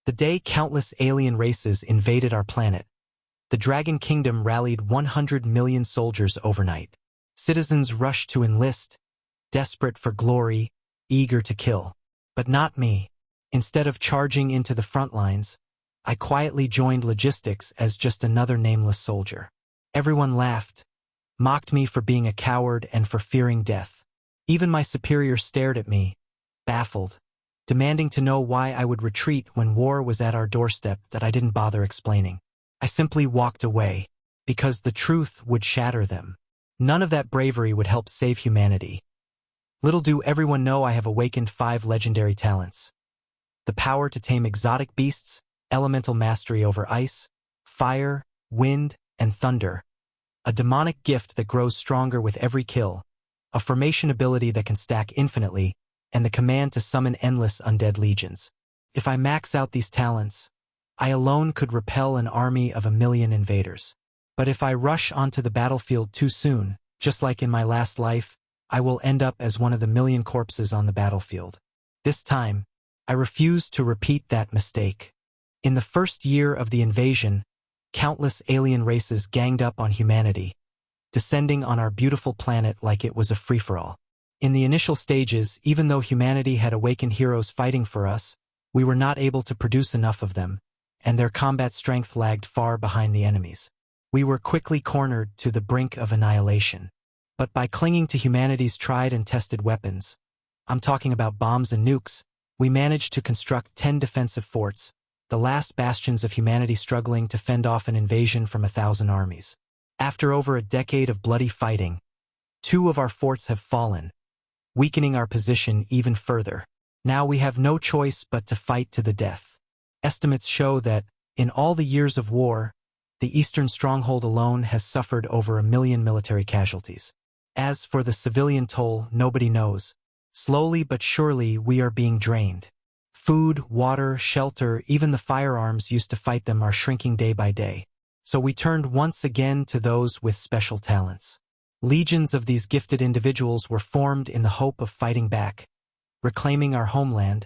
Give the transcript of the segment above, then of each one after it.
The day countless alien races invaded our planet, the Dragon Kingdom rallied 100 million soldiers overnight. Citizens rushed to enlist, desperate for glory, eager to kill. But not me. Instead of charging into the front lines, I quietly joined logistics as just another nameless soldier. Everyone laughed, mocked me for being a coward and for fearing death. Even my superior stared at me, baffled, demanding to know why I would retreat when war was at our doorstep that I didn't bother explaining. I simply walked away, because the truth would shatter them. None of that bravery would help save humanity. Little do everyone know I have awakened 5 legendary talents. The power to tame exotic beasts, elemental mastery over ice, fire, wind, and thunder. A demonic gift that grows stronger with every kill. A formation ability that can stack infinitely, and the command to summon endless undead legions. If I max out these talents, I alone could repel an army of 1,000,000 invaders. But if I rush onto the battlefield too soon, just like in my last life, I will end up as one of the 1,000,000 corpses on the battlefield. This time, I refuse to repeat that mistake. In the first year of the invasion, countless alien races ganged up on humanity, descending on our beautiful planet like it was a free-for-all. In the initial stages, even though humanity had awakened heroes fighting for us, we were not able to produce enough of them, and their combat strength lagged far behind the enemies. We were quickly cornered to the brink of annihilation. But by clinging to humanity's tried and tested weapons, I'm talking about bombs and nukes, we managed to construct 10 defensive forts, the last bastions of humanity struggling to fend off an invasion from 1,000 armies. After over a decade of bloody fighting, 2 of our forts have fallen, weakening our position even further. Now we have no choice but to fight to the death. Estimates show that, in all the years of war, the eastern stronghold alone has suffered over 1,000,000 military casualties. As for the civilian toll, nobody knows. Slowly but surely we are being drained. Food, water, shelter, even the firearms used to fight them are shrinking day by day. So we turned once again to those with special talents. Legions of these gifted individuals were formed in the hope of fighting back, reclaiming our homeland,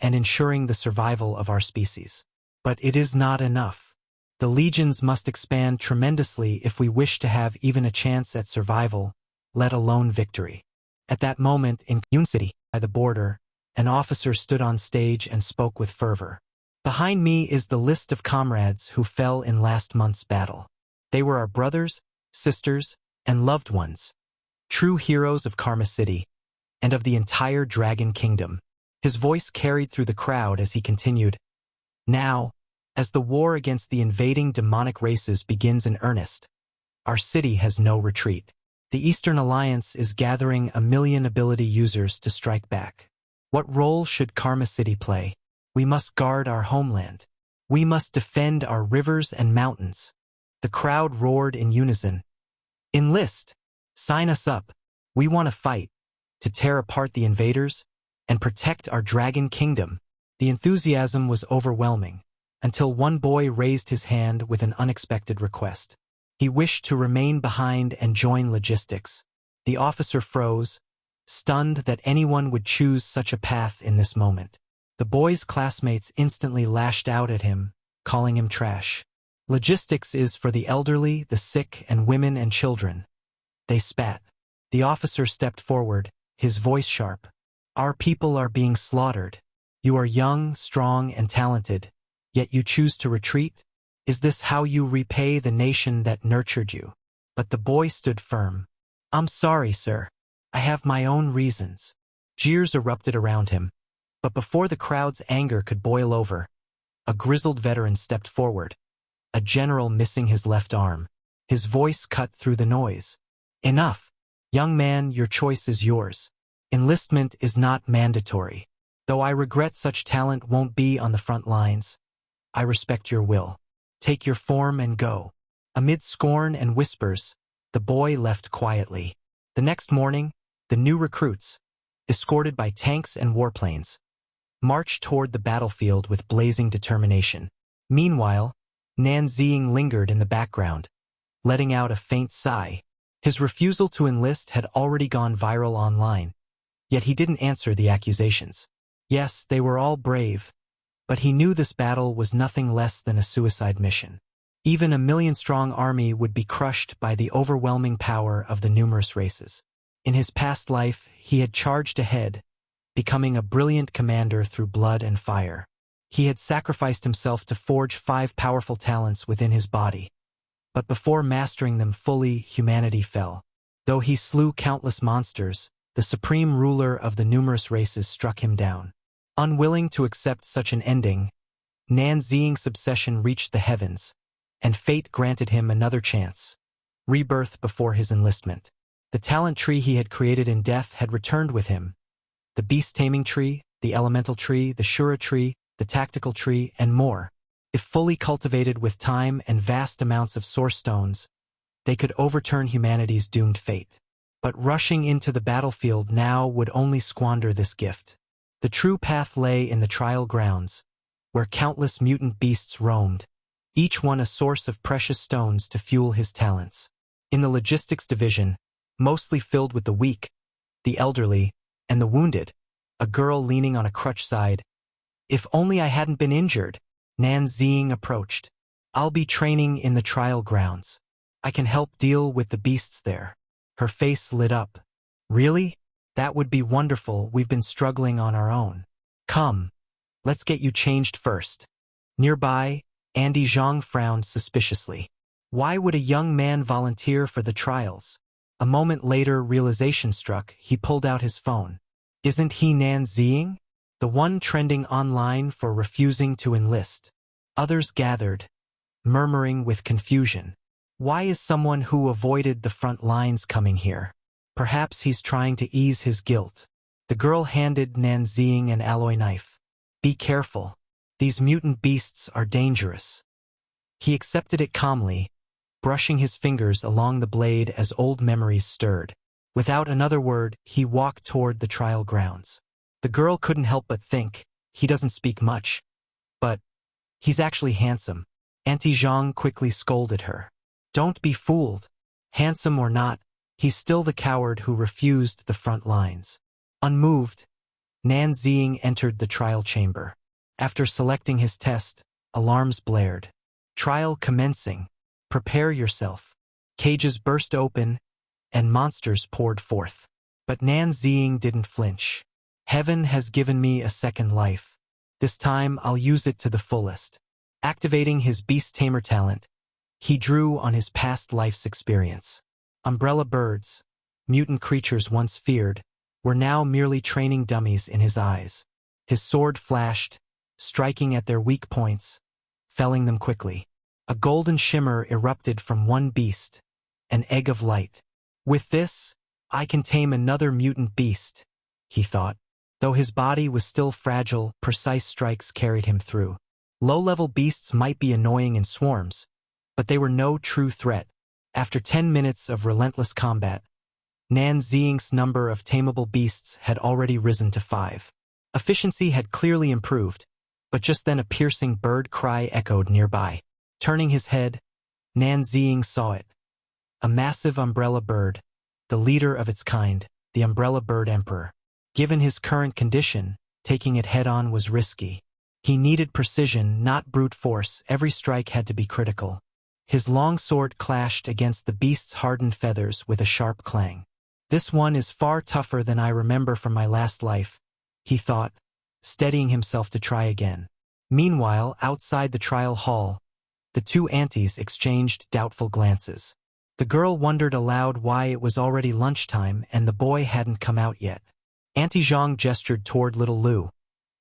and ensuring the survival of our species. But it is not enough. The legions must expand tremendously if we wish to have even a chance at survival, let alone victory. At that moment in Yun City, by the border, an officer stood on stage and spoke with fervor. Behind me is the list of comrades who fell in last month's battle. They were our brothers, sisters, and loved ones, true heroes of Karma City, and of the entire Dragon Kingdom. His voice carried through the crowd as he continued, "Now, as the war against the invading demonic races begins in earnest, our city has no retreat. The Eastern Alliance is gathering 1,000,000 ability users to strike back. What role should Karma City play? We must guard our homeland. We must defend our rivers and mountains." The crowd roared in unison. "Enlist! Sign us up! We want to fight, to tear apart the invaders, and protect our Dragon Kingdom." The enthusiasm was overwhelming, until one boy raised his hand with an unexpected request. He wished to remain behind and join logistics. The officer froze, stunned that anyone would choose such a path in this moment. The boy's classmates instantly lashed out at him, calling him trash. "Logistics is for the elderly, the sick, and women and children." They spat. The officer stepped forward, his voice sharp. "Our people are being slaughtered. You are young, strong, and talented, yet you choose to retreat? Is this how you repay the nation that nurtured you?" But the boy stood firm. "I'm sorry, sir. I have my own reasons." Jeers erupted around him. But before the crowd's anger could boil over, a grizzled veteran stepped forward, a general missing his left arm. His voice cut through the noise. "Enough. Young man, your choice is yours. Enlistment is not mandatory. Though I regret such talent won't be on the front lines, I respect your will. Take your form and go." Amid scorn and whispers, the boy left quietly. The next morning, the new recruits, escorted by tanks and warplanes, marched toward the battlefield with blazing determination. Meanwhile, Nan Ziying lingered in the background, letting out a faint sigh. His refusal to enlist had already gone viral online, yet he didn't answer the accusations. Yes, they were all brave, But he knew this battle was nothing less than a suicide mission. Even a million-strong army would be crushed by the overwhelming power of the numerous races. In his past life, he had charged ahead, becoming a brilliant commander through blood and fire. He had sacrificed himself to forge 5 powerful talents within his body. But before mastering them fully, humanity fell. Though he slew countless monsters, the supreme ruler of the numerous races struck him down. Unwilling to accept such an ending, Nan Ziying's obsession reached the heavens, and fate granted him another chance. Rebirth before his enlistment. The talent tree he had created in death had returned with him. The beast-taming tree, the elemental tree, the Shura tree, the tactical tree, and more. If fully cultivated with time and vast amounts of source stones, they could overturn humanity's doomed fate. But rushing into the battlefield now would only squander this gift. The true path lay in the trial grounds, where countless mutant beasts roamed, each one a source of precious stones to fuel his talents. In the logistics division, mostly filled with the weak, the elderly, and the wounded, a girl leaning on a crutch sighed. If only I hadn't been injured. Nan Ziying approached. I'll be training in the trial grounds. I can help deal with the beasts there. Her face lit up. Really? That would be wonderful. We've been struggling on our own. Come. Let's get you changed first. Nearby, Andy Zhang frowned suspiciously. Why would a young man volunteer for the trials? A moment later, realization struck. He pulled out his phone. Isn't he Nan Ziying? The one trending online for refusing to enlist. Others gathered, murmuring with confusion. Why is someone who avoided the front lines coming here? Perhaps he's trying to ease his guilt. The girl handed Nan Ziying an alloy knife. Be careful. These mutant beasts are dangerous. He accepted it calmly, brushing his fingers along the blade as old memories stirred. Without another word, he walked toward the trial grounds. The girl couldn't help but think, he doesn't speak much. But he's actually handsome. Auntie Zhang quickly scolded her. Don't be fooled. Handsome or not, he's still the coward who refused the front lines. Unmoved, Nan Ziying entered the trial chamber. After selecting his test, alarms blared. Trial commencing. Prepare yourself. Cages burst open, and monsters poured forth. But Nan Ziying didn't flinch. Heaven has given me a second life. This time I'll use it to the fullest. Activating his beast tamer talent, he drew on his past life's experience. Umbrella birds, mutant creatures once feared, were now merely training dummies in his eyes. His sword flashed, striking at their weak points, felling them quickly. A golden shimmer erupted from one beast, an egg of light. With this, I can tame another mutant beast, he thought. Though his body was still fragile, precise strikes carried him through. Low-level beasts might be annoying in swarms, but they were no true threat. After 10 minutes of relentless combat, Nan Ziying's number of tameable beasts had already risen to 5. Efficiency had clearly improved, but just then a piercing bird cry echoed nearby. Turning his head, Nan Ziying saw it. A massive umbrella bird, the leader of its kind, the umbrella bird emperor. Given his current condition, taking it head-on was risky. He needed precision, not brute force. Every strike had to be critical. His long sword clashed against the beast's hardened feathers with a sharp clang. This one is far tougher than I remember from my last life, he thought, steadying himself to try again. Meanwhile, outside the trial hall, the two aunties exchanged doubtful glances. The girl wondered aloud why it was already lunchtime and the boy hadn't come out yet. Auntie Zhang gestured toward little Lu,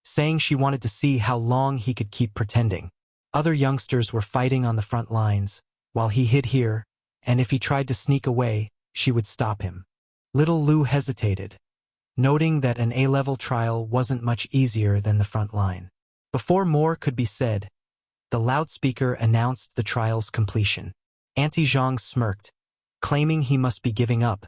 saying she wanted to see how long he could keep pretending. Other youngsters were fighting on the front lines, while he hid here, and if he tried to sneak away, she would stop him. Little Lu hesitated, noting that an A-level trial wasn't much easier than the front line. Before more could be said, the loudspeaker announced the trial's completion. Auntie Zhang smirked, claiming he must be giving up,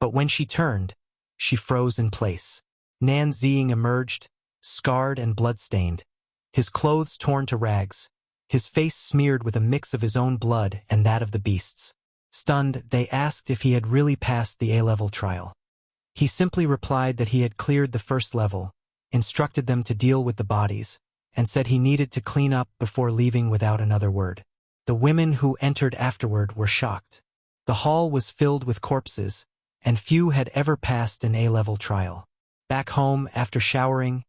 but when she turned, she froze in place. Nan Ziying emerged, scarred and blood-stained, his clothes torn to rags, his face smeared with a mix of his own blood and that of the beasts. Stunned, they asked if he had really passed the A-level trial. He simply replied that he had cleared the first level, instructed them to deal with the bodies, and said he needed to clean up before leaving without another word. The women who entered afterward were shocked. The hall was filled with corpses, and few had ever passed an A-level trial. Back home, after showering,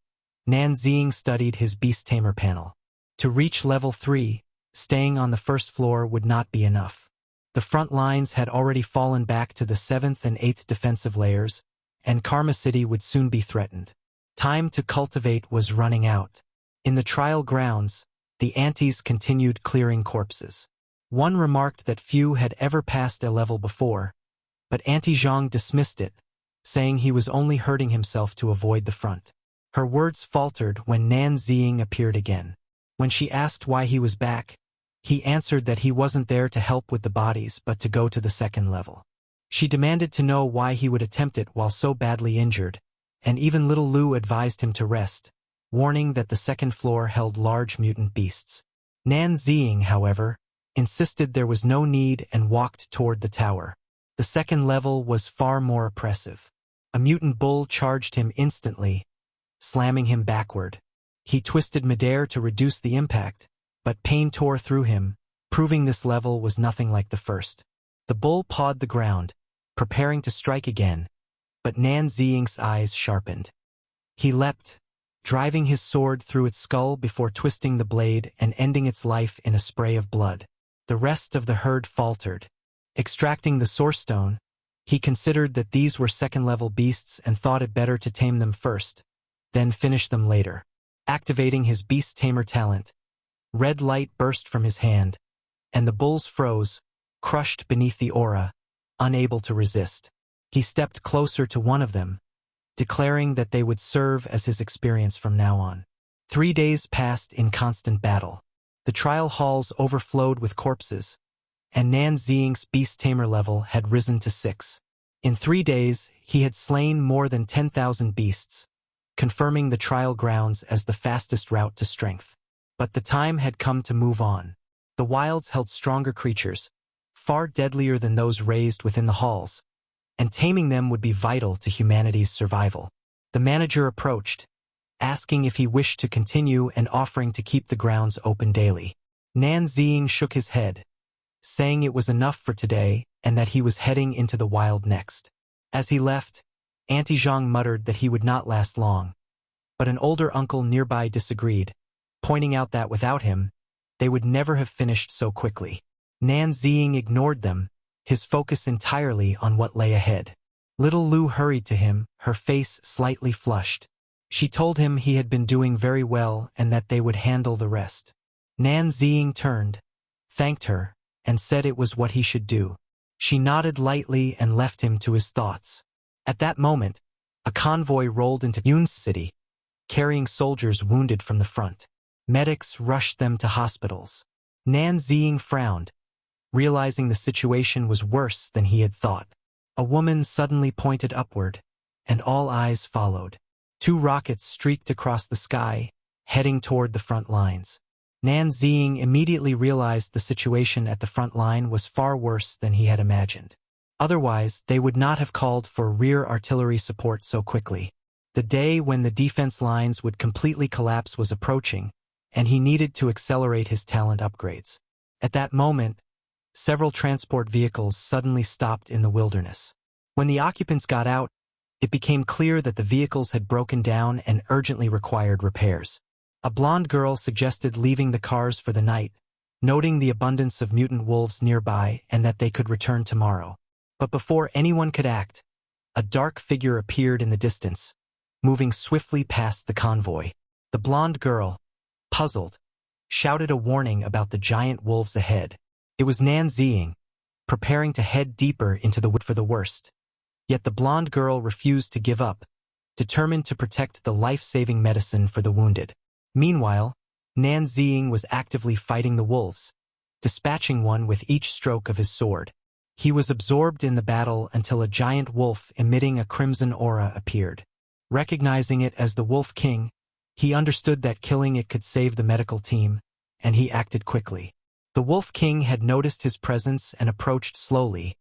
Nan Ziying studied his beast tamer panel. To reach level 3, staying on the first floor would not be enough. The front lines had already fallen back to the 7th and 8th defensive layers, and Karma City would soon be threatened. Time to cultivate was running out. In the trial grounds, the antis continued clearing corpses. One remarked that few had ever passed a level before, but Auntie Zhang dismissed it, saying he was only hurting himself to avoid the front. Her words faltered when Nan Ziying appeared again. When she asked why he was back, he answered that he wasn't there to help with the bodies but to go to the second level. She demanded to know why he would attempt it while so badly injured, and even little Lu advised him to rest, warning that the second floor held large mutant beasts. Nan Ziying, however, insisted there was no need and walked toward the tower. The second level was far more oppressive. A mutant bull charged him instantly, slamming him backward. He twisted midair to reduce the impact, but pain tore through him, proving this level was nothing like the first. The bull pawed the ground, preparing to strike again, but Nan Ziying's eyes sharpened. He leapt, driving his sword through its skull before twisting the blade and ending its life in a spray of blood. The rest of the herd faltered. Extracting the source stone, he considered that these were second-level beasts and thought it better to tame them first, then finish them later. Activating his beast tamer talent, red light burst from his hand, and the bulls froze, crushed beneath the aura, unable to resist. He stepped closer to one of them, declaring that they would serve as his experience from now on. 3 days passed in constant battle. The trial halls overflowed with corpses, and Nan Ziying's beast tamer level had risen to 6. In 3 days, he had slain more than 10,000 beasts, confirming the trial grounds as the fastest route to strength. But the time had come to move on. The wilds held stronger creatures, far deadlier than those raised within the halls, and taming them would be vital to humanity's survival. The manager approached, asking if he wished to continue and offering to keep the grounds open daily. Nan Ziying shook his head, saying it was enough for today and that he was heading into the wild next. As he left, Auntie Zhang muttered that he would not last long, but an older uncle nearby disagreed, pointing out that without him, they would never have finished so quickly. Nan Ziying ignored them, his focus entirely on what lay ahead. Little Lu hurried to him, her face slightly flushed. She told him he had been doing very well and that they would handle the rest. Nan Ziying turned, thanked her, and said it was what he should do. She nodded lightly and left him to his thoughts. At that moment, a convoy rolled into Yun's city, carrying soldiers wounded from the front. Medics rushed them to hospitals. Nan Ziying frowned, realizing the situation was worse than he had thought. A woman suddenly pointed upward, and all eyes followed. 2 rockets streaked across the sky, heading toward the front lines. Nan Ziying immediately realized the situation at the front line was far worse than he had imagined. Otherwise, they would not have called for rear artillery support so quickly. The day when the defense lines would completely collapse was approaching, and he needed to accelerate his talent upgrades. At that moment, several transport vehicles suddenly stopped in the wilderness. When the occupants got out, it became clear that the vehicles had broken down and urgently required repairs. A blonde girl suggested leaving the cars for the night, noting the abundance of mutant wolves nearby and that they could return tomorrow. But before anyone could act, a dark figure appeared in the distance, moving swiftly past the convoy. The blonde girl, puzzled, shouted a warning about the giant wolves ahead. It was Nan Ziying, preparing to head deeper into the wood for the worst. Yet the blonde girl refused to give up, determined to protect the life-saving medicine for the wounded. Meanwhile, Nan Ziying was actively fighting the wolves, dispatching one with each stroke of his sword. He was absorbed in the battle until a giant wolf emitting a crimson aura appeared. Recognizing it as the Wolf King, he understood that killing it could save the medical team, and he acted quickly. The Wolf King had noticed his presence and approached slowly,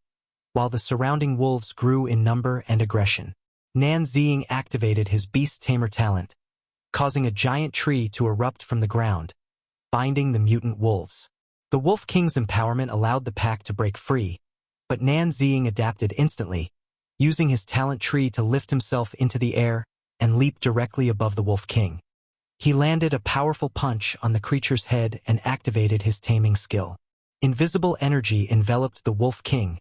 while the surrounding wolves grew in number and aggression. Nan Ziying activated his beast tamer talent, causing a giant tree to erupt from the ground, binding the mutant wolves. The Wolf King's empowerment allowed the pack to break free, but Nanzing adapted instantly, using his talent tree to lift himself into the air and leap directly above the Wolf King. He landed a powerful punch on the creature's head and activated his taming skill. Invisible energy enveloped the Wolf King,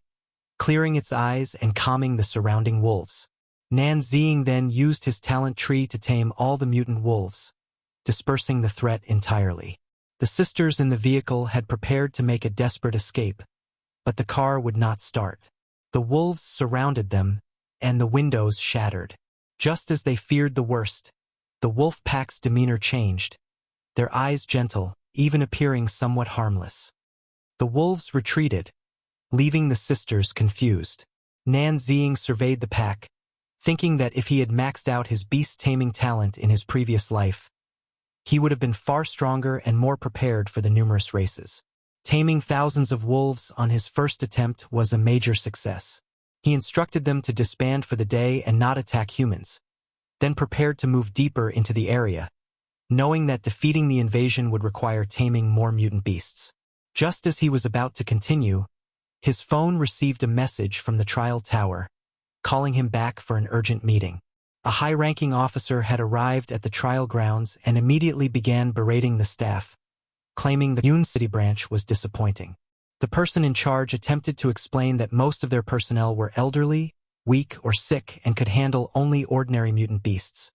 clearing its eyes and calming the surrounding wolves. Nanzing then used his talent tree to tame all the mutant wolves, dispersing the threat entirely. The sisters in the vehicle had prepared to make a desperate escape, but the car would not start. The wolves surrounded them, and the windows shattered. Just as they feared the worst, the wolf pack's demeanor changed, their eyes gentle, even appearing somewhat harmless. The wolves retreated, leaving the sisters confused. Nanzing surveyed the pack, thinking that if he had maxed out his beast-taming talent in his previous life, he would have been far stronger and more prepared for the numerous races. Taming thousands of wolves on his first attempt was a major success. He instructed them to disband for the day and not attack humans, then prepared to move deeper into the area, knowing that defeating the invasion would require taming more mutant beasts. Just as he was about to continue, his phone received a message from the trial tower, calling him back for an urgent meeting. A high-ranking officer had arrived at the trial grounds and immediately began berating the staff, claiming the Yun City branch was disappointing. The person in charge attempted to explain that most of their personnel were elderly, weak, or sick and could handle only ordinary mutant beasts,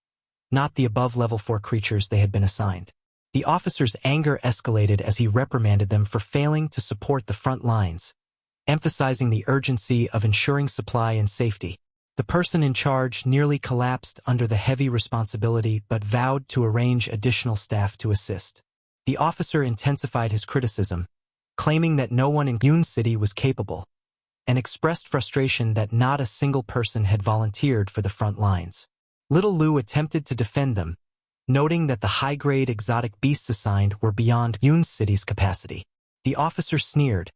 not the above level 4 creatures they had been assigned. The officer's anger escalated as he reprimanded them for failing to support the front lines, emphasizing the urgency of ensuring supply and safety. The person in charge nearly collapsed under the heavy responsibility but vowed to arrange additional staff to assist. The officer intensified his criticism, claiming that no one in Yun City was capable, and expressed frustration that not a single person had volunteered for the front lines. Little Lu attempted to defend them, noting that the high-grade exotic beasts assigned were beyond Yun City's capacity. The officer sneered,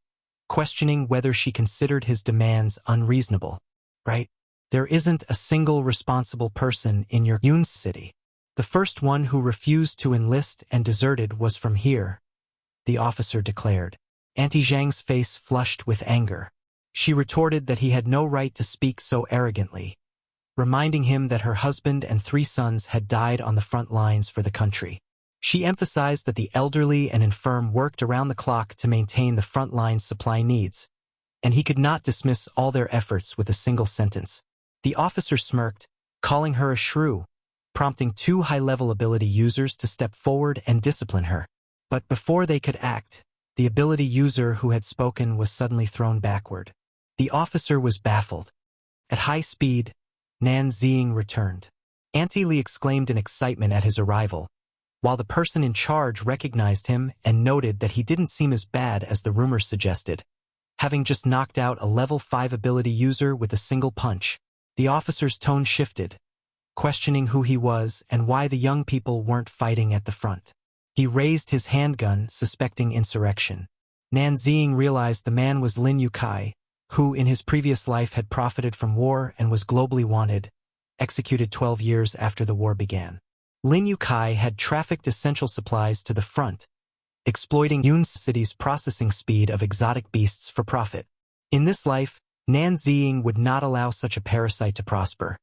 questioning whether she considered his demands unreasonable. Right? There isn't a single responsible person in your Yun City. The first one who refused to enlist and deserted was from here, the officer declared. Auntie Zhang's face flushed with anger. She retorted that he had no right to speak so arrogantly, reminding him that her husband and 3 sons had died on the front lines for the country. She emphasized that the elderly and infirm worked around the clock to maintain the front line's supply needs, and he could not dismiss all their efforts with a single sentence. The officer smirked, calling her a shrew, prompting 2 high-level ability users to step forward and discipline her. But before they could act, the ability user who had spoken was suddenly thrown backward. The officer was baffled. At high speed, Nanzing returned. Auntie Li exclaimed in excitement at his arrival, while the person in charge recognized him and noted that he didn't seem as bad as the rumors suggested, having just knocked out a level 5 ability user with a single punch. The officer's tone shifted, questioning who he was and why the young people weren't fighting at the front. He raised his handgun, suspecting insurrection. Nanzing realized the man was Lin Yukai, who in his previous life had profited from war and was globally wanted, executed 12 years after the war began. Lin Yukai had trafficked essential supplies to the front, exploiting Yun City's processing speed of exotic beasts for profit. In this life, Nanzing would not allow such a parasite to prosper,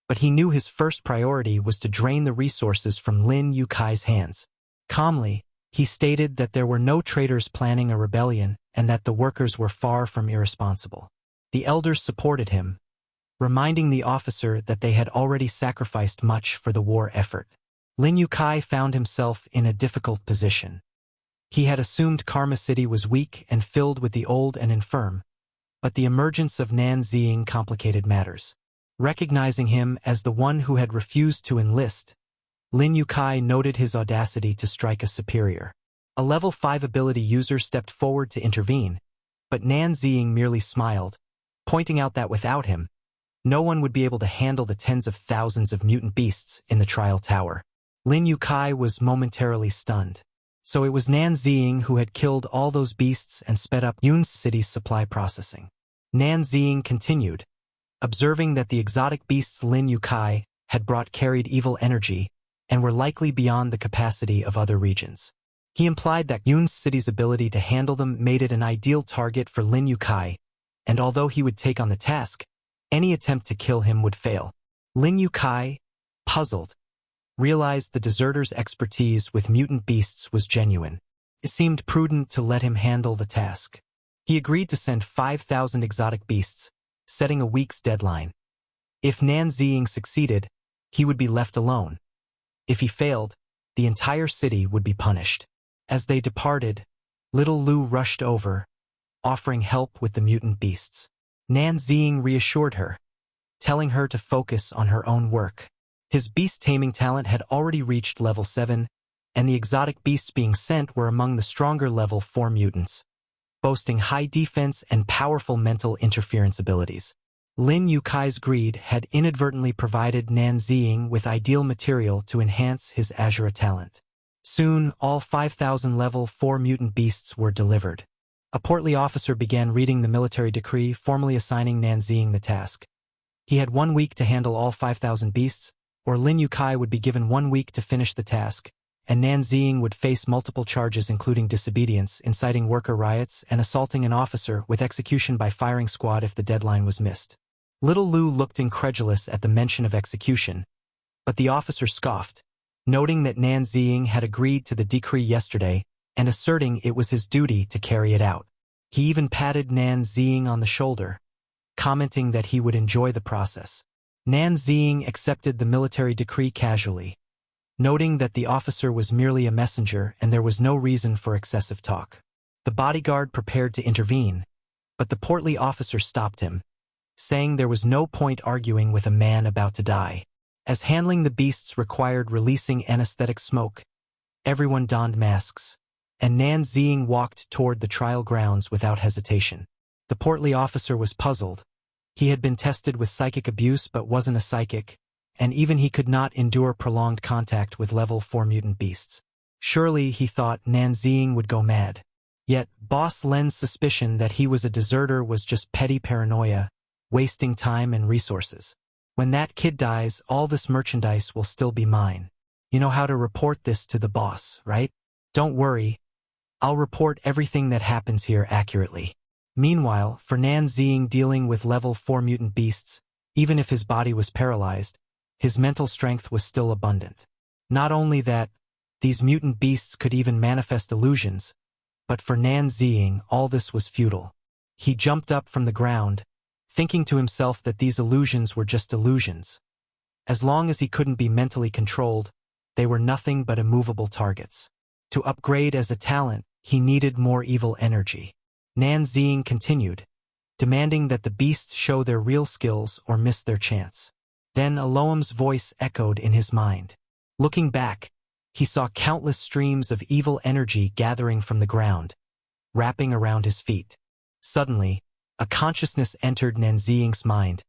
but he knew his first priority was to drain the resources from Lin Yukai's hands. Calmly, he stated that there were no traitors planning a rebellion and that the workers were far from irresponsible. The elders supported him, reminding the officer that they had already sacrificed much for the war effort. Lin Yukai found himself in a difficult position. He had assumed Karma City was weak and filled with the old and infirm, but the emergence of Nanzing complicated matters. Recognizing him as the one who had refused to enlist, Lin Yukai noted his audacity to strike a superior. A level 5 ability user stepped forward to intervene, but Nanzing merely smiled, pointing out that without him, no one would be able to handle the tens of thousands of mutant beasts in the trial tower. Lin Yukai was momentarily stunned. So it was Nanzing who had killed all those beasts and sped up Yun City's supply processing. Nanzing continued, observing that the exotic beasts Lin Yukai had brought carried evil energy, and were likely beyond the capacity of other regions. He implied that Yun's city's ability to handle them made it an ideal target for Lin Yukai, and although he would take on the task, any attempt to kill him would fail. Lin Yukai, puzzled, realized the deserter's expertise with mutant beasts was genuine. It seemed prudent to let him handle the task. He agreed to send 5,000 exotic beasts, setting a week's deadline. If Nanziying succeeded, he would be left alone. If he failed, the entire city would be punished. As they departed, little Lu rushed over, offering help with the mutant beasts. Nanziying reassured her, telling her to focus on her own work. His beast-taming talent had already reached level 7, and the exotic beasts being sent were among the stronger level 4 mutants, boasting high defense and powerful mental interference abilities. Lin Yukai's greed had inadvertently provided Nanziying with ideal material to enhance his Asura talent. Soon, all 5,000 level 4 mutant beasts were delivered. A portly officer began reading the military decree formally assigning Nanziying the task. He had 1 week to handle all 5,000 beasts, or Lin Yukai would be given 1 week to finish the task, and Nanziying would face multiple charges including disobedience, inciting worker riots, and assaulting an officer with execution by firing squad if the deadline was missed. Little Lu looked incredulous at the mention of execution, but the officer scoffed, noting that Nanziying had agreed to the decree yesterday and asserting it was his duty to carry it out. He even patted Nanziying on the shoulder, commenting that he would enjoy the process. Nanziying accepted the military decree casually, noting that the officer was merely a messenger and there was no reason for excessive talk. The bodyguard prepared to intervene, but the portly officer stopped him, saying there was no point arguing with a man about to die. As handling the beasts required releasing anesthetic smoke, everyone donned masks, and Nanziying walked toward the trial grounds without hesitation. The portly officer was puzzled. He had been tested with psychic abuse but wasn't a psychic, and even he could not endure prolonged contact with level 4 mutant beasts. Surely, he thought, Nanziying would go mad. Yet, Boss Len's suspicion that he was a deserter was just petty paranoia, wasting time and resources. When that kid dies, all this merchandise will still be mine. You know how to report this to the boss, right? Don't worry. I'll report everything that happens here accurately. Meanwhile, for Nanziying dealing with level 4 mutant beasts, even if his body was paralyzed, his mental strength was still abundant. Not only that, these mutant beasts could even manifest illusions, but for Nanziying, all this was futile. He jumped up from the ground, thinking to himself that these illusions were just illusions. As long as he couldn't be mentally controlled, they were nothing but immovable targets. To upgrade as a talent, he needed more evil energy. Nanziying continued, demanding that the beasts show their real skills or miss their chance. Then Aloam's voice echoed in his mind. Looking back, he saw countless streams of evil energy gathering from the ground, wrapping around his feet. Suddenly, a consciousness entered Nanziying's mind,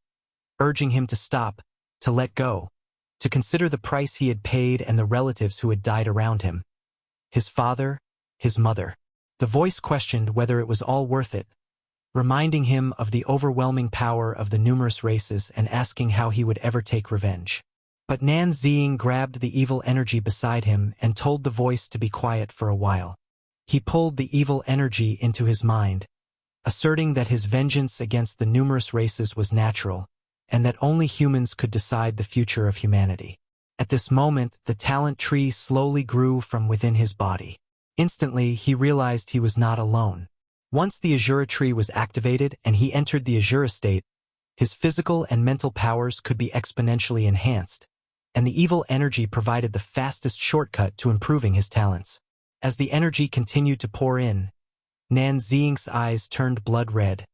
urging him to stop, to let go, to consider the price he had paid and the relatives who had died around him. His father, his mother. The voice questioned whether it was all worth it, reminding him of the overwhelming power of the numerous races and asking how he would ever take revenge. But Nanziying grabbed the evil energy beside him and told the voice to be quiet for a while. He pulled the evil energy into his mind, asserting that his vengeance against the numerous races was natural, and that only humans could decide the future of humanity. At this moment, the talent tree slowly grew from within his body. Instantly, he realized he was not alone. Once the Asura tree was activated and he entered the Asura state, his physical and mental powers could be exponentially enhanced, and the evil energy provided the fastest shortcut to improving his talents. As the energy continued to pour in, Nanziying's eyes turned blood red,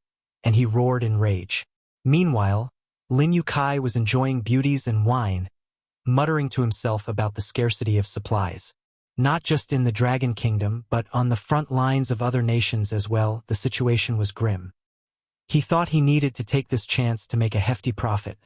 and he roared in rage. Meanwhile, Lin Yukai was enjoying beauties and wine, muttering to himself about the scarcity of supplies. Not just in the Dragon Kingdom, but on the front lines of other nations as well, the situation was grim. He thought he needed to take this chance to make a hefty profit.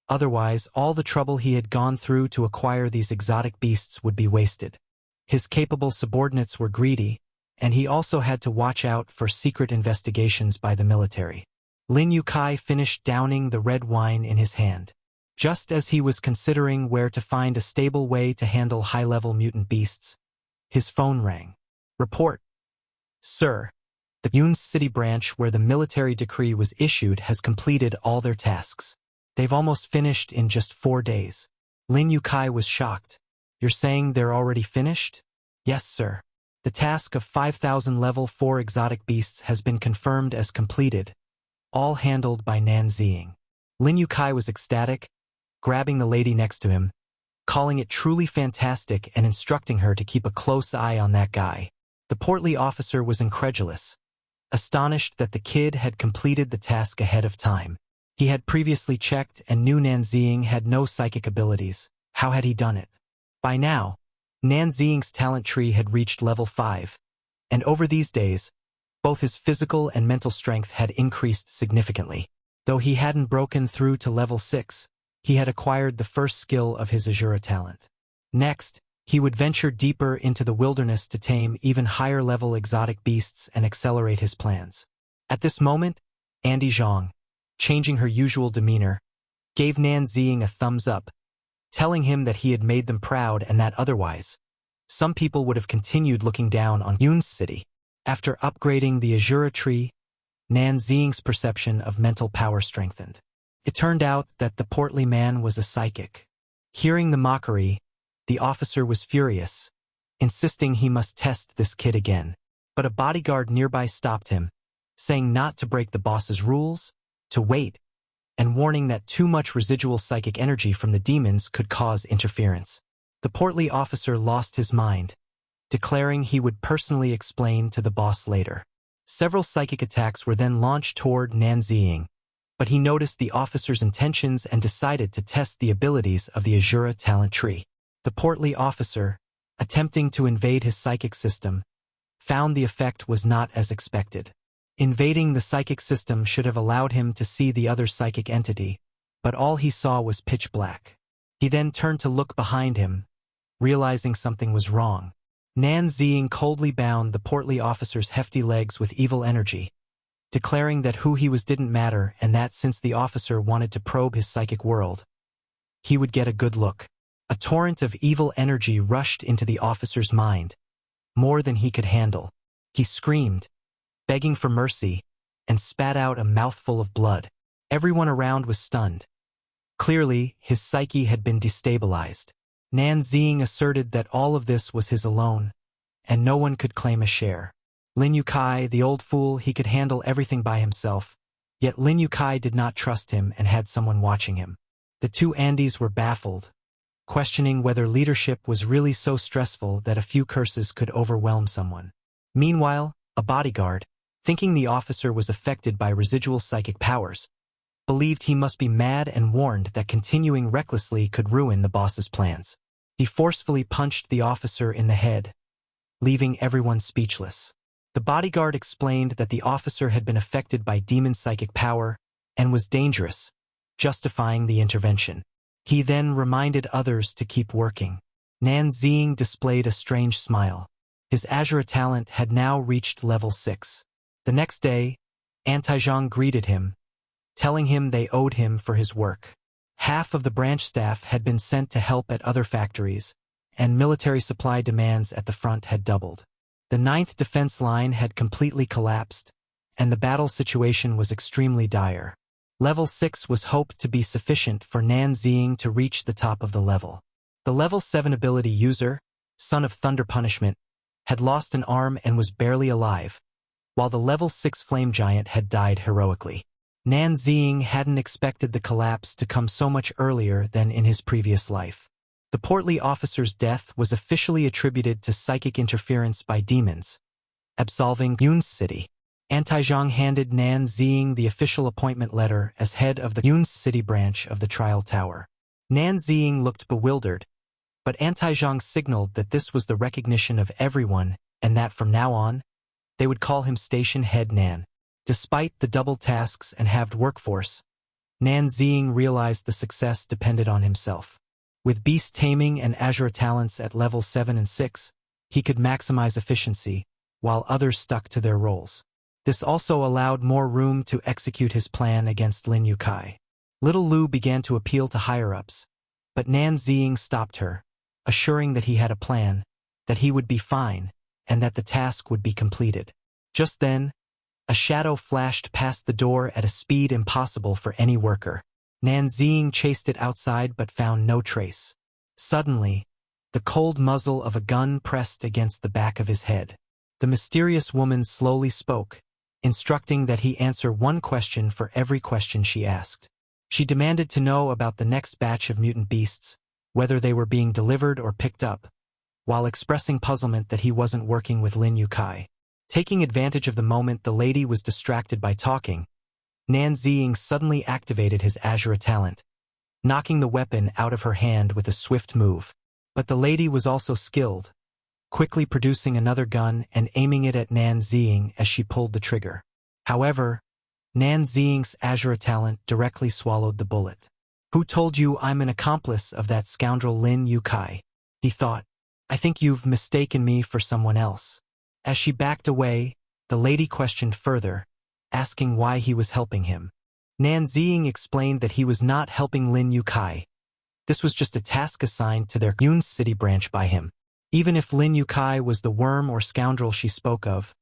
Otherwise, all the trouble he had gone through to acquire these exotic beasts would be wasted. His capable subordinates were greedy, and he also had to watch out for secret investigations by the military. Lin Yukai finished downing the red wine in his hand. Just as he was considering where to find a stable way to handle high-level mutant beasts, his phone rang. Report. Sir, the Yun's City branch where the military decree was issued has completed all their tasks. They've almost finished in just 4 days. Lin Yukai was shocked. You're saying they're already finished? Yes, sir. The task of 5,000 level 4 exotic beasts has been confirmed as completed, all handled by Nan Ziying. Lin Yukai was ecstatic, grabbing the lady next to him, calling it truly fantastic and instructing her to keep a close eye on that guy. The portly officer was incredulous, astonished that the kid had completed the task ahead of time. He had previously checked and knew Nan Ziying had no psychic abilities. How had he done it? By now, Nan Ziying's talent tree had reached level 5, and over these days, both his physical and mental strength had increased significantly. Though he hadn't broken through to level 6, he had acquired the first skill of his Asura talent. Next, he would venture deeper into the wilderness to tame even higher-level exotic beasts and accelerate his plans. At this moment, Andy Zhang, changing her usual demeanor, gave Nan Ziying a thumbs up, telling him that he had made them proud and that otherwise, some people would have continued looking down on Yun's City. After upgrading the Asura tree, Nan Ziying's perception of mental power strengthened. It turned out that the portly man was a psychic. Hearing the mockery, the officer was furious, insisting he must test this kid again. But a bodyguard nearby stopped him, saying not to break the boss's rules, to wait, and warning that too much residual psychic energy from the demons could cause interference. The portly officer lost his mind, declaring he would personally explain to the boss later. Several psychic attacks were then launched toward Nan Ziying, but he noticed the officer's intentions and decided to test the abilities of the Asura talent tree. The portly officer, attempting to invade his psychic system, found the effect was not as expected. Invading the psychic system should have allowed him to see the other psychic entity, but all he saw was pitch black. He then turned to look behind him, realizing something was wrong. Nan Ziying coldly bound the portly officer's hefty legs with evil energy, declaring that who he was didn't matter and that since the officer wanted to probe his psychic world, he would get a good look. A torrent of evil energy rushed into the officer's mind, more than he could handle. He screamed, begging for mercy, and spat out a mouthful of blood. Everyone around was stunned. Clearly, his psyche had been destabilized. Nan Ziying asserted that all of this was his alone, and no one could claim a share. Lin Yukai, the old fool, he could handle everything by himself, yet Lin Yukai did not trust him and had someone watching him. The two Andys were baffled, questioning whether leadership was really so stressful that a few curses could overwhelm someone. Meanwhile, a bodyguard, thinking the officer was affected by residual psychic powers, believed he must be mad and warned that continuing recklessly could ruin the boss's plans. He forcefully punched the officer in the head, leaving everyone speechless. The bodyguard explained that the officer had been affected by demon psychic power and was dangerous, justifying the intervention. He then reminded others to keep working. Nan Ziying displayed a strange smile. His Asura talent had now reached level 6. The next day, Antizhang greeted him, telling him they owed him for his work. Half of the branch staff had been sent to help at other factories, and military supply demands at the front had doubled. The 9th defense line had completely collapsed, and the battle situation was extremely dire. Level 6 was hoped to be sufficient for Nan Ziying to reach the top of the level. The level 7 ability user, Son of Thunder Punishment, had lost an arm and was barely alive, while the level 6 flame giant had died heroically. Nan Ziying hadn't expected the collapse to come so much earlier than in his previous life. The portly officer's death was officially attributed to psychic interference by demons, absolving Yun's City. Antizhang handed Nan Ziying the official appointment letter as head of the Yun's City branch of the Trial Tower. Nan Ziying looked bewildered, but Antizhang signaled that this was the recognition of everyone and that from now on, they would call him Station Head Nan. Despite the double tasks and halved workforce, Nan Ziying realized the success depended on himself. With beast taming and Asura talents at level 7 and 6, he could maximize efficiency, while others stuck to their roles. This also allowed more room to execute his plan against Lin Yukai. Little Lu began to appeal to higher-ups, but Nan Ziying stopped her, assuring that he had a plan, that he would be fine, and that the task would be completed. Just then, a shadow flashed past the door at a speed impossible for any worker. Nan Ziying chased it outside but found no trace. Suddenly, the cold muzzle of a gun pressed against the back of his head. The mysterious woman slowly spoke, instructing that he answer one question for every question she asked. She demanded to know about the next batch of mutant beasts, whether they were being delivered or picked up, while expressing puzzlement that he wasn't working with Lin Yukai. Taking advantage of the moment the lady was distracted by talking, Nan Ziying suddenly activated his Asura talent, knocking the weapon out of her hand with a swift move. But the lady was also skilled, quickly producing another gun and aiming it at Nan Ziying as she pulled the trigger. However, Nan Ziying's Asura talent directly swallowed the bullet. "Who told you I'm an accomplice of that scoundrel Lin Yukai?" he thought. "I think you've mistaken me for someone else." As she backed away, the lady questioned further, asking why he was helping him. Nan Ziying explained that he was not helping Lin Yukai. This was just a task assigned to their Yun City branch by him. Even if Lin Yukai was the worm or scoundrel she spoke of,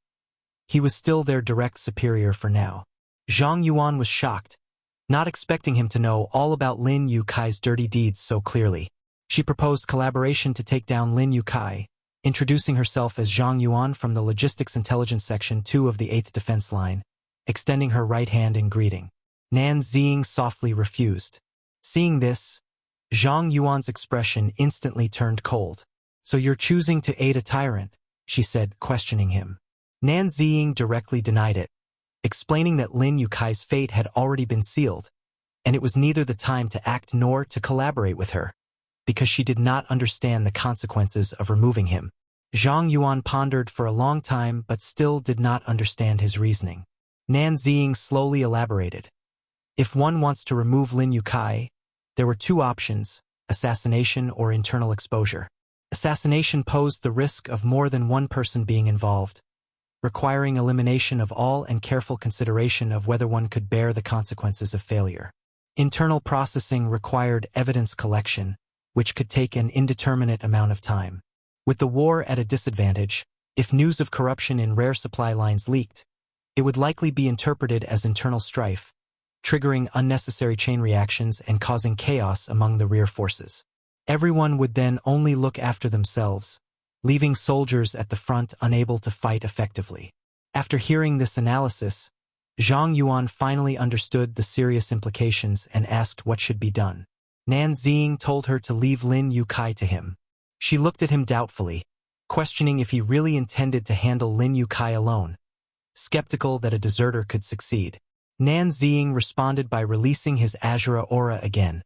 he was still their direct superior for now. Zhang Yuan was shocked, not expecting him to know all about Lin Yukai's dirty deeds so clearly. She proposed collaboration to take down Lin Yukai, introducing herself as Zhang Yuan from the Logistics Intelligence Section 2 of the 8th Defense Line, extending her right hand in greeting. Nan Ziying softly refused. Seeing this, Zhang Yuan's expression instantly turned cold. "So you're choosing to aid a tyrant?" she said, questioning him. Nan Ziying directly denied it, explaining that Lin Yukai's fate had already been sealed, and it was neither the time to act nor to collaborate with her, because she did not understand the consequences of removing him. Zhang Yuan pondered for a long time but still did not understand his reasoning. Nan Ziying slowly elaborated. If one wants to remove Lin Yukai, there were two options: assassination or internal exposure. Assassination posed the risk of more than one person being involved, requiring elimination of all and careful consideration of whether one could bear the consequences of failure. Internal processing required evidence collection, which could take an indeterminate amount of time. With the war at a disadvantage, if news of corruption in rare supply lines leaked, it would likely be interpreted as internal strife, triggering unnecessary chain reactions and causing chaos among the rear forces. Everyone would then only look after themselves, leaving soldiers at the front unable to fight effectively. After hearing this analysis, Zhang Yuan finally understood the serious implications and asked what should be done. Nan Ziying told her to leave Lin Yukai to him. She looked at him doubtfully, questioning if he really intended to handle Lin Yukai alone, skeptical that a deserter could succeed. Nan Ziying responded by releasing his Asura aura again,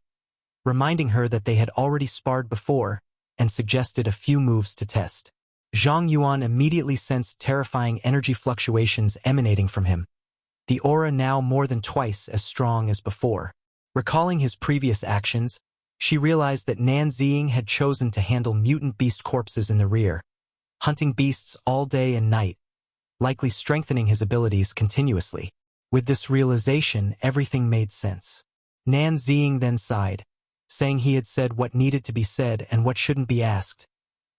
reminding her that they had already sparred before, and suggested a few moves to test. Zhang Yuan immediately sensed terrifying energy fluctuations emanating from him, the aura now more than twice as strong as before. Recalling his previous actions, she realized that Nan Ziying had chosen to handle mutant beast corpses in the rear, hunting beasts all day and night, likely strengthening his abilities continuously. With this realization, everything made sense. Nan Ziying then sighed, saying he had said what needed to be said and what shouldn't be asked,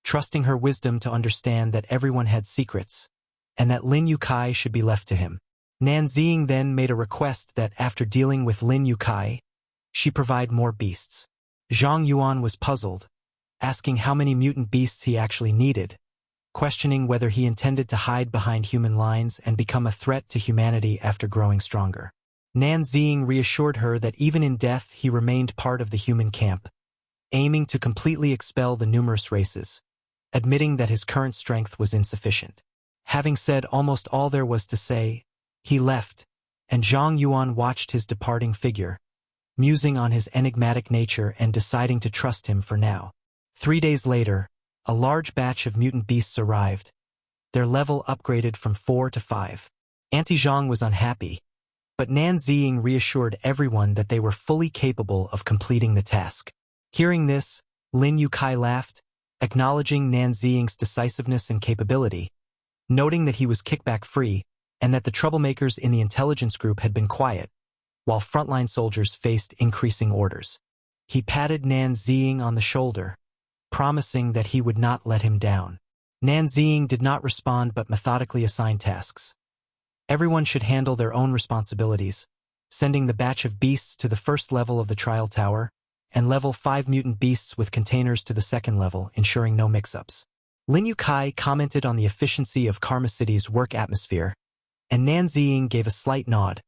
trusting her wisdom to understand that everyone had secrets, and that Lin Yukai should be left to him. Nan Ziying then made a request that after dealing with Lin Yukai, she provide more beasts. Zhang Yuan was puzzled, asking how many mutant beasts he actually needed, questioning whether he intended to hide behind human lines and become a threat to humanity after growing stronger. Nan Ziying reassured her that even in death he remained part of the human camp, aiming to completely expel the numerous races, admitting that his current strength was insufficient. Having said almost all there was to say, he left, and Zhang Yuan watched his departing figure, musing on his enigmatic nature and deciding to trust him for now. 3 days later, a large batch of mutant beasts arrived, their level upgraded from 4 to 5. Auntie Zhang was unhappy, but Nan Ziying reassured everyone that they were fully capable of completing the task. Hearing this, Lin Yukai laughed, acknowledging Nan Ziying's decisiveness and capability, noting that he was kickback-free and that the troublemakers in the intelligence group had been quiet, while frontline soldiers faced increasing orders. He patted Nan Ziying on the shoulder, promising that he would not let him down. Nan Ziying did not respond but methodically assigned tasks. Everyone should handle their own responsibilities, sending the batch of beasts to the first level of the trial tower, and level 5 mutant beasts with containers to the second level, ensuring no mix-ups. Lin Yukai commented on the efficiency of Karma City's work atmosphere, and Nan Ziying gave a slight nod,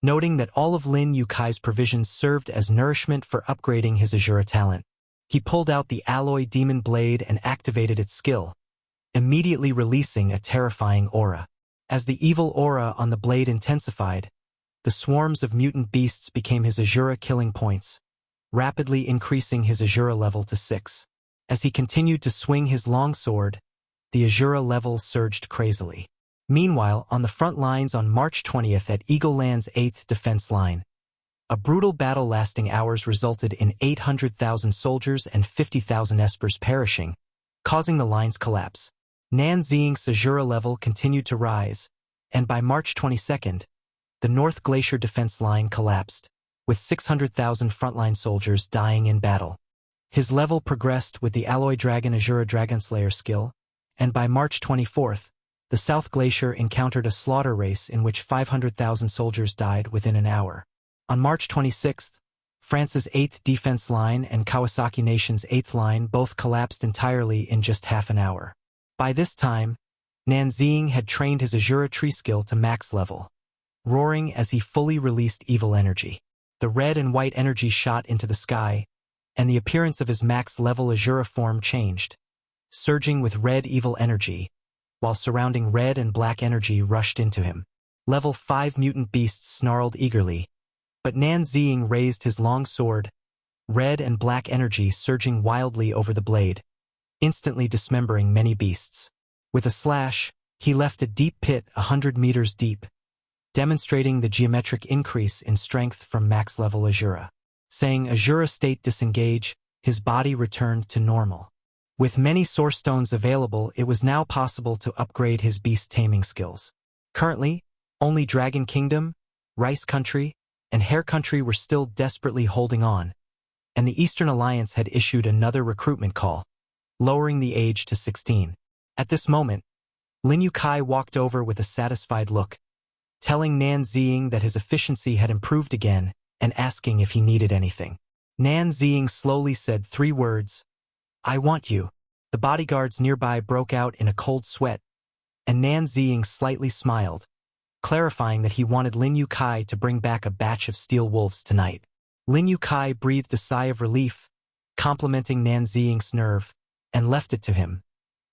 noting that all of Lin Yukai's provisions served as nourishment for upgrading his Asura talent. He pulled out the alloy demon blade and activated its skill, immediately releasing a terrifying aura. As the evil aura on the blade intensified, the swarms of mutant beasts became his Asura killing points, rapidly increasing his Asura level to 6. As he continued to swing his long sword, the Asura level surged crazily. Meanwhile, on the front lines on March 20th at Eagle Land's 8th Defense Line, a brutal battle lasting hours resulted in 800,000 soldiers and 50,000 espers perishing, causing the line's collapse. Nan Ziying's Asura level continued to rise, and by March 22nd, the North Glacier defense line collapsed, with 600,000 frontline soldiers dying in battle. His level progressed with the Alloy Dragon Asura Dragonslayer skill, and by March 24th, the South Glacier encountered a slaughter race in which 500,000 soldiers died within an hour. On March 26th, France's 8th defense line and Kawasaki Nation's 8th line both collapsed entirely in just half an hour. By this time, Nan Ziying had trained his Asura tree skill to max level, roaring as he fully released evil energy. The red and white energy shot into the sky, and the appearance of his max level Asura form changed, surging with red evil energy, while surrounding red and black energy rushed into him. Level 5 mutant beasts snarled eagerly, but Nan Ziying raised his long sword, red and black energy surging wildly over the blade, instantly dismembering many beasts. With a slash, he left a deep pit 100 meters deep, demonstrating the geometric increase in strength from max-level Asura. Saying Asura state disengage, his body returned to normal. With many source stones available, it was now possible to upgrade his beast taming skills. Currently, only Dragon Kingdom, Rice Country, and Hare Country were still desperately holding on, and the Eastern Alliance had issued another recruitment call, lowering the age to 16. At this moment, Lin Yukai walked over with a satisfied look, telling Nan Ziying that his efficiency had improved again and asking if he needed anything. Nan Ziying slowly said 3 words, "I want you." The bodyguards nearby broke out in a cold sweat, and Nan Ziying slightly smiled, clarifying that he wanted Lin Yukai to bring back a batch of steel wolves tonight. Lin Yukai breathed a sigh of relief, complimenting Nan Ziying's nerve, and left it to him.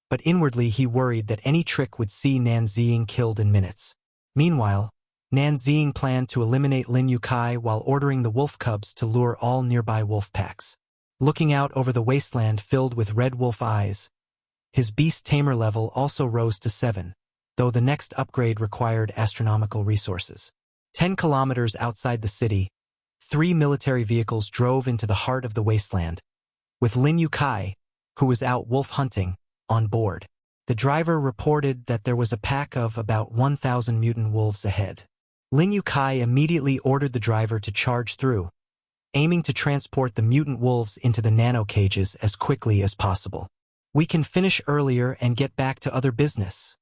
But inwardly he worried that any trick would see Nan Ziying killed in minutes. Meanwhile, Nan Ziying planned to eliminate Lin Yukai while ordering the wolf cubs to lure all nearby wolf packs. Looking out over the wasteland filled with red wolf eyes, his beast tamer level also rose to 7, though the next upgrade required astronomical resources. 10 kilometers outside the city, 3 military vehicles drove into the heart of the wasteland, with Lin Yukai, who was out wolf hunting, on board. The driver reported that there was a pack of about 1,000 mutant wolves ahead. Lin Yukai immediately ordered the driver to charge through, aiming to transport the mutant wolves into the nano cages as quickly as possible. "We can finish earlier and get back to other business,"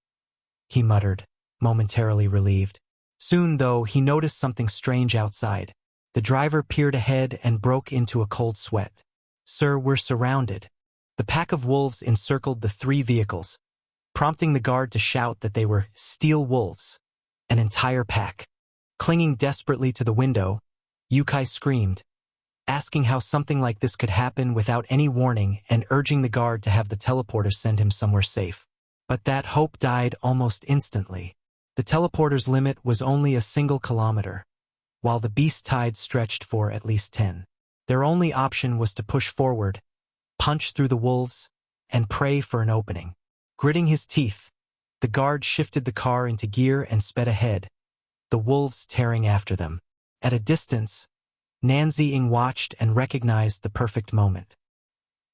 he muttered, momentarily relieved. Soon, though, he noticed something strange outside. The driver peered ahead and broke into a cold sweat. "Sir, we're surrounded." The pack of wolves encircled the 3 vehicles, prompting the guard to shout that they were steel wolves, an entire pack. Clinging desperately to the window, Yukai screamed, asking how something like this could happen without any warning and urging the guard to have the teleporter send him somewhere safe. But that hope died almost instantly. The teleporter's limit was only a single kilometer, while the beast tide stretched for at least 10. Their only option was to push forward, punch through the wolves, and pray for an opening. Gritting his teeth, the guard shifted the car into gear and sped ahead, the wolves tearing after them. At a distance, Nan Ziying watched and recognized the perfect moment.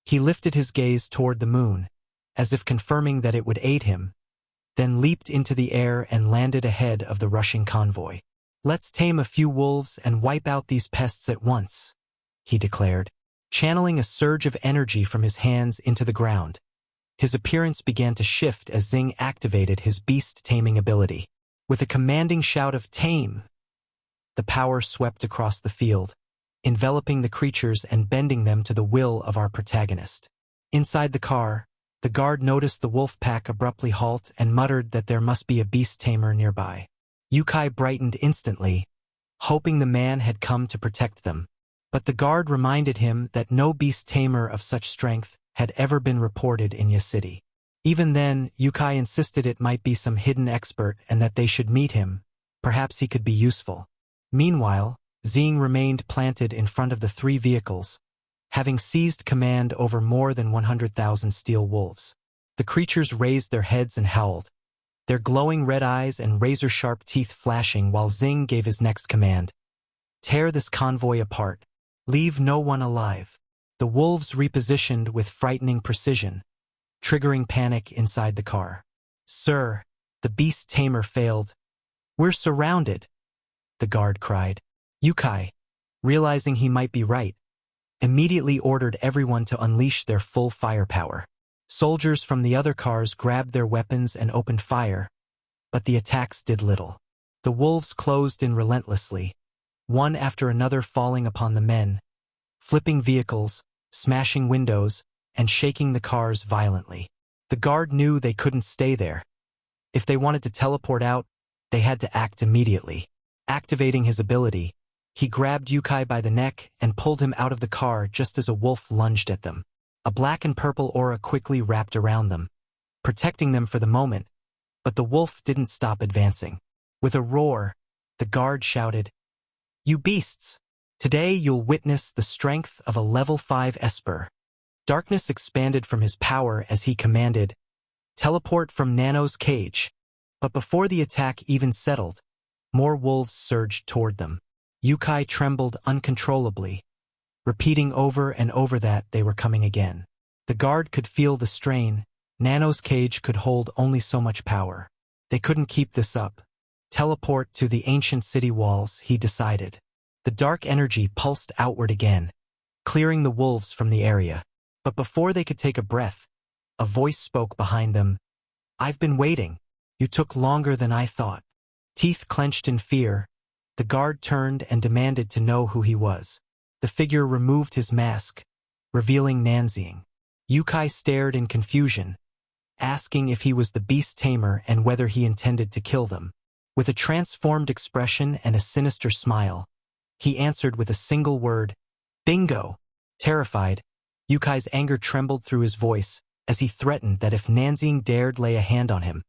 He lifted his gaze toward the moon, as if confirming that it would aid him, then leaped into the air and landed ahead of the rushing convoy. "Let's tame a few wolves and wipe out these pests at once," he declared, channeling a surge of energy from his hands into the ground. His appearance began to shift as Xing activated his beast-taming ability. With a commanding shout of "Tame!" the power swept across the field, enveloping the creatures and bending them to the will of our protagonist. Inside the car, the guard noticed the wolf pack abruptly halt and muttered that there must be a beast tamer nearby. Yukai brightened instantly, hoping the man had come to protect them. But the guard reminded him that no beast tamer of such strength had ever been reported in Ya City. Even then, Yukai insisted it might be some hidden expert and that they should meet him. Perhaps he could be useful. Meanwhile, Xing remained planted in front of the 3 vehicles, having seized command over more than 100,000 steel wolves. The creatures raised their heads and howled, their glowing red eyes and razor-sharp teeth flashing while Xing gave his next command. "Tear this convoy apart. Leave no one alive." The wolves repositioned with frightening precision, triggering panic inside the car. "Sir, the beast tamer failed. We're surrounded," the guard cried. Yukai, realizing he might be right, immediately ordered everyone to unleash their full firepower. Soldiers from the other cars grabbed their weapons and opened fire, but the attacks did little. The wolves closed in relentlessly, one after another falling upon the men, flipping vehicles, smashing windows, and shaking the cars violently. The guard knew they couldn't stay there. If they wanted to teleport out, they had to act immediately. Activating his ability, he grabbed Yukai by the neck and pulled him out of the car just as a wolf lunged at them. A black and purple aura quickly wrapped around them, protecting them for the moment, but the wolf didn't stop advancing. With a roar, the guard shouted, "You beasts! Today you'll witness the strength of a level 5 Esper." Darkness expanded from his power as he commanded, "Teleport from Nano's cage." But before the attack even settled, more wolves surged toward them. Yukai trembled uncontrollably, repeating over and over that they were coming again. The guard could feel the strain. Nano's cage could hold only so much power. They couldn't keep this up. Teleport to the ancient city walls, he decided. The dark energy pulsed outward again, clearing the wolves from the area. But before they could take a breath, a voice spoke behind them. "I've been waiting. You took longer than I thought." Teeth clenched in fear, the guard turned and demanded to know who he was. The figure removed his mask, revealing Nanxing. Yukai stared in confusion, asking if he was the beast tamer and whether he intended to kill them. With a transformed expression and a sinister smile, he answered with a single word, "Bingo!" Terrified, Yukai's anger trembled through his voice as he threatened that if Nanxing dared lay a hand on him,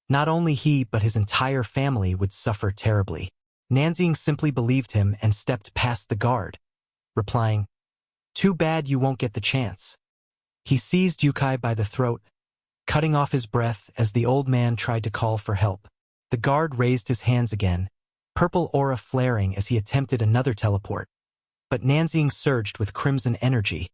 not only he but his entire family would suffer terribly. Nanxing simply believed him and stepped past the guard, replying, "Too bad you won't get the chance." He seized Yukai by the throat, cutting off his breath as the old man tried to call for help. The guard raised his hands again, purple aura flaring as he attempted another teleport. But Nanxing surged with crimson energy,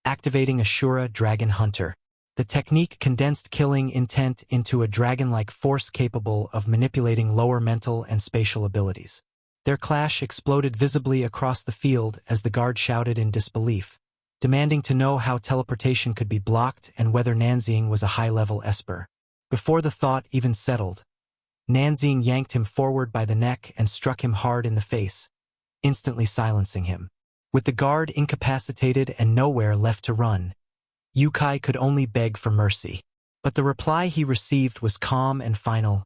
activating Asura Dragon Hunter. The technique condensed killing intent into a dragon-like force capable of manipulating lower mental and spatial abilities. Their clash exploded visibly across the field as the guard shouted in disbelief, demanding to know how teleportation could be blocked and whether Nanxing was a high-level Esper. Before the thought even settled, Nanxing yanked him forward by the neck and struck him hard in the face, instantly silencing him. With the guard incapacitated and nowhere left to run, Yukai could only beg for mercy. But the reply he received was calm and final.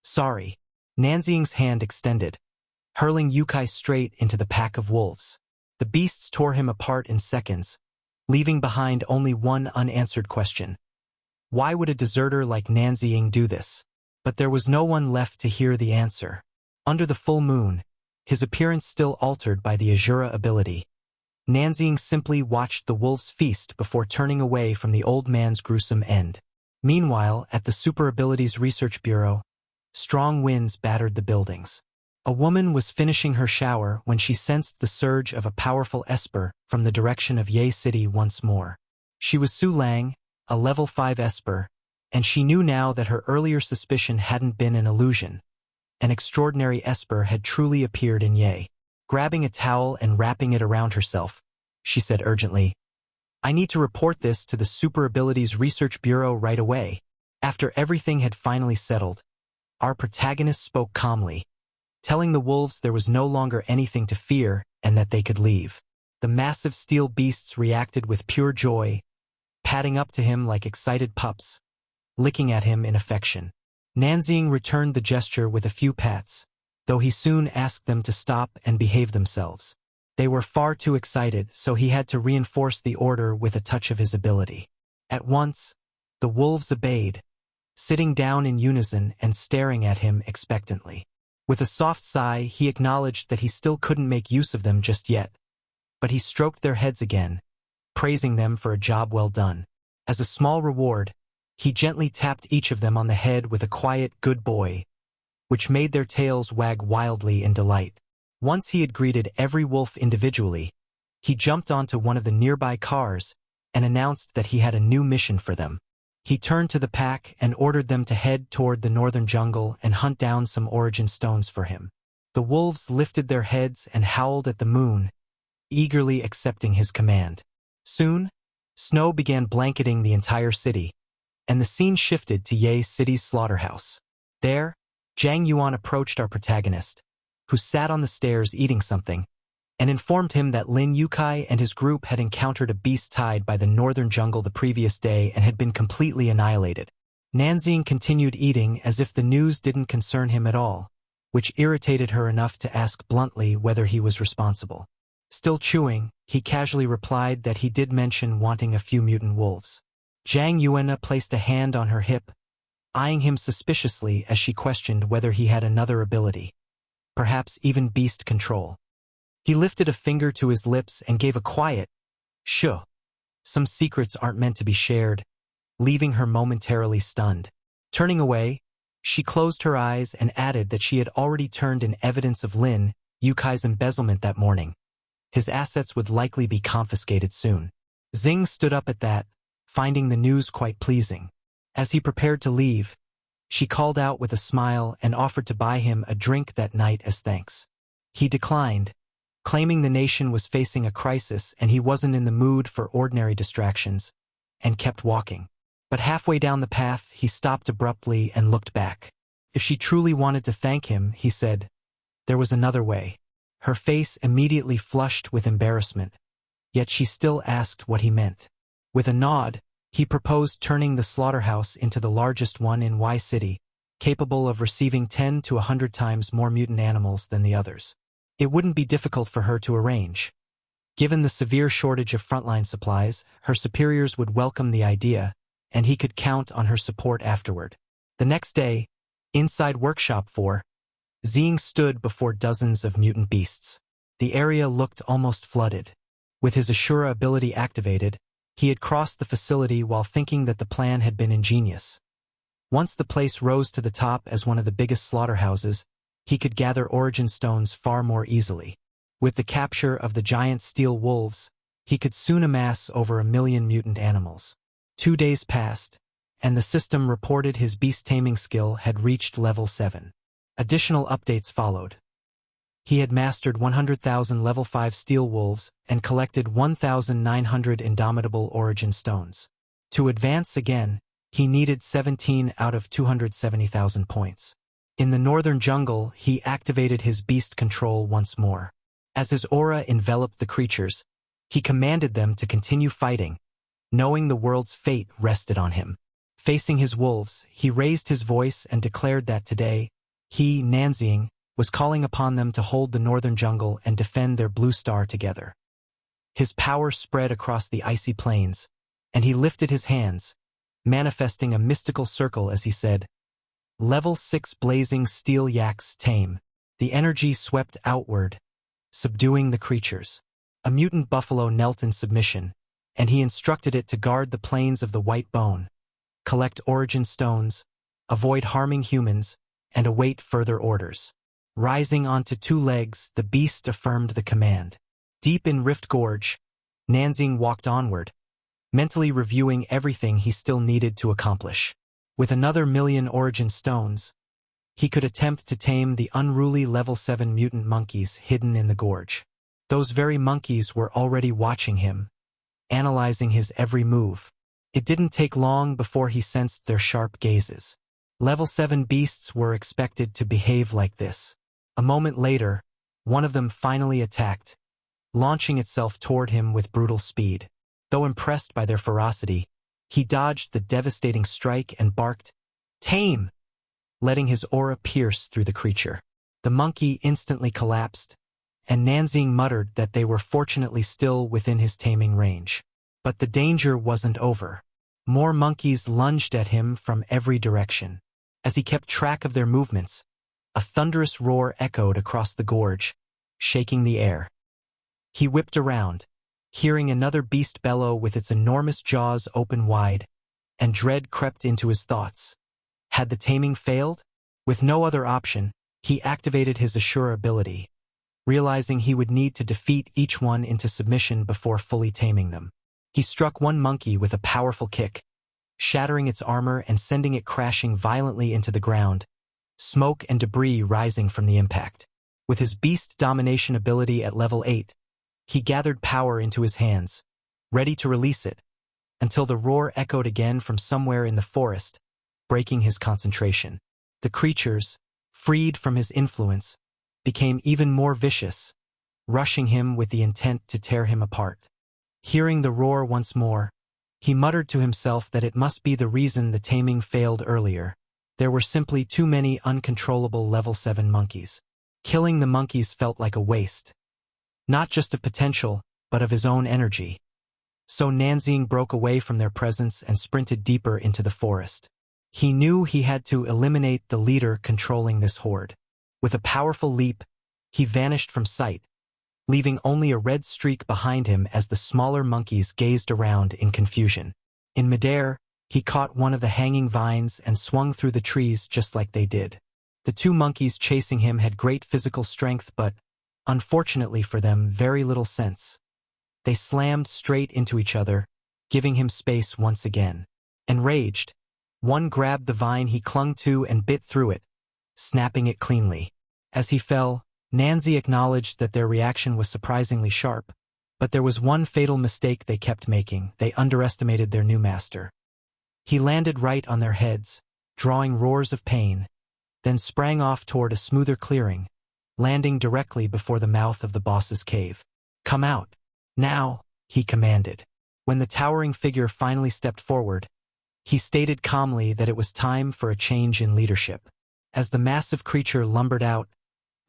"Sorry." Nanxing's hand extended, hurling Yukai straight into the pack of wolves. The beasts tore him apart in seconds, leaving behind only one unanswered question. Why would a deserter like Nanxing do this? But there was no one left to hear the answer. Under the full moon, his appearance still altered by the Asura ability, Nanxing simply watched the wolves feast before turning away from the old man's gruesome end. Meanwhile, at the Super Abilities Research Bureau, strong winds battered the buildings. A woman was finishing her shower when she sensed the surge of a powerful Esper from the direction of Ye City once more. She was Su Lang, a level 5 Esper, and she knew now that her earlier suspicion hadn't been an illusion. An extraordinary esper had truly appeared in Ye. Grabbing a towel and wrapping it around herself, she said urgently, "I need to report this to the Super Abilities Research Bureau right away." After everything had finally settled, our protagonist spoke calmly, telling the wolves there was no longer anything to fear and that they could leave. The massive steel beasts reacted with pure joy, padding up to him like excited pups, licking at him in affection. Nanxing returned the gesture with a few pats, though he soon asked them to stop and behave themselves. They were far too excited, so he had to reinforce the order with a touch of his ability. At once, the wolves obeyed, sitting down in unison and staring at him expectantly. With a soft sigh, he acknowledged that he still couldn't make use of them just yet, but he stroked their heads again, praising them for a job well done. As a small reward, he gently tapped each of them on the head with a quiet "good boy," which made their tails wag wildly in delight. Once he had greeted every wolf individually, he jumped onto one of the nearby cars and announced that he had a new mission for them. He turned to the pack and ordered them to head toward the northern jungle and hunt down some origin stones for him. The wolves lifted their heads and howled at the moon, eagerly accepting his command. Soon, snow began blanketing the entire city, and the scene shifted to Ye City's slaughterhouse. There, Zhang Yuan approached our protagonist, who sat on the stairs eating something, and informed him that Lin Yukai and his group had encountered a beast tied by the northern jungle the previous day and had been completely annihilated. Nanxing continued eating as if the news didn't concern him at all, which irritated her enough to ask bluntly whether he was responsible. Still chewing, he casually replied that he did mention wanting a few mutant wolves. Zhang Yuan placed a hand on her hip, eyeing him suspiciously as she questioned whether he had another ability, perhaps even beast control. He lifted a finger to his lips and gave a quiet, "Shoo." Some secrets aren't meant to be shared, leaving her momentarily stunned. Turning away, she closed her eyes and added that she had already turned in evidence of Lin Yukai's embezzlement that morning. His assets would likely be confiscated soon. Xing stood up at that, finding the news quite pleasing. As he prepared to leave, she called out with a smile and offered to buy him a drink that night as thanks. He declined, claiming the nation was facing a crisis and he wasn't in the mood for ordinary distractions, and kept walking. But halfway down the path, he stopped abruptly and looked back. If she truly wanted to thank him, he said, there was another way. Her face immediately flushed with embarrassment, yet she still asked what he meant. With a nod, he proposed turning the slaughterhouse into the largest one in Y City, capable of receiving 10 to 100 times more mutant animals than the others. It wouldn't be difficult for her to arrange. Given the severe shortage of frontline supplies, her superiors would welcome the idea, and he could count on her support afterward. The next day, inside Workshop 4, Xing stood before dozens of mutant beasts. The area looked almost flooded. With his Asura ability activated, he had crossed the facility while thinking that the plan had been ingenious. Once the place rose to the top as one of the biggest slaughterhouses, he could gather origin stones far more easily. With the capture of the giant steel wolves, he could soon amass over 1 million mutant animals. 2 days passed, and the system reported his beast-taming skill had reached level 7. Additional updates followed. He had mastered 100,000 level 5 steel wolves and collected 1,900 indomitable origin stones. To advance again, he needed 17 out of 270,000 points. In the northern jungle, he activated his beast control once more. As his aura enveloped the creatures, he commanded them to continue fighting, knowing the world's fate rested on him. Facing his wolves, he raised his voice and declared that today, he, Nanxing, was calling upon them to hold the northern jungle and defend their blue star together. His power spread across the icy plains, and he lifted his hands, manifesting a mystical circle as he said, "Level 6 blazing steel yaks tame." The energy swept outward, subduing the creatures. A mutant buffalo knelt in submission, and he instructed it to guard the plains of the white bone, collect origin stones, avoid harming humans, and await further orders. Rising onto 2 legs, the beast affirmed the command. Deep in Rift Gorge, Nanxing walked onward, mentally reviewing everything he still needed to accomplish. With another 1,000,000 origin stones, he could attempt to tame the unruly level 7 mutant monkeys hidden in the gorge. Those very monkeys were already watching him, analyzing his every move. It didn't take long before he sensed their sharp gazes. Level 7 beasts were expected to behave like this. A moment later, one of them finally attacked, launching itself toward him with brutal speed. Though impressed by their ferocity, he dodged the devastating strike and barked, "Tame!" letting his aura pierce through the creature. The monkey instantly collapsed, and Nanzing muttered that they were fortunately still within his taming range. But the danger wasn't over. More monkeys lunged at him from every direction. As he kept track of their movements, a thunderous roar echoed across the gorge, shaking the air. He whipped around, hearing another beast bellow with its enormous jaws open wide, and dread crept into his thoughts. Had the taming failed? With no other option, he activated his Asura ability, realizing he would need to defeat each one into submission before fully taming them. He struck one monkey with a powerful kick, shattering its armor and sending it crashing violently into the ground, smoke and debris rising from the impact. With his beast domination ability at level 8, he gathered power into his hands, ready to release it, until the roar echoed again from somewhere in the forest, breaking his concentration. The creatures, freed from his influence, became even more vicious, rushing him with the intent to tear him apart. Hearing the roar once more, he muttered to himself that it must be the reason the taming failed earlier. There were simply too many uncontrollable level 7 monkeys. Killing the monkeys felt like a waste, not just of potential, but of his own energy. So Nanzing broke away from their presence and sprinted deeper into the forest. He knew he had to eliminate the leader controlling this horde. With a powerful leap, he vanished from sight, leaving only a red streak behind him as the smaller monkeys gazed around in confusion. In midair, he caught one of the hanging vines and swung through the trees just like they did. The two monkeys chasing him had great physical strength but, unfortunately for them, very little sense. They slammed straight into each other, giving him space once again. Enraged, one grabbed the vine he clung to and bit through it, snapping it cleanly. As he fell, Nanzi acknowledged that their reaction was surprisingly sharp, but there was one fatal mistake they kept making. They underestimated their new master. He landed right on their heads, drawing roars of pain, then sprang off toward a smoother clearing, landing directly before the mouth of the boss's cave. "Come out, now," he commanded. When the towering figure finally stepped forward, he stated calmly that it was time for a change in leadership. As the massive creature lumbered out,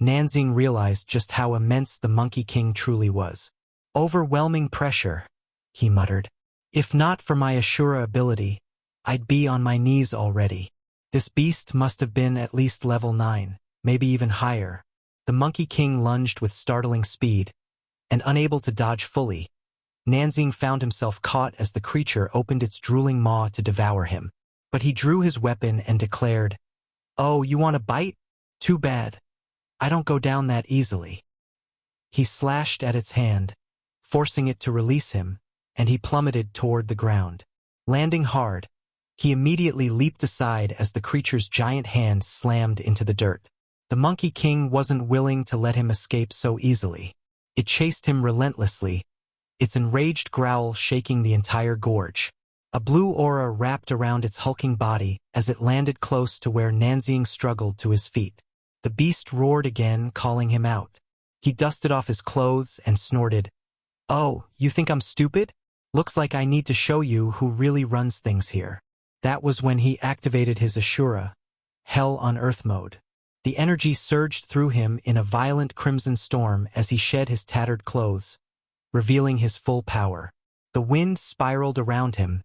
Nanzing realized just how immense the Monkey King truly was. "Overwhelming pressure," he muttered. "If not for my Asura ability, I'd be on my knees already. This beast must have been at least level 9, maybe even higher." The Monkey King lunged with startling speed, and unable to dodge fully, Nanzing found himself caught as the creature opened its drooling maw to devour him. But he drew his weapon and declared, "Oh, you want a bite? Too bad. I don't go down that easily." He slashed at its hand, forcing it to release him, and he plummeted toward the ground. Landing hard, he immediately leaped aside as the creature's giant hand slammed into the dirt. The Monkey King wasn't willing to let him escape so easily. It chased him relentlessly, its enraged growl shaking the entire gorge. A blue aura wrapped around its hulking body as it landed close to where Nanzing struggled to his feet. The beast roared again, calling him out. He dusted off his clothes and snorted, "Oh, you think I'm stupid? Looks like I need to show you who really runs things here." That was when he activated his Asura, Hell on Earth mode. The energy surged through him in a violent crimson storm as he shed his tattered clothes, revealing his full power. The wind spiraled around him,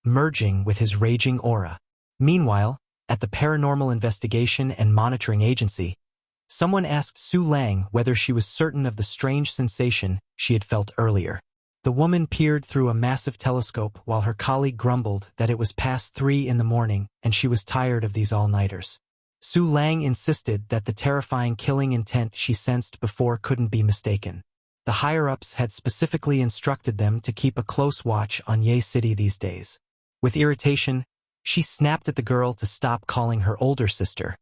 merging with his raging aura. Meanwhile, at the Paranormal Investigation and Monitoring Agency, someone asked Su Lang whether she was certain of the strange sensation she had felt earlier. The woman peered through a massive telescope while her colleague grumbled that it was past 3 in the morning and she was tired of these all-nighters. Su Lang insisted that the terrifying killing intent she sensed before couldn't be mistaken. The higher-ups had specifically instructed them to keep a close watch on Ye City these days. With irritation, she snapped at the girl to stop calling her older sister.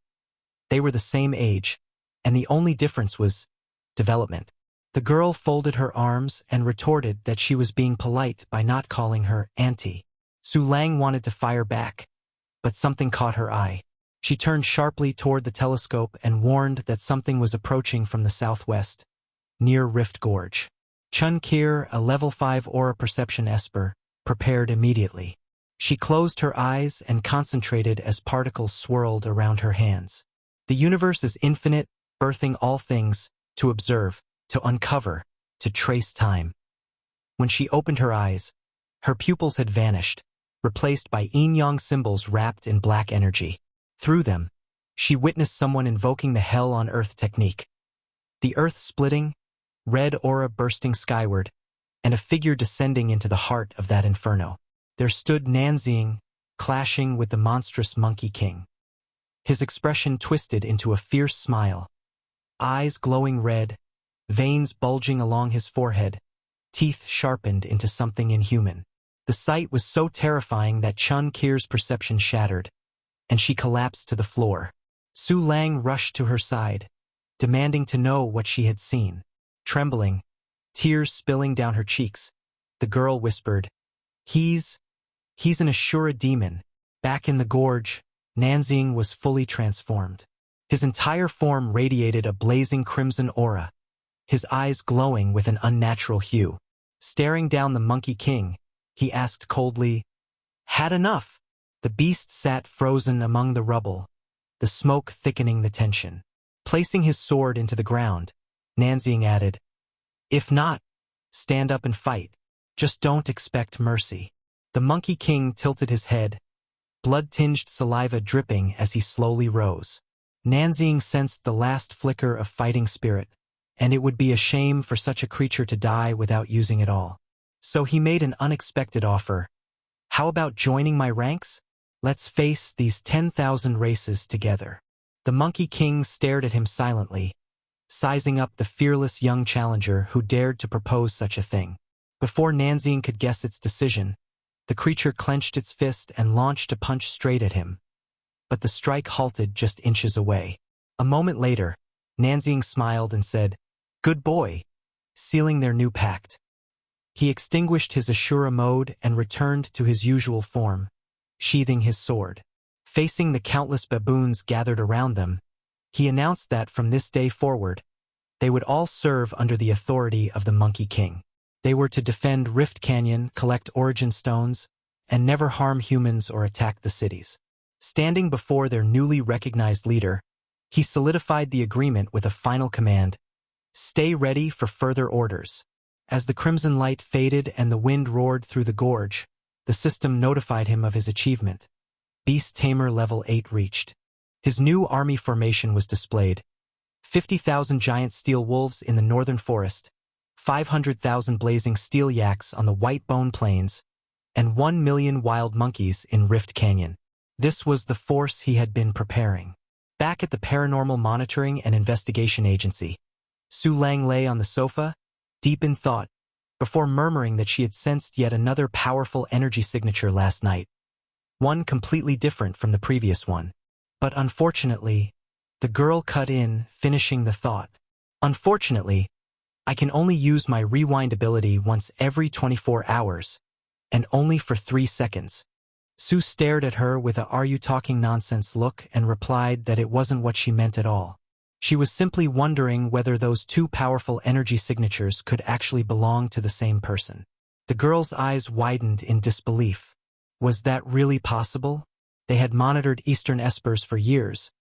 They were the same age, and the only difference was development. The girl folded her arms and retorted that she was being polite by not calling her auntie. Su Lang wanted to fire back, but something caught her eye. She turned sharply toward the telescope and warned that something was approaching from the southwest, near Rift Gorge. Chun Kir, a level 5 aura perception esper, prepared immediately. She closed her eyes and concentrated as particles swirled around her hands. The universe is infinite, birthing all things, to observe, to uncover, to trace time. When she opened her eyes, her pupils had vanished, replaced by yin-yang symbols wrapped in black energy. Through them, she witnessed someone invoking the Hell on Earth technique. The earth splitting, red aura bursting skyward, and a figure descending into the heart of that inferno. There stood Nanxing, clashing with the monstrous Monkey King. His expression twisted into a fierce smile, eyes glowing red, veins bulging along his forehead, teeth sharpened into something inhuman. The sight was so terrifying that Chun Kir's perception shattered, and she collapsed to the floor. Su Lang rushed to her side, demanding to know what she had seen. Trembling, tears spilling down her cheeks, the girl whispered, He's an Asura demon. Back in the gorge, Nanxing was fully transformed. His entire form radiated a blazing crimson aura, his eyes glowing with an unnatural hue. Staring down the Monkey King, he asked coldly, Had enough? The beast sat frozen among the rubble, the smoke thickening the tension. Placing his sword into the ground, Nanxing added, If not, stand up and fight. Just don't expect mercy. The Monkey King tilted his head, blood-tinged saliva dripping as he slowly rose. Nanxing sensed the last flicker of fighting spirit, and it would be a shame for such a creature to die without using it all. So he made an unexpected offer. How about joining my ranks? Let's face these 10,000 races together. The Monkey King stared at him silently, sizing up the fearless young challenger who dared to propose such a thing. Before Nanxing could guess its decision, the creature clenched its fist and launched a punch straight at him. But the strike halted just inches away. A moment later, Nanxing smiled and said, Good boy, sealing their new pact. He extinguished his Asura mode and returned to his usual form, sheathing his sword. Facing the countless baboons gathered around them, he announced that from this day forward, they would all serve under the authority of the Monkey King. They were to defend Rift Canyon, collect origin stones, and never harm humans or attack the cities. Standing before their newly recognized leader, he solidified the agreement with a final command, Stay ready for further orders. As the crimson light faded and the wind roared through the gorge, the system notified him of his achievement. Beast Tamer level 8 reached. His new army formation was displayed. 50,000 giant steel wolves in the northern forest, 500,000 blazing steel yaks on the White Bone Plains, and 1 million wild monkeys in Rift Canyon. This was the force he had been preparing. Back at the Paranormal Monitoring and Investigation Agency, Su Lang lay on the sofa, deep in thought, before murmuring that she had sensed yet another powerful energy signature last night, one completely different from the previous one. But unfortunately, the girl cut in, finishing the thought. Unfortunately, I can only use my rewind ability once every 24 hours, and only for 3 seconds. Su stared at her with a "Are you talking nonsense" look and replied that it wasn't what she meant at all. She was simply wondering whether those two powerful energy signatures could actually belong to the same person. The girl's eyes widened in disbelief. Was that really possible? They had monitored Eastern Espers for years,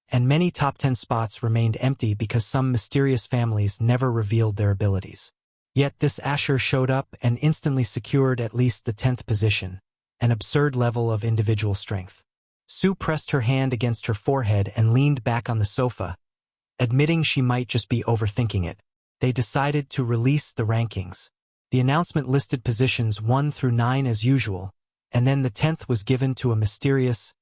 and many top 10 spots remained empty because some mysterious families never revealed their abilities. Yet this Asher showed up and instantly secured at least the 10th position, an absurd level of individual strength. Su pressed her hand against her forehead and leaned back on the sofa, admitting she might just be overthinking it. They decided to release the rankings. The announcement listed positions 1 through 9 as usual, and then the 10th was given to a mysterious,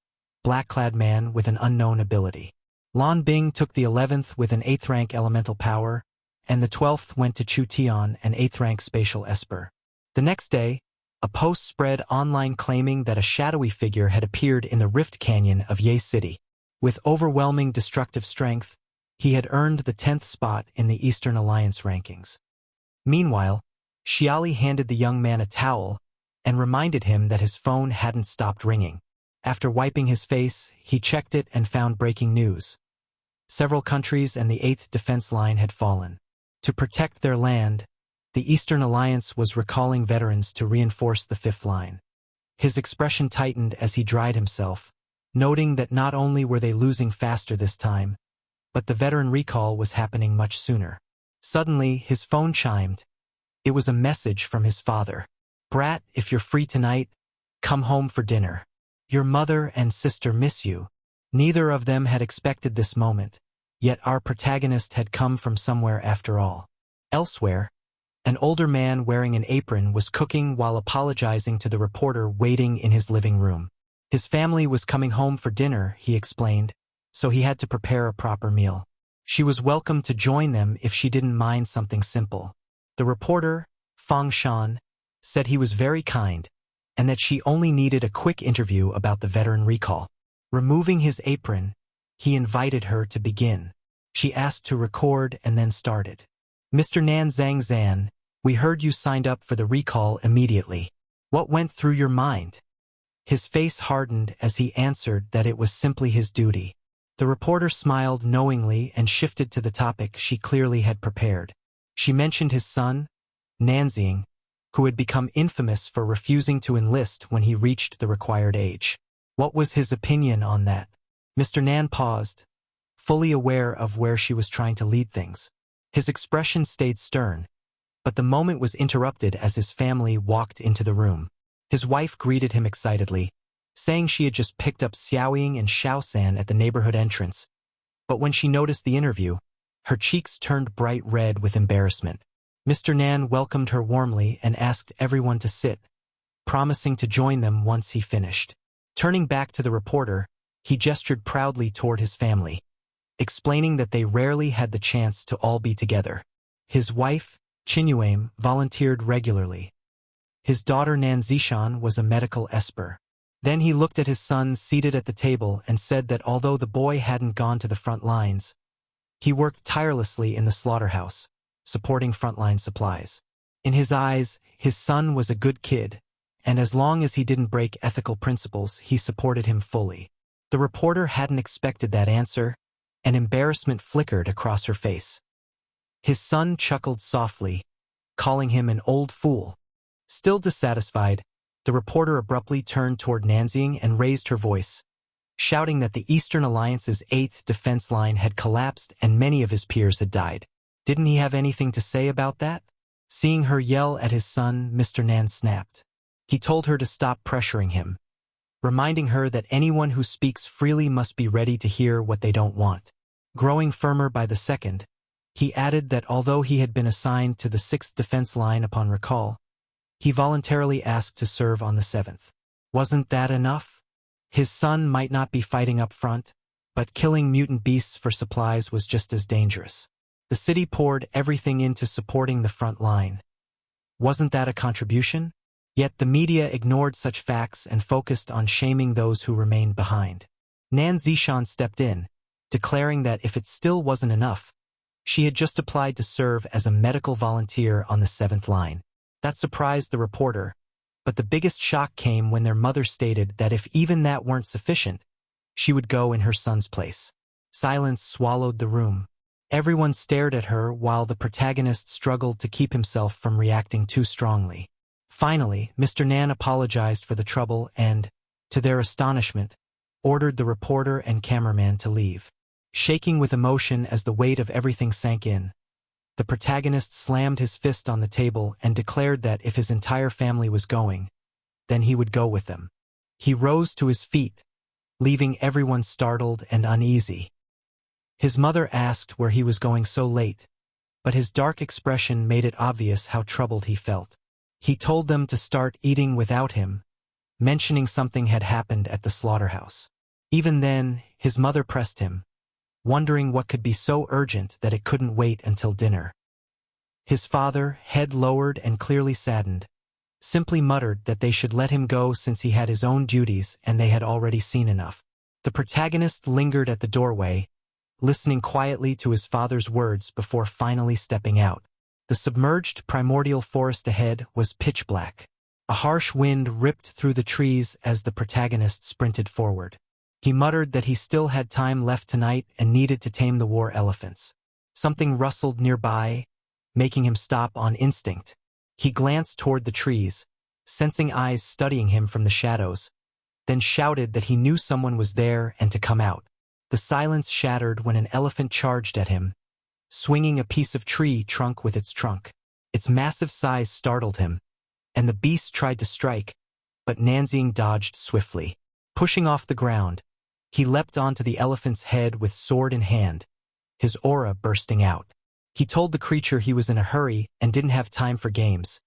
black-clad man with an unknown ability. Lan Bing took the 11th with an 8th rank elemental power, and the 12th went to Chu Tian, an 8th rank spatial esper. The next day, a post spread online claiming that a shadowy figure had appeared in the Rift Canyon of Ye City. With overwhelming destructive strength, he had earned the 10th spot in the Eastern Alliance rankings. Meanwhile, Xiali handed the young man a towel and reminded him that his phone hadn't stopped ringing. After wiping his face, he checked it and found breaking news. Several countries and the 8th defense line had fallen. To protect their land, the Eastern Alliance was recalling veterans to reinforce the 5th line. His expression tightened as he dried himself, noting that not only were they losing faster this time, but the veteran recall was happening much sooner. Suddenly, his phone chimed. It was a message from his father. "Brat, if you're free tonight, come home for dinner. Your mother and sister miss you." Neither of them had expected this moment, yet our protagonist had come from somewhere after all. Elsewhere, an older man wearing an apron was cooking while apologizing to the reporter waiting in his living room. His family was coming home for dinner, he explained, so he had to prepare a proper meal. She was welcome to join them if she didn't mind something simple. The reporter, Fang Shan, said he was very kind, and that she only needed a quick interview about the veteran recall. Removing his apron, he invited her to begin. She asked to record and then started. "Mr. Nan Zhang Zan, we heard you signed up for the recall immediately. What went through your mind?" His face hardened as he answered that it was simply his duty. The reporter smiled knowingly and shifted to the topic she clearly had prepared. She mentioned his son, Nanxing, who had become infamous for refusing to enlist when he reached the required age. What was his opinion on that? Mr. Nan paused, fully aware of where she was trying to lead things. His expression stayed stern, but the moment was interrupted as his family walked into the room. His wife greeted him excitedly, saying she had just picked up Xiaoying and Shaosan at the neighborhood entrance. But when she noticed the interview, her cheeks turned bright red with embarrassment. Mr. Nan welcomed her warmly and asked everyone to sit, promising to join them once he finished. Turning back to the reporter, he gestured proudly toward his family, explaining that they rarely had the chance to all be together. His wife, Qinyuame, volunteered regularly. His daughter Nan Zishan was a medical esper. Then he looked at his son seated at the table and said that although the boy hadn't gone to the front lines, he worked tirelessly in the slaughterhouse, supporting frontline supplies. In his eyes, his son was a good kid, and as long as he didn't break ethical principles, he supported him fully. The reporter hadn't expected that answer, and embarrassment flickered across her face. His son chuckled softly, calling him an old fool. Still dissatisfied, the reporter abruptly turned toward Nanxing and raised her voice, shouting that the Eastern Alliance's 8th defense line had collapsed and many of his peers had died. Didn't he have anything to say about that? Seeing her yell at his son, Mr. Nan snapped. He told her to stop pressuring him, reminding her that anyone who speaks freely must be ready to hear what they don't want. Growing firmer by the second, he added that although he had been assigned to the 6th defense line upon recall, he voluntarily asked to serve on the 7th. Wasn't that enough? His son might not be fighting up front, but killing mutant beasts for supplies was just as dangerous. The city poured everything into supporting the front line. Wasn't that a contribution? Yet the media ignored such facts and focused on shaming those who remained behind. Nan Zishan stepped in, declaring that if it still wasn't enough, she had just applied to serve as a medical volunteer on the 7th line. That surprised the reporter, but the biggest shock came when their mother stated that if even that weren't sufficient, she would go in her son's place. Silence swallowed the room. Everyone stared at her while the protagonist struggled to keep himself from reacting too strongly. Finally, Mr. Nan apologized for the trouble and, to their astonishment, ordered the reporter and cameraman to leave. Shaking with emotion as the weight of everything sank in, the protagonist slammed his fist on the table and declared that if his entire family was going, then he would go with them. He rose to his feet, leaving everyone startled and uneasy. His mother asked where he was going so late, but his dark expression made it obvious how troubled he felt. He told them to start eating without him, mentioning something had happened at the slaughterhouse. Even then, his mother pressed him, wondering what could be so urgent that it couldn't wait until dinner. His father, head lowered and clearly saddened, simply muttered that they should let him go since he had his own duties and they had already seen enough. The protagonist lingered at the doorway, listening quietly to his father's words before finally stepping out. The submerged primordial forest ahead was pitch black. A harsh wind ripped through the trees as the protagonist sprinted forward. He muttered that he still had time left tonight and needed to tame the war elephants. Something rustled nearby, making him stop on instinct. He glanced toward the trees, sensing eyes studying him from the shadows, then shouted that he knew someone was there and to come out. The silence shattered when an elephant charged at him, swinging a piece of tree trunk with its trunk. Its massive size startled him, and the beast tried to strike, but Nanzing dodged swiftly. Pushing off the ground, he leapt onto the elephant's head with sword in hand, his aura bursting out. He told the creature he was in a hurry and didn't have time for games,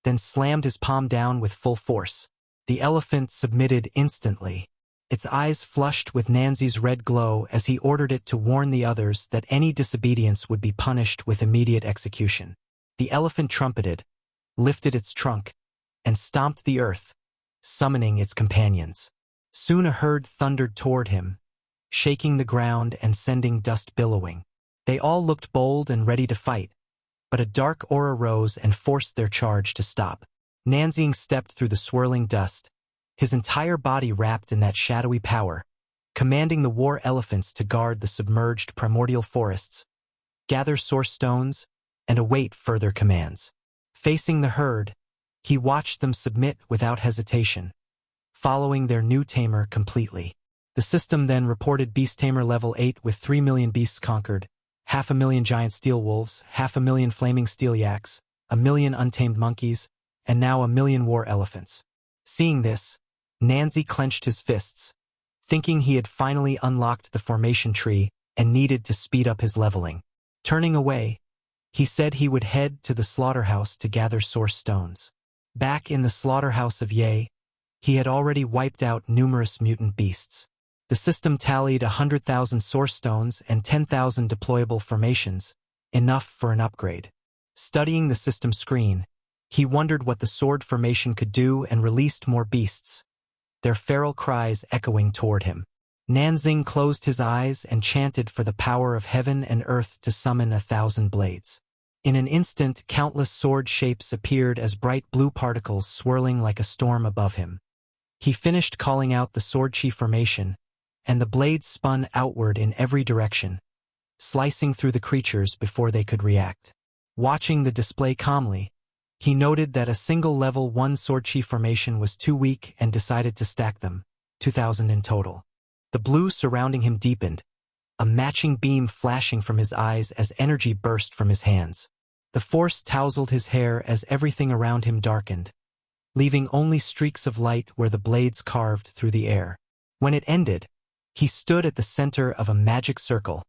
then slammed his palm down with full force. The elephant submitted instantly. Its eyes flushed with Nanzi's red glow as he ordered it to warn the others that any disobedience would be punished with immediate execution. The elephant trumpeted, lifted its trunk, and stomped the earth, summoning its companions. Soon a herd thundered toward him, shaking the ground and sending dust billowing. They all looked bold and ready to fight, but a dark aura rose and forced their charge to stop. Nanzing stepped through the swirling dust, his entire body wrapped in that shadowy power, commanding the war elephants to guard the submerged primordial forests, gather source stones, and await further commands. Facing the herd, he watched them submit without hesitation, following their new tamer completely. The system then reported Beast Tamer level 8 with 3 million beasts conquered, 500,000 giant steel wolves, 500,000 flaming steel yaks, 1,000,000 untamed monkeys, and now 1,000,000 war elephants. Seeing this, Nanzi clenched his fists, thinking he had finally unlocked the formation tree and needed to speed up his leveling. Turning away, he said he would head to the slaughterhouse to gather source stones. Back in the slaughterhouse of Ye, he had already wiped out numerous mutant beasts. The system tallied 100,000 source stones and 10,000 deployable formations, enough for an upgrade. Studying the system screen, he wondered what the sword formation could do and released more beasts, their feral cries echoing toward him. Nanzing closed his eyes and chanted for the power of heaven and earth to summon 1,000 blades. In an instant, countless sword shapes appeared as bright blue particles swirling like a storm above him. He finished calling out the sword chi formation, and the blades spun outward in every direction, slicing through the creatures before they could react. Watching the display calmly, he noted that a single level 1 sword chi formation was too weak and decided to stack them, 2,000 in total. The blue surrounding him deepened, a matching beam flashing from his eyes as energy burst from his hands. The force tousled his hair as everything around him darkened, leaving only streaks of light where the blades carved through the air. When it ended, he stood at the center of a magic circle,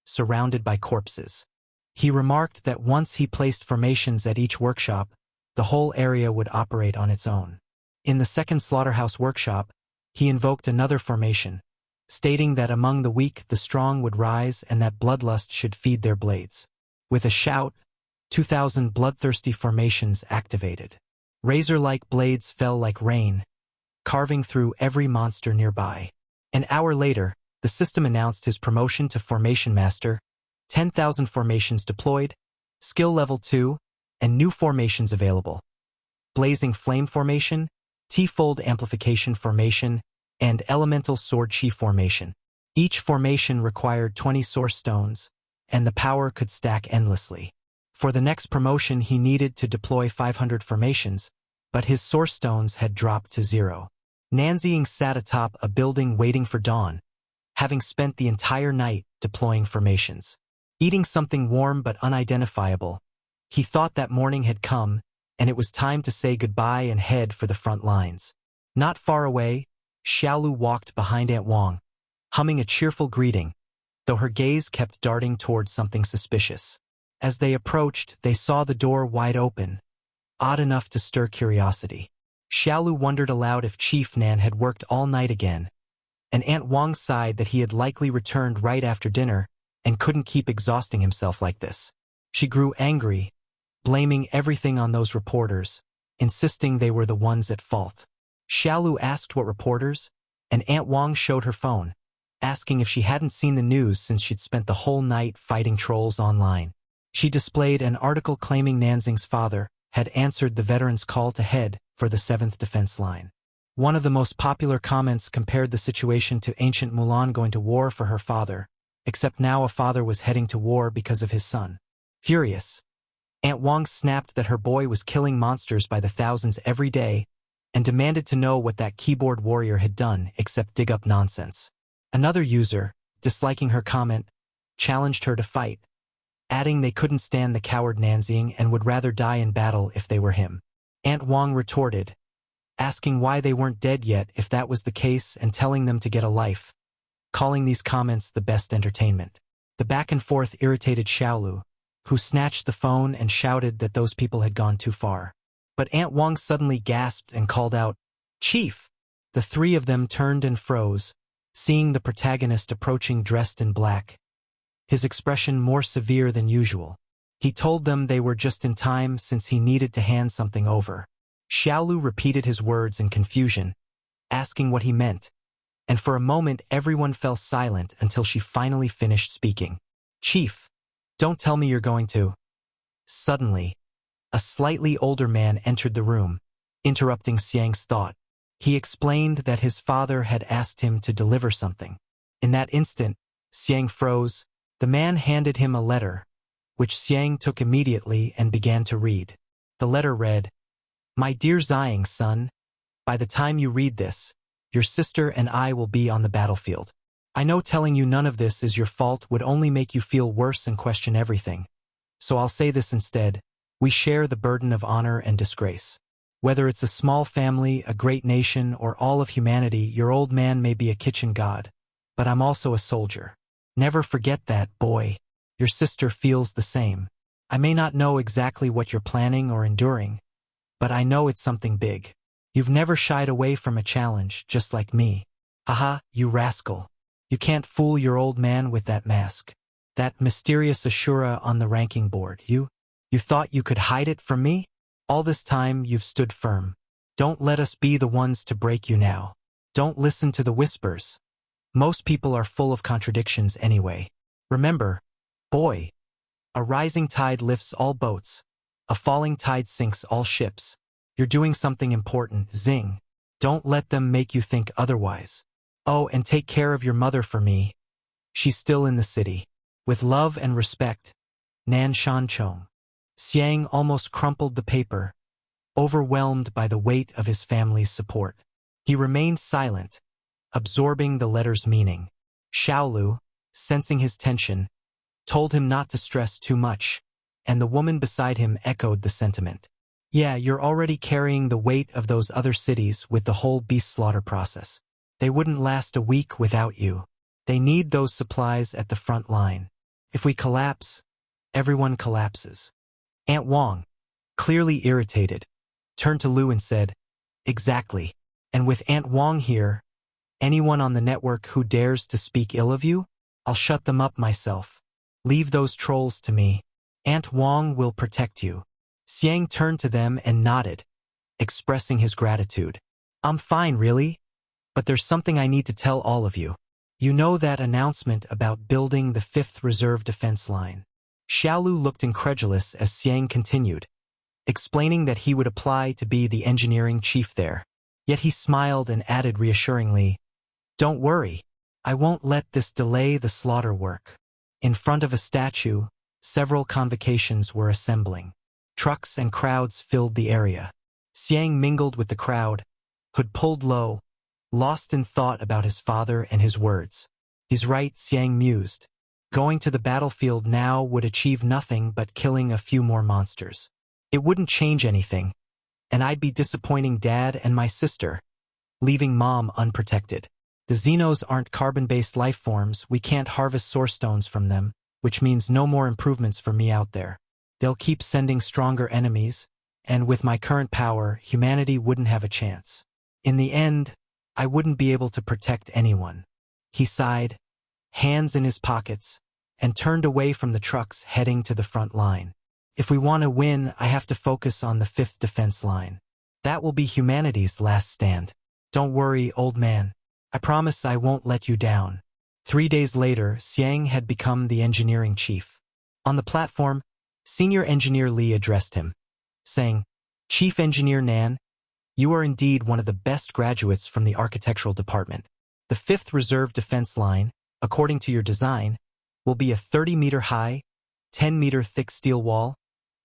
surrounded by corpses. He remarked that once he placed formations at each workshop, the whole area would operate on its own. In the second slaughterhouse workshop, he invoked another formation, stating that among the weak the strong would rise and that bloodlust should feed their blades. With a shout, 2,000 bloodthirsty formations activated. Razor-like blades fell like rain, carving through every monster nearby. An hour later, the system announced his promotion to Formation Master, 10,000 formations deployed, skill level 2, and new formations available. Blazing Flame Formation, T-Fold Amplification Formation, and Elemental Sword Chi Formation. Each formation required 20 source stones, and the power could stack endlessly. For the next promotion he needed to deploy 500 formations, but his source stones had dropped to 0. Nanzing sat atop a building waiting for dawn, having spent the entire night deploying formations. Eating something warm but unidentifiable, he thought that morning had come, and it was time to say goodbye and head for the front lines. Not far away, Xiaolu walked behind Aunt Wang, humming a cheerful greeting, though her gaze kept darting towards something suspicious. As they approached, they saw the door wide open, odd enough to stir curiosity. Xiaolu wondered aloud if Chief Nan had worked all night again, and Aunt Wang sighed that he had likely returned right after dinner and couldn't keep exhausting himself like this. She grew angry, blaming everything on those reporters, insisting they were the ones at fault. Xiaolu asked what reporters, and Aunt Wang showed her phone. asking if she hadn't seen the news since she'd spent the whole night fighting trolls online. She displayed an article claiming Nanxing's father had answered the veteran's call to head for the 7th Defense Line. One of the most popular comments compared the situation to ancient Mulan going to war for her father, except now a father was heading to war because of his son. Furious, Aunt Wang snapped that her boy was killing monsters by the thousands every day and demanded to know what that keyboard warrior had done except dig up nonsense. Another user, disliking her comment, challenged her to fight, adding they couldn't stand the coward Nanxing and would rather die in battle if they were him. Aunt Wang retorted, asking why they weren't dead yet if that was the case and telling them to get a life, calling these comments the best entertainment. The back and forth irritated Xiaolu, who snatched the phone and shouted that those people had gone too far. But Aunt Wang suddenly gasped and called out, "Chief!" The three of them turned and froze, seeing the protagonist approaching dressed in black, his expression more severe than usual. He told them they were just in time since he needed to hand something over. Xiaolu repeated his words in confusion, asking what he meant, and for a moment everyone fell silent until she finally finished speaking. "Chief, don't tell me you're going to." Suddenly, a slightly older man entered the room, interrupting Xiang's thought. He explained that his father had asked him to deliver something. In that instant, Xiang froze. The man handed him a letter, which Xiang took immediately and began to read. The letter read, "My dear Xiang, son, by the time you read this, your sister and I will be on the battlefield. I know telling you none of this is your fault would only make you feel worse and question everything. So I'll say this instead. We share the burden of honor and disgrace. Whether it's a small family, a great nation, or all of humanity, your old man may be a kitchen god, but I'm also a soldier. Never forget that, boy. Your sister feels the same. I may not know exactly what you're planning or enduring, but I know it's something big. You've never shied away from a challenge, just like me. Haha, you rascal. You can't fool your old man with that mask. That mysterious Asura on the ranking board. You thought you could hide it from me? All this time you've stood firm. Don't let us be the ones to break you now. Don't listen to the whispers. Most people are full of contradictions anyway. Remember, boy, a rising tide lifts all boats. A falling tide sinks all ships. You're doing something important, Xing. Don't let them make you think otherwise. Oh, and take care of your mother for me. She's still in the city. With love and respect, Nan Shanchong." Xiang almost crumpled the paper, overwhelmed by the weight of his family's support. He remained silent, absorbing the letter's meaning. Xiaolu, sensing his tension, told him not to stress too much, and the woman beside him echoed the sentiment. "Yeah, you're already carrying the weight of those other cities with the whole beast slaughter process. They wouldn't last a week without you. They need those supplies at the front line. If we collapse, everyone collapses." Aunt Wang, clearly irritated, turned to Lu and said, "Exactly. And with Aunt Wang here, anyone on the network who dares to speak ill of you, I'll shut them up myself. Leave those trolls to me. Aunt Wang will protect you." Xiang turned to them and nodded, expressing his gratitude. "I'm fine, really. But there's something I need to tell all of you. You know that announcement about building the 5th Reserve Defense Line?" Xiaolu looked incredulous as Xiang continued, explaining that he would apply to be the engineering chief there. Yet he smiled and added reassuringly, "Don't worry, I won't let this delay the slaughter work." In front of a statue, several convocations were assembling. Trucks and crowds filled the area. Xiang mingled with the crowd, hood pulled low, lost in thought about his father and his words. "He's right," Xiang mused. Going to the battlefield now would achieve nothing but killing a few more monsters. It wouldn't change anything, and I'd be disappointing Dad and my sister, leaving Mom unprotected. The Xenos aren't carbon-based life forms. We can't harvest source stones from them, which means no more improvements for me out there. They'll keep sending stronger enemies, and with my current power, humanity wouldn't have a chance. In the end, I wouldn't be able to protect anyone." He sighed, hands in his pockets, and turned away from the trucks heading to the front line. "If we want to win, I have to focus on the 5th defense line. That will be humanity's last stand. Don't worry, old man. I promise I won't let you down." 3 days later, Xiang had become the engineering chief. On the platform, Senior Engineer Li addressed him, saying, "Chief Engineer Nan, you are indeed one of the best graduates from the architectural department. The 5th reserve defense line, according to your design, will be a 30-meter-high, 10-meter-thick steel wall,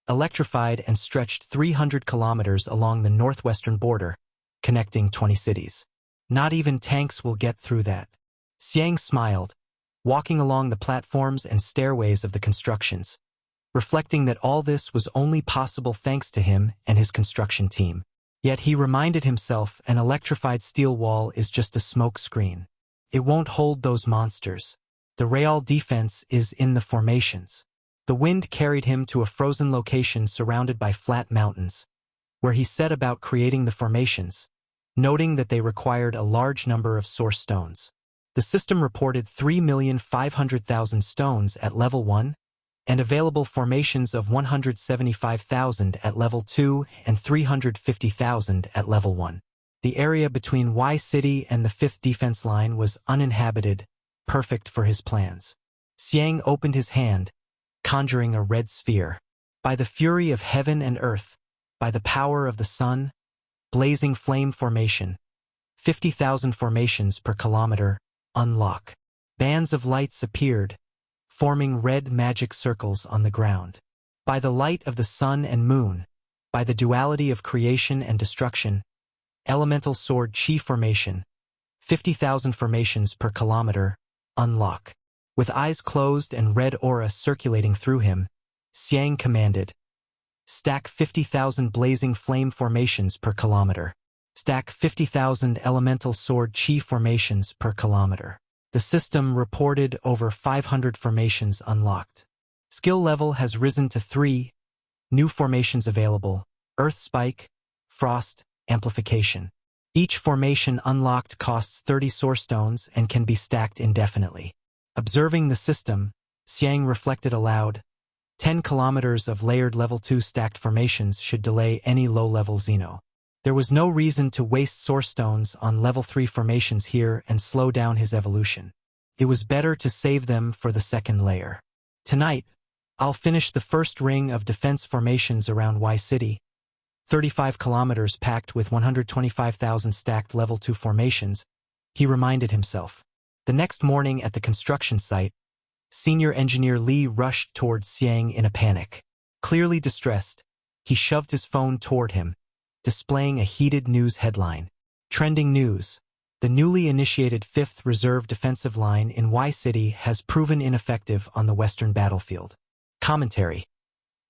electrified and stretched 300 kilometers along the northwestern border, connecting 20 cities. Not even tanks will get through that." Xiang smiled, walking along the platforms and stairways of the constructions, reflecting that all this was only possible thanks to him and his construction team. Yet he reminded himself an electrified steel wall is just a smoke screen. It won't hold those monsters. The real defense is in the formations. The wind carried him to a frozen location surrounded by flat mountains, where he set about creating the formations, noting that they required a large number of source stones. The system reported 3,500,000 stones at level 1, and available formations of 175,000 at level 2 and 350,000 at level 1. The area between Y City and the 5th defense line was uninhabited, perfect for his plans. Xiang opened his hand, conjuring a red sphere. By the fury of heaven and earth, by the power of the sun, blazing flame formation, 50,000 formations per kilometer, unlock. Bands of lights appeared, forming red magic circles on the ground. By the light of the sun and moon, by the duality of creation and destruction, elemental sword chi formation, 50,000 formations per kilometer, unlock. With eyes closed and red aura circulating through him, Xiang commanded, "Stack 50,000 blazing flame formations per kilometer. Stack 50,000 elemental sword chi formations per kilometer." The system reported over 500 formations unlocked. Skill level has risen to 3. New formations available: Earth Spike, Frost, Amplification. Each formation unlocked costs 30 source stones and can be stacked indefinitely. Observing the system, Xiang reflected aloud, 10 kilometers of layered level 2 stacked formations should delay any low-level Xeno. There was no reason to waste source stones on level 3 formations here and slow down his evolution. It was better to save them for the second layer. Tonight, I'll finish the first ring of defense formations around Y City, 35 kilometers packed with 125,000 stacked level 2 formations, he reminded himself. The next morning at the construction site, Senior Engineer Li rushed towards Xiang in a panic. Clearly distressed, he shoved his phone toward him, displaying a heated news headline. Trending news: the newly initiated 5th Reserve Defensive Line in Y City has proven ineffective on the western battlefield. Commentary: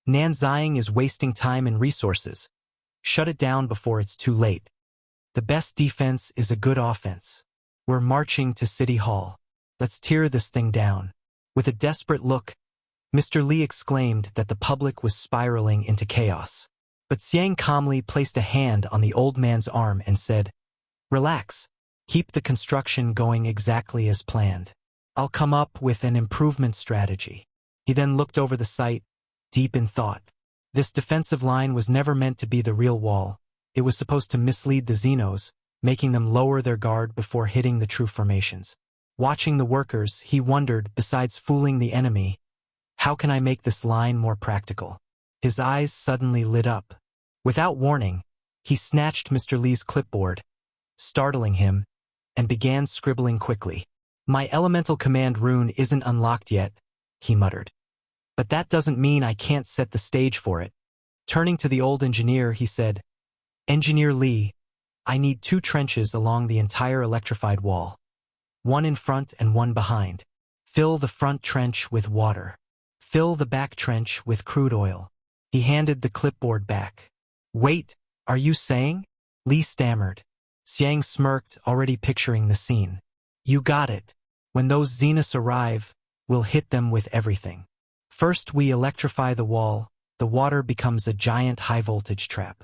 Nanxiang is wasting time and resources. Shut it down before it's too late. The best defense is a good offense. We're marching to City Hall. Let's tear this thing down. With a desperate look, Mr. Li exclaimed that the public was spiraling into chaos. But Xiang calmly placed a hand on the old man's arm and said, "Relax. Keep the construction going exactly as planned. I'll come up with an improvement strategy." He then looked over the site, deep in thought. This defensive line was never meant to be the real wall. It was supposed to mislead the Xenos, making them lower their guard before hitting the true formations. Watching the workers, he wondered, besides fooling the enemy, how can I make this line more practical? His eyes suddenly lit up. Without warning, he snatched Mr. Li's clipboard, startling him, and began scribbling quickly. "My elemental command rune isn't unlocked yet," he muttered. "But that doesn't mean I can't set the stage for it." Turning to the old engineer, he said, "Engineer Li, I need 2 trenches along the entire electrified wall. One in front and one behind. Fill the front trench with water. Fill the back trench with crude oil." He handed the clipboard back. "Wait, are you saying?" Li stammered. Xiang smirked, already picturing the scene. "You got it. When those Xenos arrive, we'll hit them with everything. First we electrify the wall, the water becomes a giant high-voltage trap.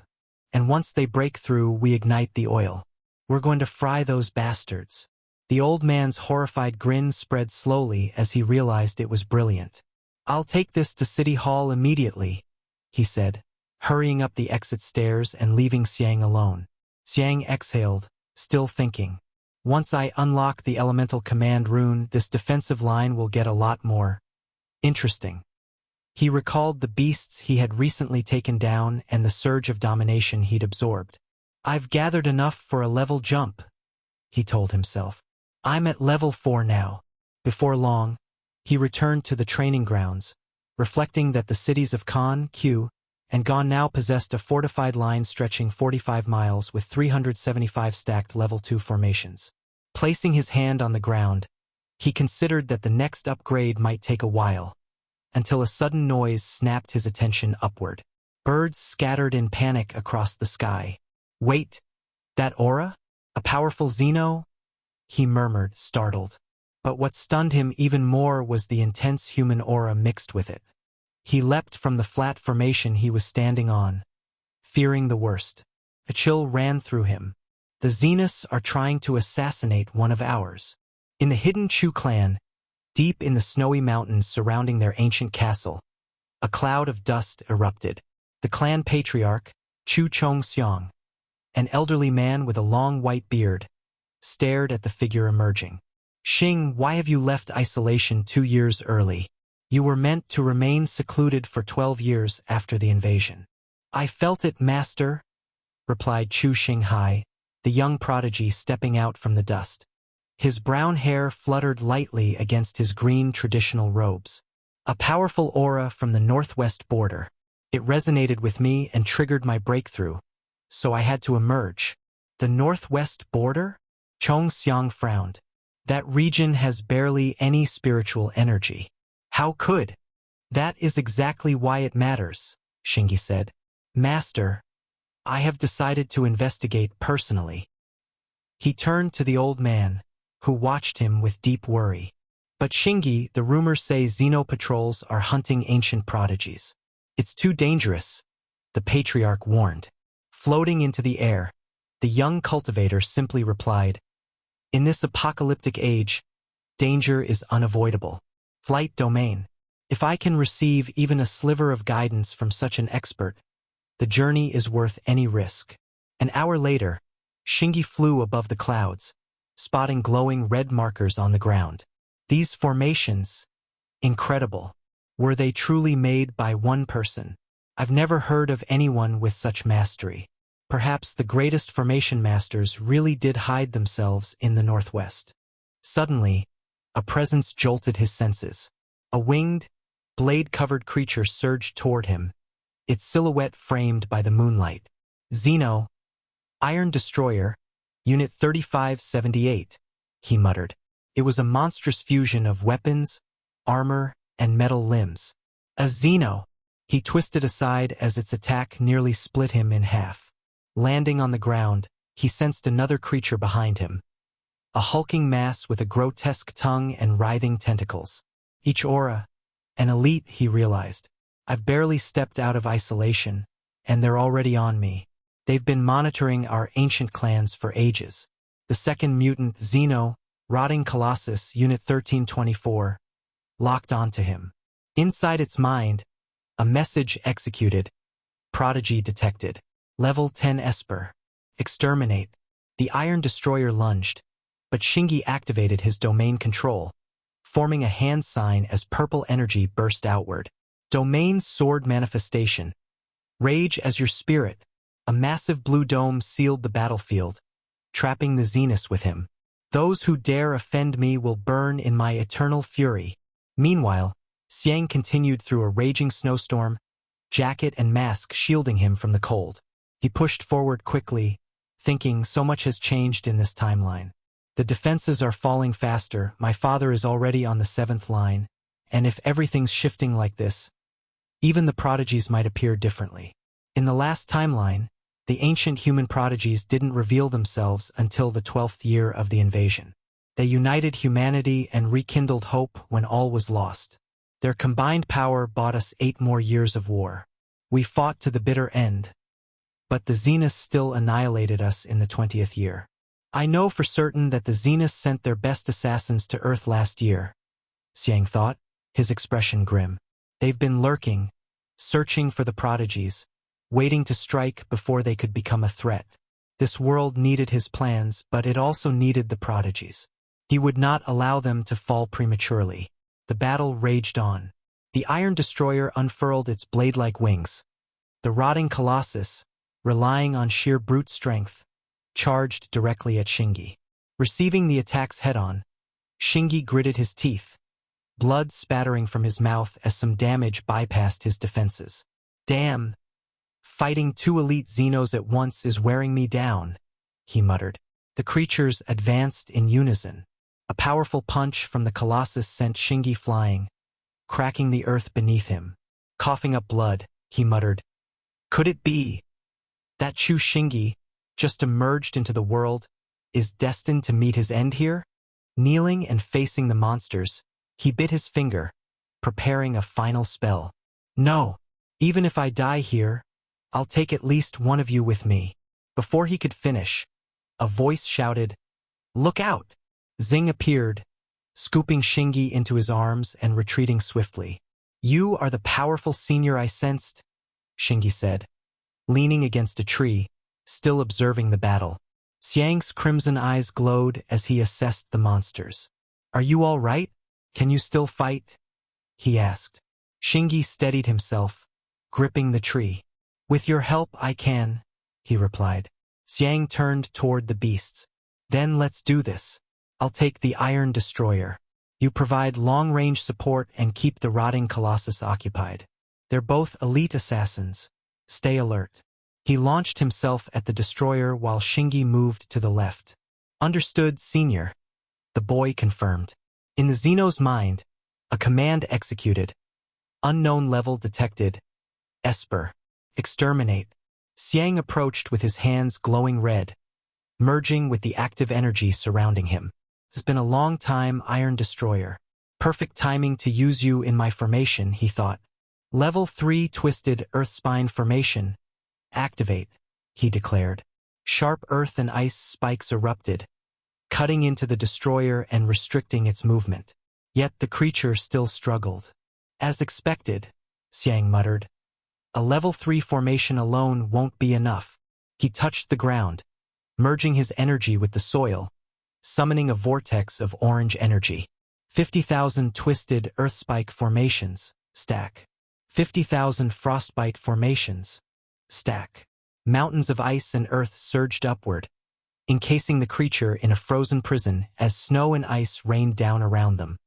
And once they break through, we ignite the oil. We're going to fry those bastards." The old man's horrified grin spread slowly as he realized it was brilliant. "I'll take this to City Hall immediately," he said, hurrying up the exit stairs and leaving Xiang alone. Xiang exhaled, still thinking. Once I unlock the elemental command rune, this defensive line will get a lot more interesting. He recalled the beasts he had recently taken down and the surge of domination he'd absorbed. I've gathered enough for a level jump, he told himself. I'm at level 4 now. Before long, he returned to the training grounds, reflecting that the cities of Kan, Q, and Gon now possessed a fortified line stretching 45 miles with 375 stacked level 2 formations. Placing his hand on the ground, he considered that the next upgrade might take a while, until a sudden noise snapped his attention upward. Birds scattered in panic across the sky. Wait, that aura? A powerful Xeno? He murmured, startled. But what stunned him even more was the intense human aura mixed with it. He leapt from the flat formation he was standing on, fearing the worst. A chill ran through him. The Xenos are trying to assassinate one of ours. In the hidden Chu clan, deep in the snowy mountains surrounding their ancient castle, a cloud of dust erupted. The clan patriarch, Chu Chong-seong, an elderly man with a long white beard, stared at the figure emerging. Xing, why have you left isolation 2 years early? You were meant to remain secluded for 12 years after the invasion. I felt it, master, replied Chu Xinghai, the young prodigy stepping out from the dust. His brown hair fluttered lightly against his green traditional robes. A powerful aura from the northwest border. It resonated with me and triggered my breakthrough, so I had to emerge. The northwest border? Chong Xiang frowned. That region has barely any spiritual energy. How could? That is exactly why it matters, Shingi said. Master, I have decided to investigate personally. He turned to the old man, who watched him with deep worry. But Shingi, the rumors say Xeno patrols are hunting ancient prodigies. It's too dangerous, the patriarch warned. Floating into the air, the young cultivator simply replied, in this apocalyptic age, danger is unavoidable. Flight domain. If I can receive even a sliver of guidance from such an expert, the journey is worth any risk. An hour later, Shingi flew above the clouds, spotting glowing red markers on the ground. These formations, incredible. Were they truly made by one person? I've never heard of anyone with such mastery. Perhaps the greatest formation masters really did hide themselves in the northwest. Suddenly, a presence jolted his senses. A winged, blade-covered creature surged toward him, its silhouette framed by the moonlight. Xeno, Iron Destroyer, Unit 3578, he muttered. It was a monstrous fusion of weapons, armor, and metal limbs. A Xeno! He twisted aside as its attack nearly split him in half. Landing on the ground, he sensed another creature behind him. A hulking mass with a grotesque tongue and writhing tentacles. Each aura, an elite, he realized. I've barely stepped out of isolation, and they're already on me. They've been monitoring our ancient clans for ages. The second mutant, Xeno, Rotting Colossus, Unit 1324, locked onto him. Inside its mind, a message executed. Prodigy detected. Level 10 Esper. Exterminate. The Iron Destroyer lunged, but Shingi activated his domain control, forming a hand sign as purple energy burst outward. Domain Sword Manifestation. Rage as your spirit. A massive blue dome sealed the battlefield, trapping the Xenos with him. Those who dare offend me will burn in my eternal fury. Meanwhile, Xiang continued through a raging snowstorm, jacket and mask shielding him from the cold. He pushed forward quickly, thinking so much has changed in this timeline. The defenses are falling faster, my father is already on the 7th line, and if everything's shifting like this, even the prodigies might appear differently. In the last timeline, the ancient human prodigies didn't reveal themselves until the 12th year of the invasion. They united humanity and rekindled hope when all was lost. Their combined power bought us 8 more years of war. We fought to the bitter end, but the Xenos still annihilated us in the 20th year. I know for certain that the Xenos sent their best assassins to Earth last year, Xiang thought, his expression grim. They've been lurking, searching for the prodigies, waiting to strike before they could become a threat. This world needed his plans, but it also needed the prodigies. He would not allow them to fall prematurely. The battle raged on. The Iron Destroyer unfurled its blade-like wings. The rotting Colossus, relying on sheer brute strength, charged directly at Shingi. Receiving the attacks head-on, Shingi gritted his teeth, blood spattering from his mouth as some damage bypassed his defenses. "Damn! Fighting two elite Xenos at once is wearing me down," he muttered. The creatures advanced in unison. A powerful punch from the Colossus sent Shingi flying, cracking the earth beneath him. Coughing up blood, he muttered, "Could it be that Chu Shingi, just emerged into the world, is destined to meet his end here?" Kneeling and facing the monsters, he bit his finger, preparing a final spell. "No! Even if I die here, I'll take at least one of you with me." Before he could finish, a voice shouted, "Look out!" Xing appeared, scooping Shingi into his arms and retreating swiftly. "You are the powerful senior I sensed," Shingi said, leaning against a tree, still observing the battle. Xiang's crimson eyes glowed as he assessed the monsters. "Are you all right? Can you still fight?" he asked. Shingi steadied himself, gripping the tree. "With your help I can," he replied. Xiang turned toward the beasts. "Then let's do this. I'll take the Iron Destroyer. You provide long-range support and keep the rotting Colossus occupied. They're both elite assassins. Stay alert." He launched himself at the destroyer while Shingi moved to the left. "Understood, Senior," the boy confirmed. In the Xeno's mind, a command executed. Unknown level detected. Esper. Exterminate. Xiang approached with his hands glowing red, merging with the active energy surrounding him. "It's been a long time, Iron Destroyer. Perfect timing to use you in my formation," he thought. "Level 3 Twisted Earth Spine Formation. Activate," he declared. Sharp earth and ice spikes erupted, cutting into the destroyer and restricting its movement. Yet the creature still struggled. "As expected," Xiang muttered. "A level 3 formation alone won't be enough." He touched the ground, merging his energy with the soil, summoning a vortex of orange energy. 50,000 Twisted Earthspike Formations. Stack. 50,000 Frostbite Formations. Stack. Mountains of ice and earth surged upward, encasing the creature in a frozen prison as snow and ice rained down around them.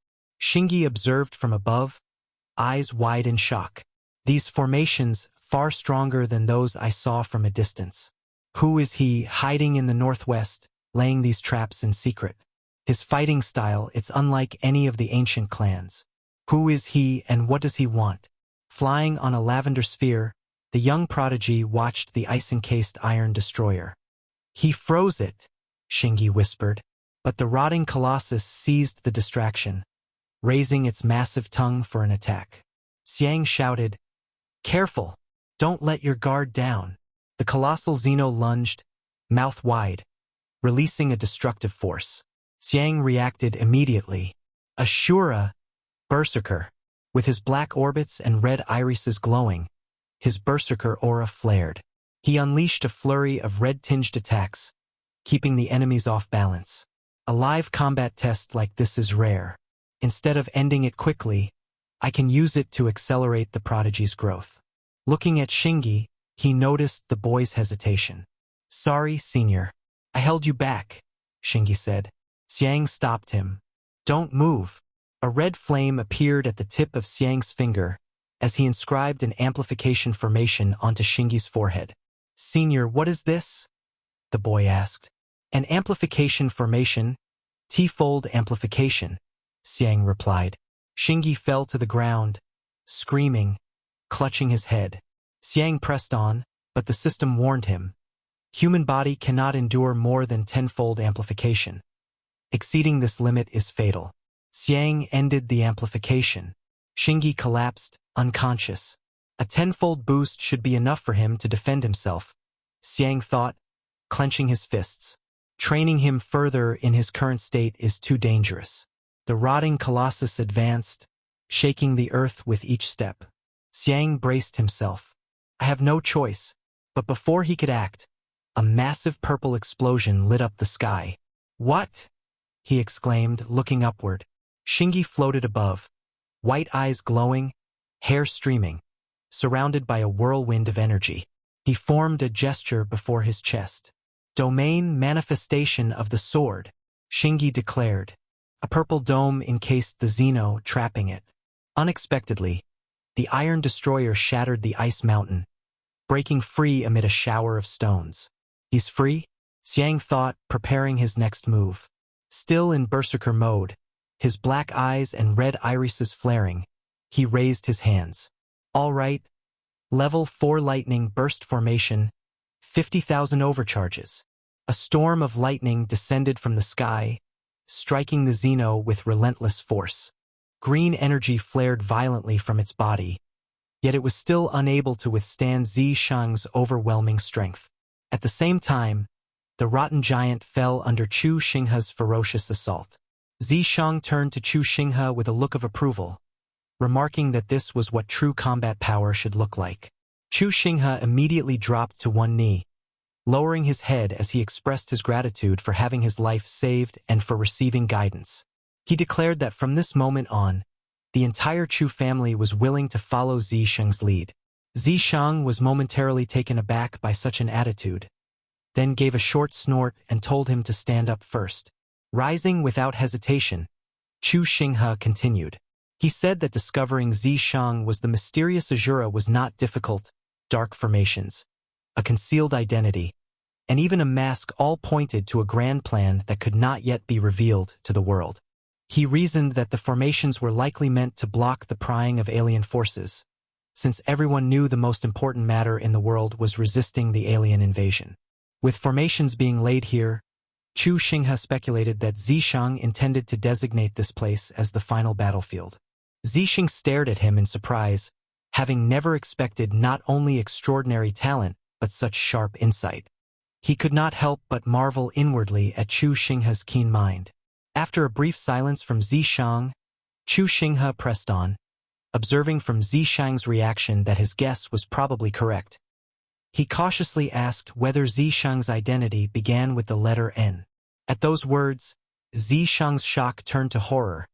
Shingi observed from above, eyes wide in shock. "These formations far stronger than those I saw from a distance. Who is he hiding in the northwest, laying these traps in secret? His fighting style, it's unlike any of the ancient clans. Who is he and what does he want?" Flying on a lavender sphere, the young prodigy watched the ice-encased Iron Destroyer. "He froze it," Shingi whispered, but the rotting Colossus seized the distraction, raising its massive tongue for an attack. Xiang shouted, "Careful! Don't let your guard down." The colossal Xeno lunged, mouth wide, releasing a destructive force. Xiang reacted immediately. Asura, Berserker, with his black orbits and red irises glowing, his Berserker aura flared. He unleashed a flurry of red-tinged attacks, keeping the enemies off balance. A live combat test like this is rare. Instead of ending it quickly, I can use it to accelerate the prodigy's growth. Looking at Shingi, he noticed the boy's hesitation. "Sorry, Senior. I held you back," Shingi said. Xiang stopped him. "Don't move." A red flame appeared at the tip of Xiang's finger as he inscribed an amplification formation onto Shingi's forehead. "Senior, what is this?" the boy asked. "An amplification formation, T-fold amplification," Xiang replied. Shingi fell to the ground, screaming, clutching his head. Xiang pressed on, but the system warned him. Human body cannot endure more than 10-fold amplification. Exceeding this limit is fatal. Xiang ended the amplification. Shingi collapsed, unconscious. A 10-fold boost should be enough for him to defend himself, Xiang thought, clenching his fists. Training him further in his current state is too dangerous. The rotting Colossus advanced, shaking the earth with each step. Xiang braced himself. "I have no choice," but before he could act, A massive purple explosion lit up the sky. "What?" he exclaimed, looking upward. Shingi floated above, white eyes glowing, hair streaming, surrounded by a whirlwind of energy. He formed a gesture before his chest. "Domain manifestation of the sword," Shingi declared. A purple dome encased the Xeno, trapping it. Unexpectedly, the iron destroyer shattered the ice mountain, breaking free amid a shower of stones. "He's free?" Xiang thought, preparing his next move. Still in berserker mode, his black eyes and red irises flaring, he raised his hands. "All right. Level 4 lightning burst formation, 50,000 overcharges." A storm of lightning descended from the sky, striking the Xeno with relentless force. Green energy flared violently from its body, yet it was still unable to withstand Zishang's overwhelming strength. At the same time, the rotten giant fell under Chu Xinghe's ferocious assault. Zishang turned to Chu Xinghe with a look of approval, remarking that this was what true combat power should look like. Chu Xinghe immediately dropped to one knee, lowering his head as he expressed his gratitude for having his life saved and for receiving guidance. He declared that from this moment on, the entire Chu family was willing to follow Zishang's lead. Zishang was momentarily taken aback by such an attitude, then gave a short snort and told him to stand up first. Rising without hesitation, Chu Xinghe continued. He said that discovering Zishang was the mysterious Asura was not difficult. Dark formations, a concealed identity, and even a mask all pointed to a grand plan that could not yet be revealed to the world. He reasoned that the formations were likely meant to block the prying of alien forces, since everyone knew the most important matter in the world was resisting the alien invasion. With formations being laid here, Chu Xinghe speculated that Zishang intended to designate this place as the final battlefield. Zishang stared at him in surprise, having never expected not only extraordinary talent but such sharp insight. He could not help but marvel inwardly at Chu Xinghe's keen mind. After a brief silence from Zishang, Chu Xinghe pressed on, observing from Zishang's reaction that his guess was probably correct. He cautiously asked whether Zishang's identity began with the letter N. At those words, Zishang's shock turned to horror,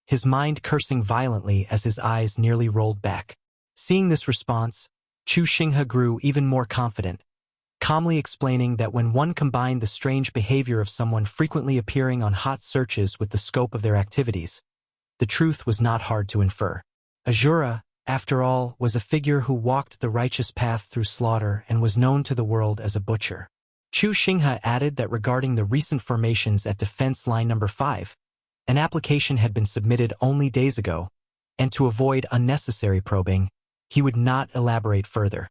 his mind cursing violently as his eyes nearly rolled back. Seeing this response, Chu Xinghe grew even more confident, calmly explaining that when one combined the strange behavior of someone frequently appearing on hot searches with the scope of their activities, the truth was not hard to infer. Asura, after all, was a figure who walked the righteous path through slaughter and was known to the world as a butcher. Chu Xinghe added that regarding the recent formations at defense line number 5, an application had been submitted only days ago, and to avoid unnecessary probing, he would not elaborate further.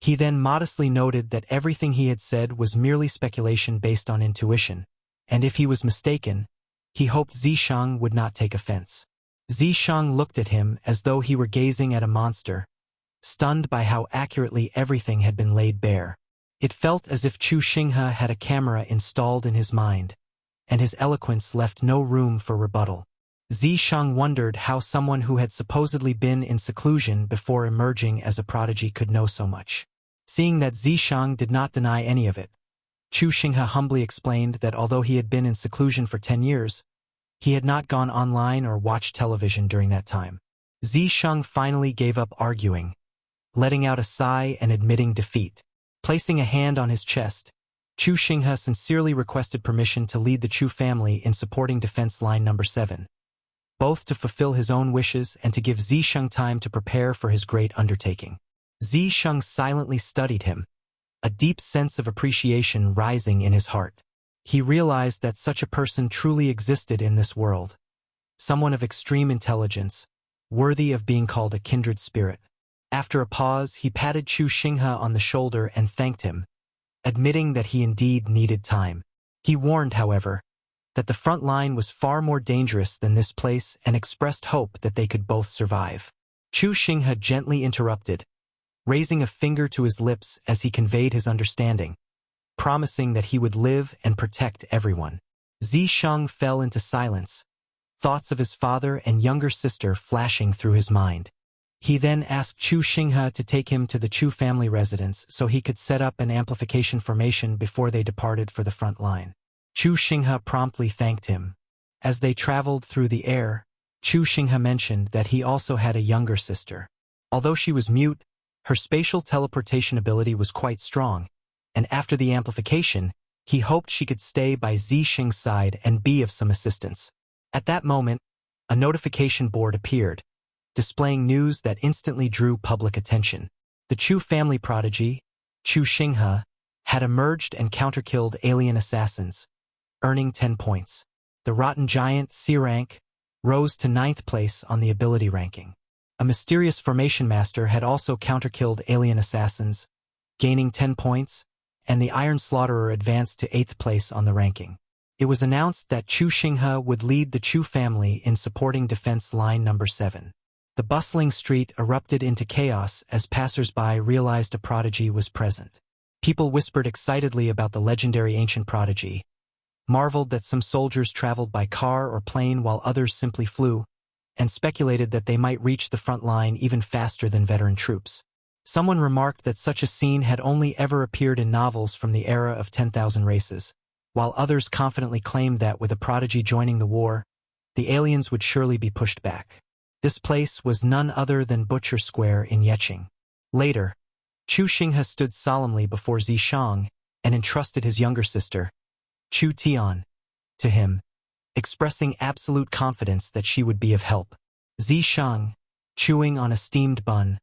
He then modestly noted that everything he had said was merely speculation based on intuition, and if he was mistaken, he hoped Zishang would not take offense. Zishang looked at him as though he were gazing at a monster, stunned by how accurately everything had been laid bare. It felt as if Chu Xinghe had a camera installed in his mind, and his eloquence left no room for rebuttal. Zishang wondered how someone who had supposedly been in seclusion before emerging as a prodigy could know so much. Seeing that Zishang did not deny any of it, Chu Xinghe humbly explained that although he had been in seclusion for 10 years, he had not gone online or watched television during that time. Zishang finally gave up arguing, letting out a sigh and admitting defeat. Placing a hand on his chest, Chu Xinghe sincerely requested permission to lead the Chu family in supporting defense line number 7, both to fulfill his own wishes and to give Zishang time to prepare for his great undertaking. Zishang silently studied him, a deep sense of appreciation rising in his heart. He realized that such a person truly existed in this world, someone of extreme intelligence, worthy of being called a kindred spirit. After a pause, he patted Chu Xinghe on the shoulder and thanked him, admitting that he indeed needed time. He warned, however, that the front line was far more dangerous than this place and expressed hope that they could both survive. Chu Xinghe gently interrupted, raising a finger to his lips as he conveyed his understanding, promising that he would live and protect everyone. Zishang fell into silence, thoughts of his father and younger sister flashing through his mind. He then asked Chu Xinghe to take him to the Chu family residence so he could set up an amplification formation before they departed for the front line. Chu Xinghe promptly thanked him. As they traveled through the air, Chu Xinghe mentioned that he also had a younger sister. Although she was mute, her spatial teleportation ability was quite strong, and after the amplification, he hoped she could stay by Zixing's side and be of some assistance. At that moment, a notification board appeared, displaying news that instantly drew public attention. The Chu family prodigy, Chu Xinghe, had emerged and counter-killed alien assassins, earning 10 points. The rotten giant, C rank, rose to 9th place on the ability ranking. A mysterious formation master had also counter-killed alien assassins, gaining 10 points, and the Iron Slaughterer advanced to 8th place on the ranking. It was announced that Chu Xinghe would lead the Chu family in supporting defense line number 7. The bustling street erupted into chaos as passers-by realized a prodigy was present. People whispered excitedly about the legendary ancient prodigy, marveled that some soldiers traveled by car or plane while others simply flew, and speculated that they might reach the front line even faster than veteran troops. Someone remarked that such a scene had only ever appeared in novels from the era of 10,000 races, while others confidently claimed that with a prodigy joining the war, the aliens would surely be pushed back. This place was none other than Butcher Square in Yeqing. Later, Chu Xinghe stood solemnly before Zixing and entrusted his younger sister, Chu Tian, to him, expressing absolute confidence that she would be of help. Zixing, chewing on a steamed bun,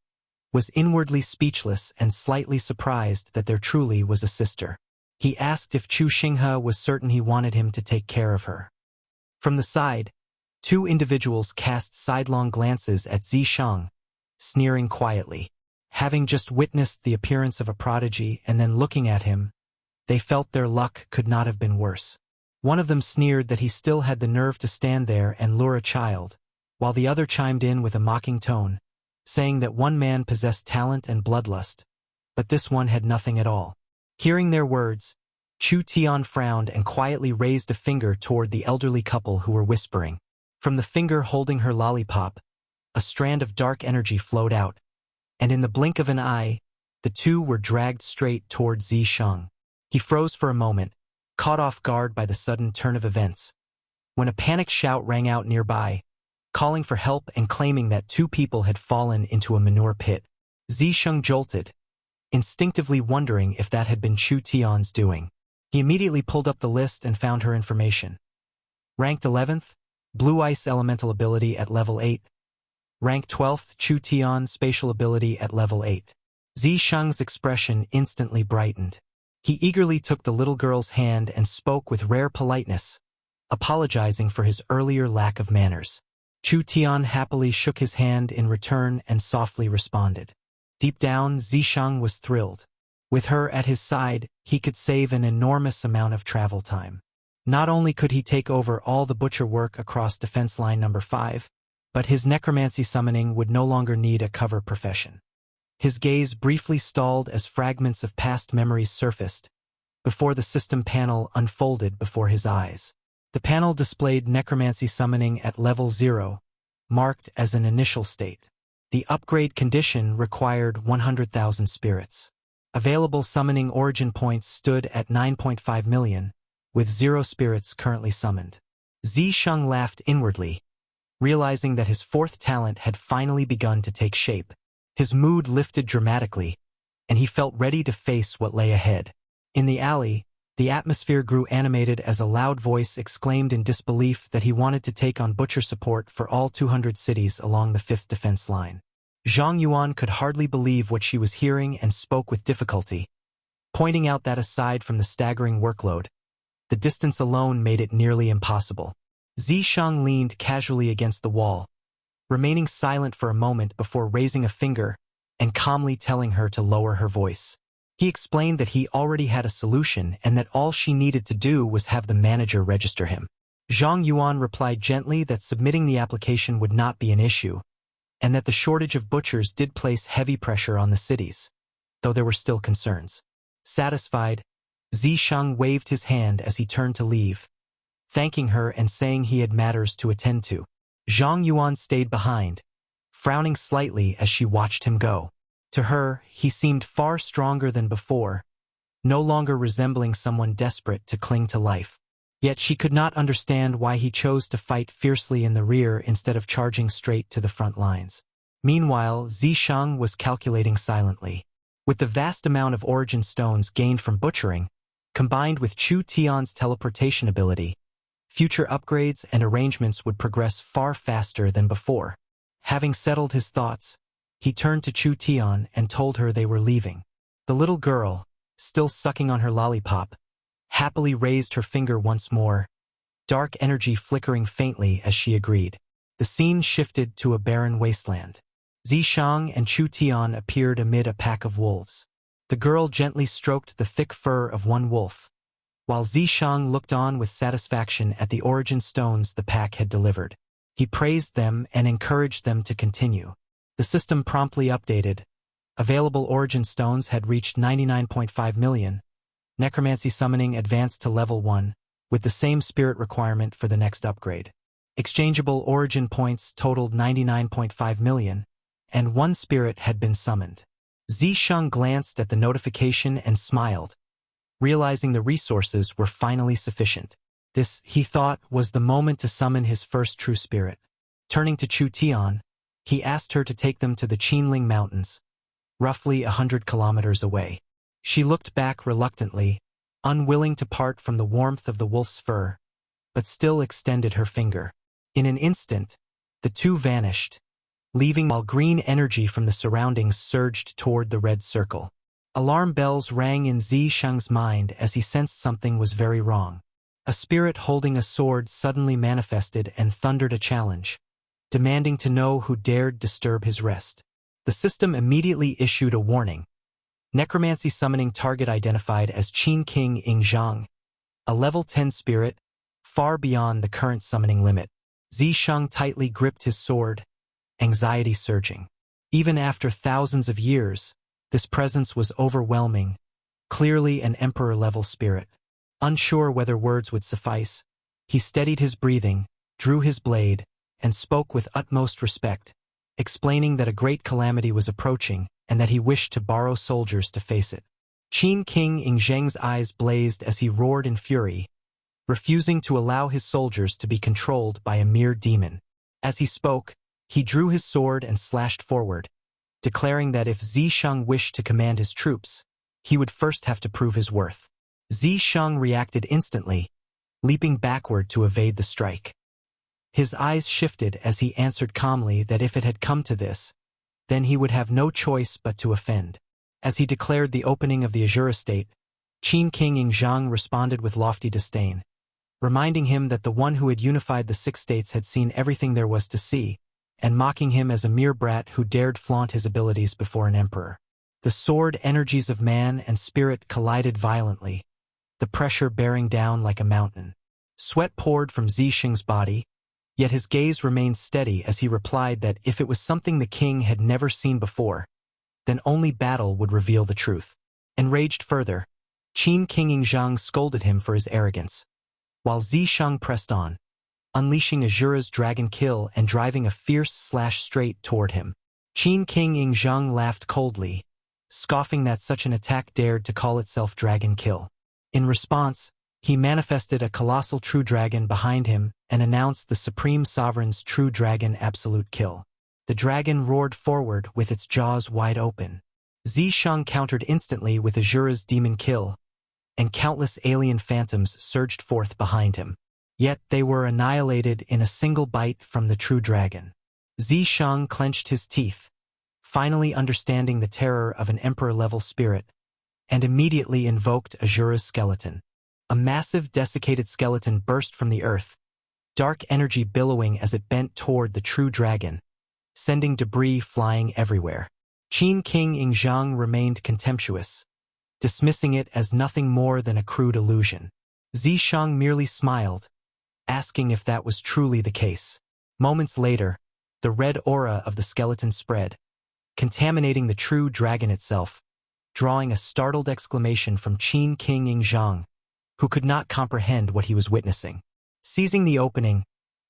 was inwardly speechless and slightly surprised that there truly was a sister. He asked if Chu Xinghe was certain he wanted him to take care of her. From the side, two individuals cast sidelong glances at Zixing, sneering quietly. Having just witnessed the appearance of a prodigy and then looking at him, they felt their luck could not have been worse. One of them sneered that he still had the nerve to stand there and lure a child, while the other chimed in with a mocking tone, saying that one man possessed talent and bloodlust, but this one had nothing at all. Hearing their words, Chu Tian frowned and quietly raised a finger toward the elderly couple who were whispering. From the finger holding her lollipop, a strand of dark energy flowed out, and in the blink of an eye, the two were dragged straight toward Zixing. He froze for a moment, caught off guard by the sudden turn of events, when a panicked shout rang out nearby, calling for help and claiming that two people had fallen into a manure pit. Zixing jolted, instinctively wondering if that had been Chu Tian's doing. He immediately pulled up the list and found her information. Ranked 11th, Blue Ice Elemental Ability at level 8. Rank 12th, Chu Tian Spatial Ability at level 8. Zixing's expression instantly brightened. He eagerly took the little girl's hand and spoke with rare politeness, apologizing for his earlier lack of manners. Chu Tian happily shook his hand in return and softly responded. Deep down, Zixing was thrilled. With her at his side, he could save an enormous amount of travel time. Not only could he take over all the butcher work across defense line number 5, but his necromancy summoning would no longer need a cover profession. His gaze briefly stalled as fragments of past memories surfaced, before the system panel unfolded before his eyes. The panel displayed necromancy summoning at level 0, marked as an initial state. The upgrade condition required 100,000 spirits. Available summoning origin points stood at 9.5 million, with 0 spirits currently summoned. Zixing laughed inwardly, realizing that his fourth talent had finally begun to take shape. His mood lifted dramatically, and he felt ready to face what lay ahead. In the alley, the atmosphere grew animated as a loud voice exclaimed in disbelief that he wanted to take on butcher support for all 200 cities along the 5th defense line. Zhang Yuan could hardly believe what she was hearing and spoke with difficulty, pointing out that aside from the staggering workload, the distance alone made it nearly impossible. Zixing leaned casually against the wall, remaining silent for a moment before raising a finger and calmly telling her to lower her voice. He explained that he already had a solution and that all she needed to do was have the manager register him. Zhang Yuan replied gently that submitting the application would not be an issue, and that the shortage of butchers did place heavy pressure on the cities, though there were still concerns. Satisfied, Zixing waved his hand as he turned to leave, thanking her and saying he had matters to attend to. Zhang Yuan stayed behind, frowning slightly as she watched him go. To her, he seemed far stronger than before, no longer resembling someone desperate to cling to life. Yet she could not understand why he chose to fight fiercely in the rear instead of charging straight to the front lines. Meanwhile, Zisheng was calculating silently. With the vast amount of origin stones gained from butchering, combined with Chu Tian's teleportation ability, future upgrades and arrangements would progress far faster than before. Having settled his thoughts, he turned to Chu Tian and told her they were leaving. The little girl, still sucking on her lollipop, happily raised her finger once more, dark energy flickering faintly as she agreed. The scene shifted to a barren wasteland. Zisheng and Chu Tian appeared amid a pack of wolves. The girl gently stroked the thick fur of one wolf, while Zisheng looked on with satisfaction at the origin stones the pack had delivered. He praised them and encouraged them to continue. The system promptly updated. Available origin stones had reached 99.5 million. Necromancy summoning advanced to level 1, with the same spirit requirement for the next upgrade. Exchangeable origin points totaled 99.5 million, and one spirit had been summoned. Zisheng glanced at the notification and smiled, realizing the resources were finally sufficient. This, he thought, was the moment to summon his first true spirit. Turning to Chu Tian, he asked her to take them to the Qinling Mountains, roughly 100 kilometers away. She looked back reluctantly, unwilling to part from the warmth of the wolf's fur, but still extended her finger. In an instant, the two vanished, leaving while green energy from the surroundings surged toward the red circle. Alarm bells rang in Zisheng's mind as he sensed something was very wrong. A spirit holding a sword suddenly manifested and thundered a challenge, demanding to know who dared disturb his rest. The system immediately issued a warning. Necromancy summoning target identified as Qin King Ingzhang, a level 10 spirit, far beyond the current summoning limit. Zisheng tightly gripped his sword, anxiety surging. Even after thousands of years, this presence was overwhelming, clearly an emperor-level spirit. Unsure whether words would suffice, he steadied his breathing, drew his blade, and spoke with utmost respect, explaining that a great calamity was approaching and that he wished to borrow soldiers to face it. Qin King Ingzheng's eyes blazed as he roared in fury, refusing to allow his soldiers to be controlled by a mere demon. As he spoke, he drew his sword and slashed forward, declaring that if Zisheng wished to command his troops, he would first have to prove his worth. Zisheng reacted instantly, leaping backward to evade the strike. His eyes shifted as he answered calmly that if it had come to this, then he would have no choice but to offend. As he declared the opening of the Asura State, Qin King Ingzhang responded with lofty disdain, reminding him that the one who had unified the 6 states had seen everything there was to see, and mocking him as a mere brat who dared flaunt his abilities before an emperor. The sword energies of man and spirit collided violently, the pressure bearing down like a mountain. Sweat poured from Zisheng's body, yet his gaze remained steady as he replied that if it was something the king had never seen before, then only battle would reveal the truth. Enraged further, Qin King Ingzhang scolded him for his arrogance, while Zisheng pressed on, unleashing Asura's dragon kill and driving a fierce slash straight toward him. Qin King Ingzhang laughed coldly, scoffing that such an attack dared to call itself dragon kill. In response, he manifested a colossal true dragon behind him and announced the Supreme Sovereign's true dragon absolute kill. The dragon roared forward with its jaws wide open. Zisheng countered instantly with Asura's demon kill, and countless alien phantoms surged forth behind him. Yet they were annihilated in a single bite from the true dragon. Zisheng clenched his teeth, finally understanding the terror of an emperor-level spirit, and immediately invoked Asura's skeleton. A massive desiccated skeleton burst from the earth, dark energy billowing as it bent toward the true dragon, sending debris flying everywhere. Qin King Ingzhang remained contemptuous, dismissing it as nothing more than a crude illusion. Zisheng merely smiled, asking if that was truly the case. Moments later, the red aura of the skeleton spread, contaminating the true dragon itself, drawing a startled exclamation from Qin King Ingzhang, who could not comprehend what he was witnessing. Seizing the opening,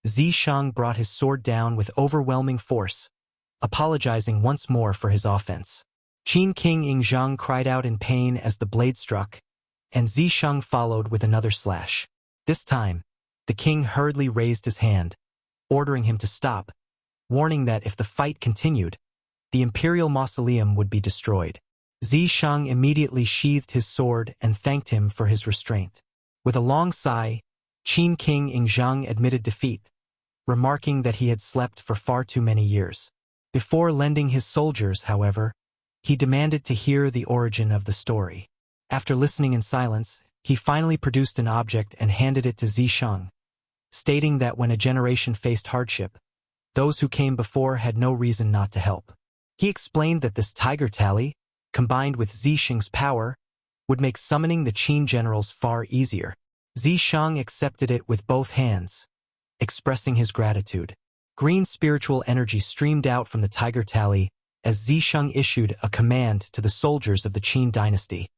Zisheng brought his sword down with overwhelming force, apologizing once more for his offense. Qin King Yingzheng cried out in pain as the blade struck, and Zisheng followed with another slash. This time, the king hurriedly raised his hand, ordering him to stop, warning that if the fight continued, the imperial mausoleum would be destroyed. Zisheng immediately sheathed his sword and thanked him for his restraint. With a long sigh, Qin King Yingzheng admitted defeat, remarking that he had slept for far too many years. Before lending his soldiers, however, he demanded to hear the origin of the story. After listening in silence, he finally produced an object and handed it to Zisheng, stating that when a generation faced hardship, those who came before had no reason not to help. He explained that this tiger tally, combined with Zisheng's power, would make summoning the Qin generals far easier. Zisheng accepted it with both hands, expressing his gratitude. Green spiritual energy streamed out from the tiger tally as Zisheng issued a command to the soldiers of the Qin dynasty,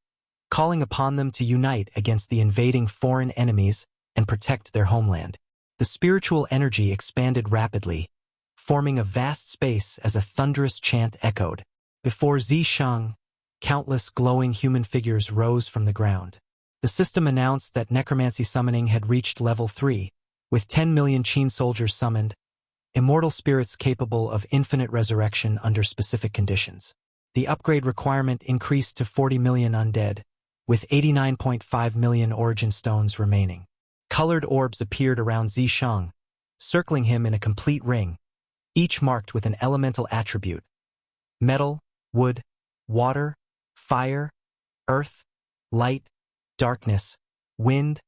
calling upon them to unite against the invading foreign enemies and protect their homeland. The spiritual energy expanded rapidly, forming a vast space as a thunderous chant echoed. Before Zisheng, countless glowing human figures rose from the ground. The system announced that necromancy summoning had reached level 3, with 10 million Qin soldiers summoned, immortal spirits capable of infinite resurrection under specific conditions. The upgrade requirement increased to 40 million undead, with 89.5 million origin stones remaining. Colored orbs appeared around Zisheng, circling him in a complete ring, each marked with an elemental attribute: metal, wood, water, fire, earth, light, darkness, wind,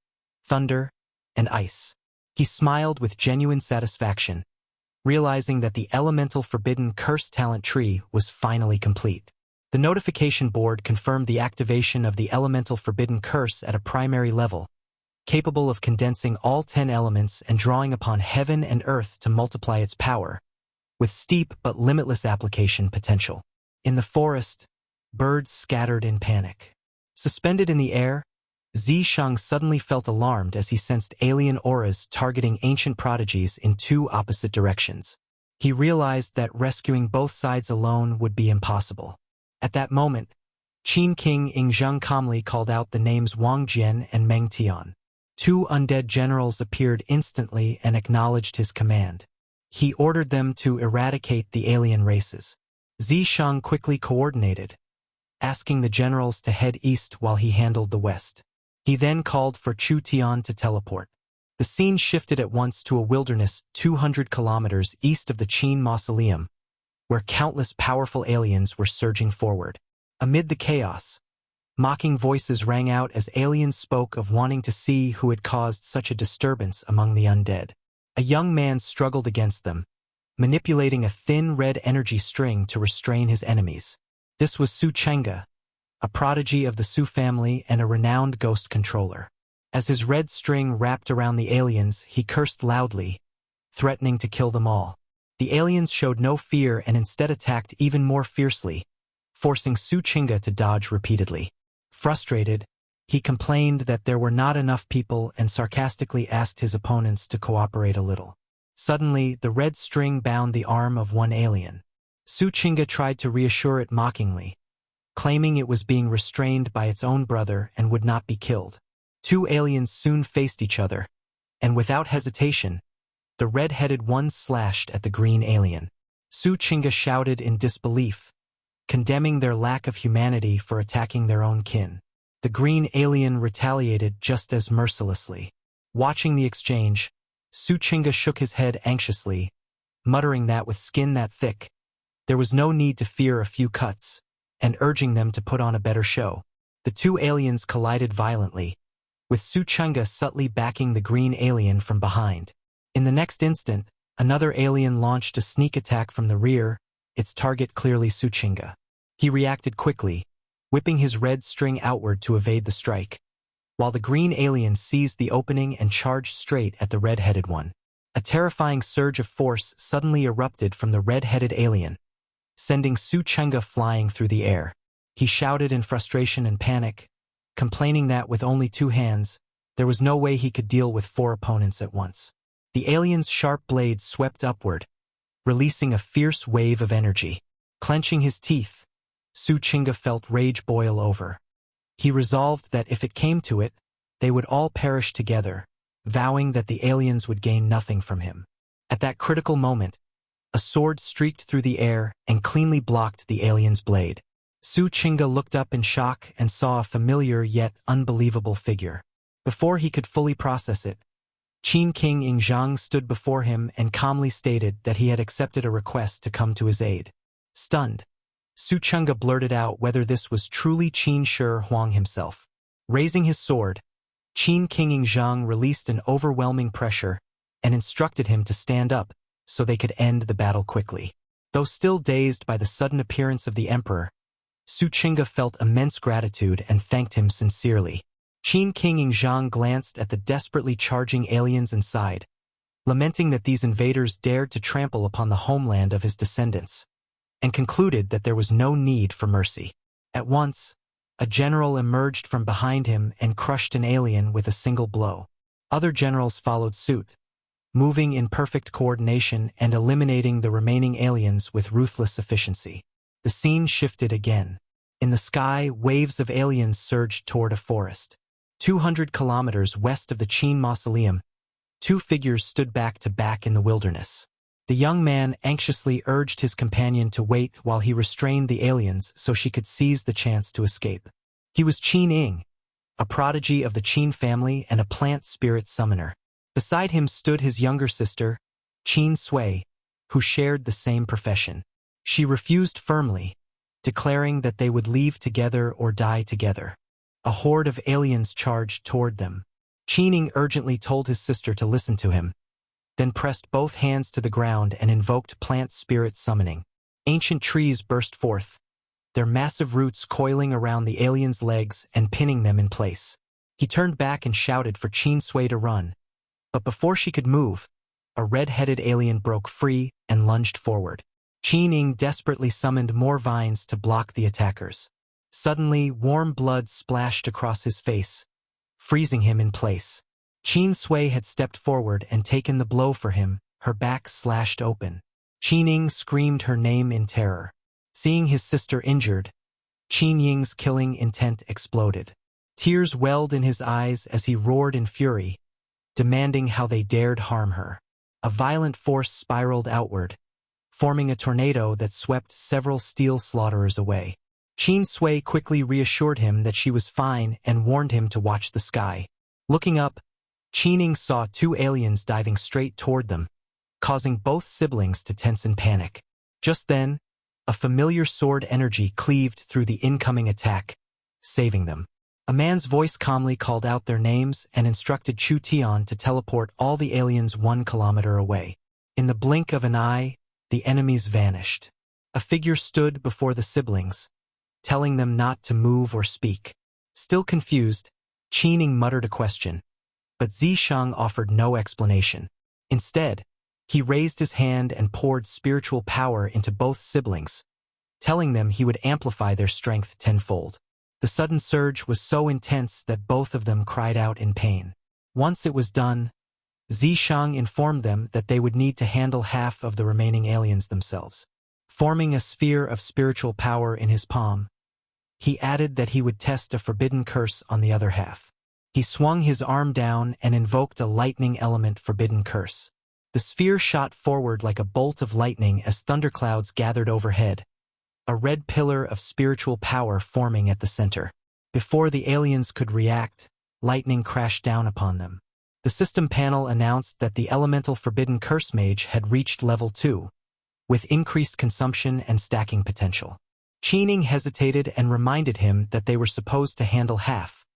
thunder, and ice. He smiled with genuine satisfaction, realizing that the elemental forbidden curse talent tree was finally complete. The notification board confirmed the activation of the elemental forbidden curse at a primary level, capable of condensing all 10 elements and drawing upon heaven and earth to multiply its power, with steep but limitless application potential. In the forest, birds scattered in panic. Suspended in the air, Zisheng suddenly felt alarmed as he sensed alien auras targeting ancient prodigies in two opposite directions. He realized that rescuing both sides alone would be impossible. At that moment, Qin King Yingzheng calmly called out the names Wang Jian and Meng Tian. Two undead generals appeared instantly and acknowledged his command. He ordered them to eradicate the alien races. Zisheng quickly coordinated, asking the generals to head east while he handled the west. He then called for Chu Tian to teleport. The scene shifted at once to a wilderness 200 kilometers east of the Qin mausoleum, where countless powerful aliens were surging forward. Amid the chaos, mocking voices rang out as aliens spoke of wanting to see who had caused such a disturbance among the undead. A young man struggled against them, manipulating a thin red energy string to restrain his enemies. This was Su Chenga, a prodigy of the Su family and a renowned ghost controller. As his red string wrapped around the aliens, he cursed loudly, threatening to kill them all. The aliens showed no fear and instead attacked even more fiercely, forcing Su Chenga to dodge repeatedly. Frustrated, he complained that there were not enough people and sarcastically asked his opponents to cooperate a little. Suddenly, the red string bound the arm of one alien. Su Chenga tried to reassure it mockingly, claiming it was being restrained by its own brother and would not be killed. Two aliens soon faced each other, and without hesitation, the red-headed one slashed at the green alien. Su Chenga shouted in disbelief, condemning their lack of humanity for attacking their own kin. The green alien retaliated just as mercilessly. Watching the exchange, Su Chenga shook his head anxiously, muttering that with skin that thick, there was no need to fear a few cuts, and urging them to put on a better show. The two aliens collided violently, with Su Chenga subtly backing the green alien from behind. In the next instant, another alien launched a sneak attack from the rear, its target clearly Su Chenga. He reacted quickly, whipping his red string outward to evade the strike, while the green alien seized the opening and charged straight at the red-headed one. A terrifying surge of force suddenly erupted from the red-headed alien, sending Su Chenga flying through the air. He shouted in frustration and panic, complaining that with only two hands, there was no way he could deal with four opponents at once. The alien's sharp blade swept upward, releasing a fierce wave of energy. Clenching his teeth, Su Chinga felt rage boil over. He resolved that if it came to it, they would all perish together, vowing that the aliens would gain nothing from him. At that critical moment, a sword streaked through the air and cleanly blocked the alien's blade. Su Chinga looked up in shock and saw a familiar yet unbelievable figure. Before he could fully process it, Qin King Ingzhang stood before him and calmly stated that he had accepted a request to come to his aid. Stunned, Su Chinga blurted out whether this was truly Qin Shi Huang himself. Raising his sword, Qin King Ingzhang released an overwhelming pressure and instructed him to stand up so they could end the battle quickly. Though still dazed by the sudden appearance of the emperor, Su Chinga felt immense gratitude and thanked him sincerely. Qin King Ingzhang glanced at the desperately charging aliens and sighed, lamenting that these invaders dared to trample upon the homeland of his descendants, and concluded that there was no need for mercy. At once, a general emerged from behind him and crushed an alien with a single blow. Other generals followed suit, moving in perfect coordination and eliminating the remaining aliens with ruthless efficiency. The scene shifted again. In the sky, waves of aliens surged toward a forest. 200 kilometers west of the Qin mausoleum, two figures stood back to back in the wilderness. The young man anxiously urged his companion to wait while he restrained the aliens so she could seize the chance to escape. He was Qin Ing, a prodigy of the Qin family and a plant spirit summoner. Beside him stood his younger sister, Qin Sui, who shared the same profession. She refused firmly, declaring that they would leave together or die together. A horde of aliens charged toward them. Qin Ing urgently told his sister to listen to him, then pressed both hands to the ground and invoked plant spirit summoning. Ancient trees burst forth, their massive roots coiling around the aliens' legs and pinning them in place. He turned back and shouted for Qin Sui to run, but before she could move, a red-headed alien broke free and lunged forward. Qin Ing desperately summoned more vines to block the attackers. Suddenly, warm blood splashed across his face, freezing him in place. Qin Sui had stepped forward and taken the blow for him, her back slashed open. Qin Ing screamed her name in terror. Seeing his sister injured, Qin Ying's killing intent exploded. Tears welled in his eyes as he roared in fury, demanding how they dared harm her. A violent force spiraled outward, forming a tornado that swept several steel slaughterers away. Qin Sui quickly reassured him that she was fine and warned him to watch the sky. Looking up, Qin Ing saw two aliens diving straight toward them, causing both siblings to tense in panic. Just then, a familiar sword energy cleaved through the incoming attack, saving them. A man's voice calmly called out their names and instructed Chu Tian to teleport all the aliens 1 kilometer away. In the blink of an eye, the enemies vanished. A figure stood before the siblings, telling them not to move or speak. Still confused, Qin Ing muttered a question, but Zishang offered no explanation. Instead, he raised his hand and poured spiritual power into both siblings, telling them he would amplify their strength tenfold. The sudden surge was so intense that both of them cried out in pain. Once it was done, Zishang informed them that they would need to handle half of the remaining aliens themselves. Forming a sphere of spiritual power in his palm, he added that he would test a forbidden curse on the other half. He swung his arm down and invoked a lightning element forbidden curse. The sphere shot forward like a bolt of lightning as thunderclouds gathered overhead, a red pillar of spiritual power forming at the center. Before the aliens could react, lightning crashed down upon them. The system panel announced that the elemental forbidden curse mage had reached level 2, with increased consumption and stacking potential. Qin Ing hesitated and reminded him that they were supposed to handle half,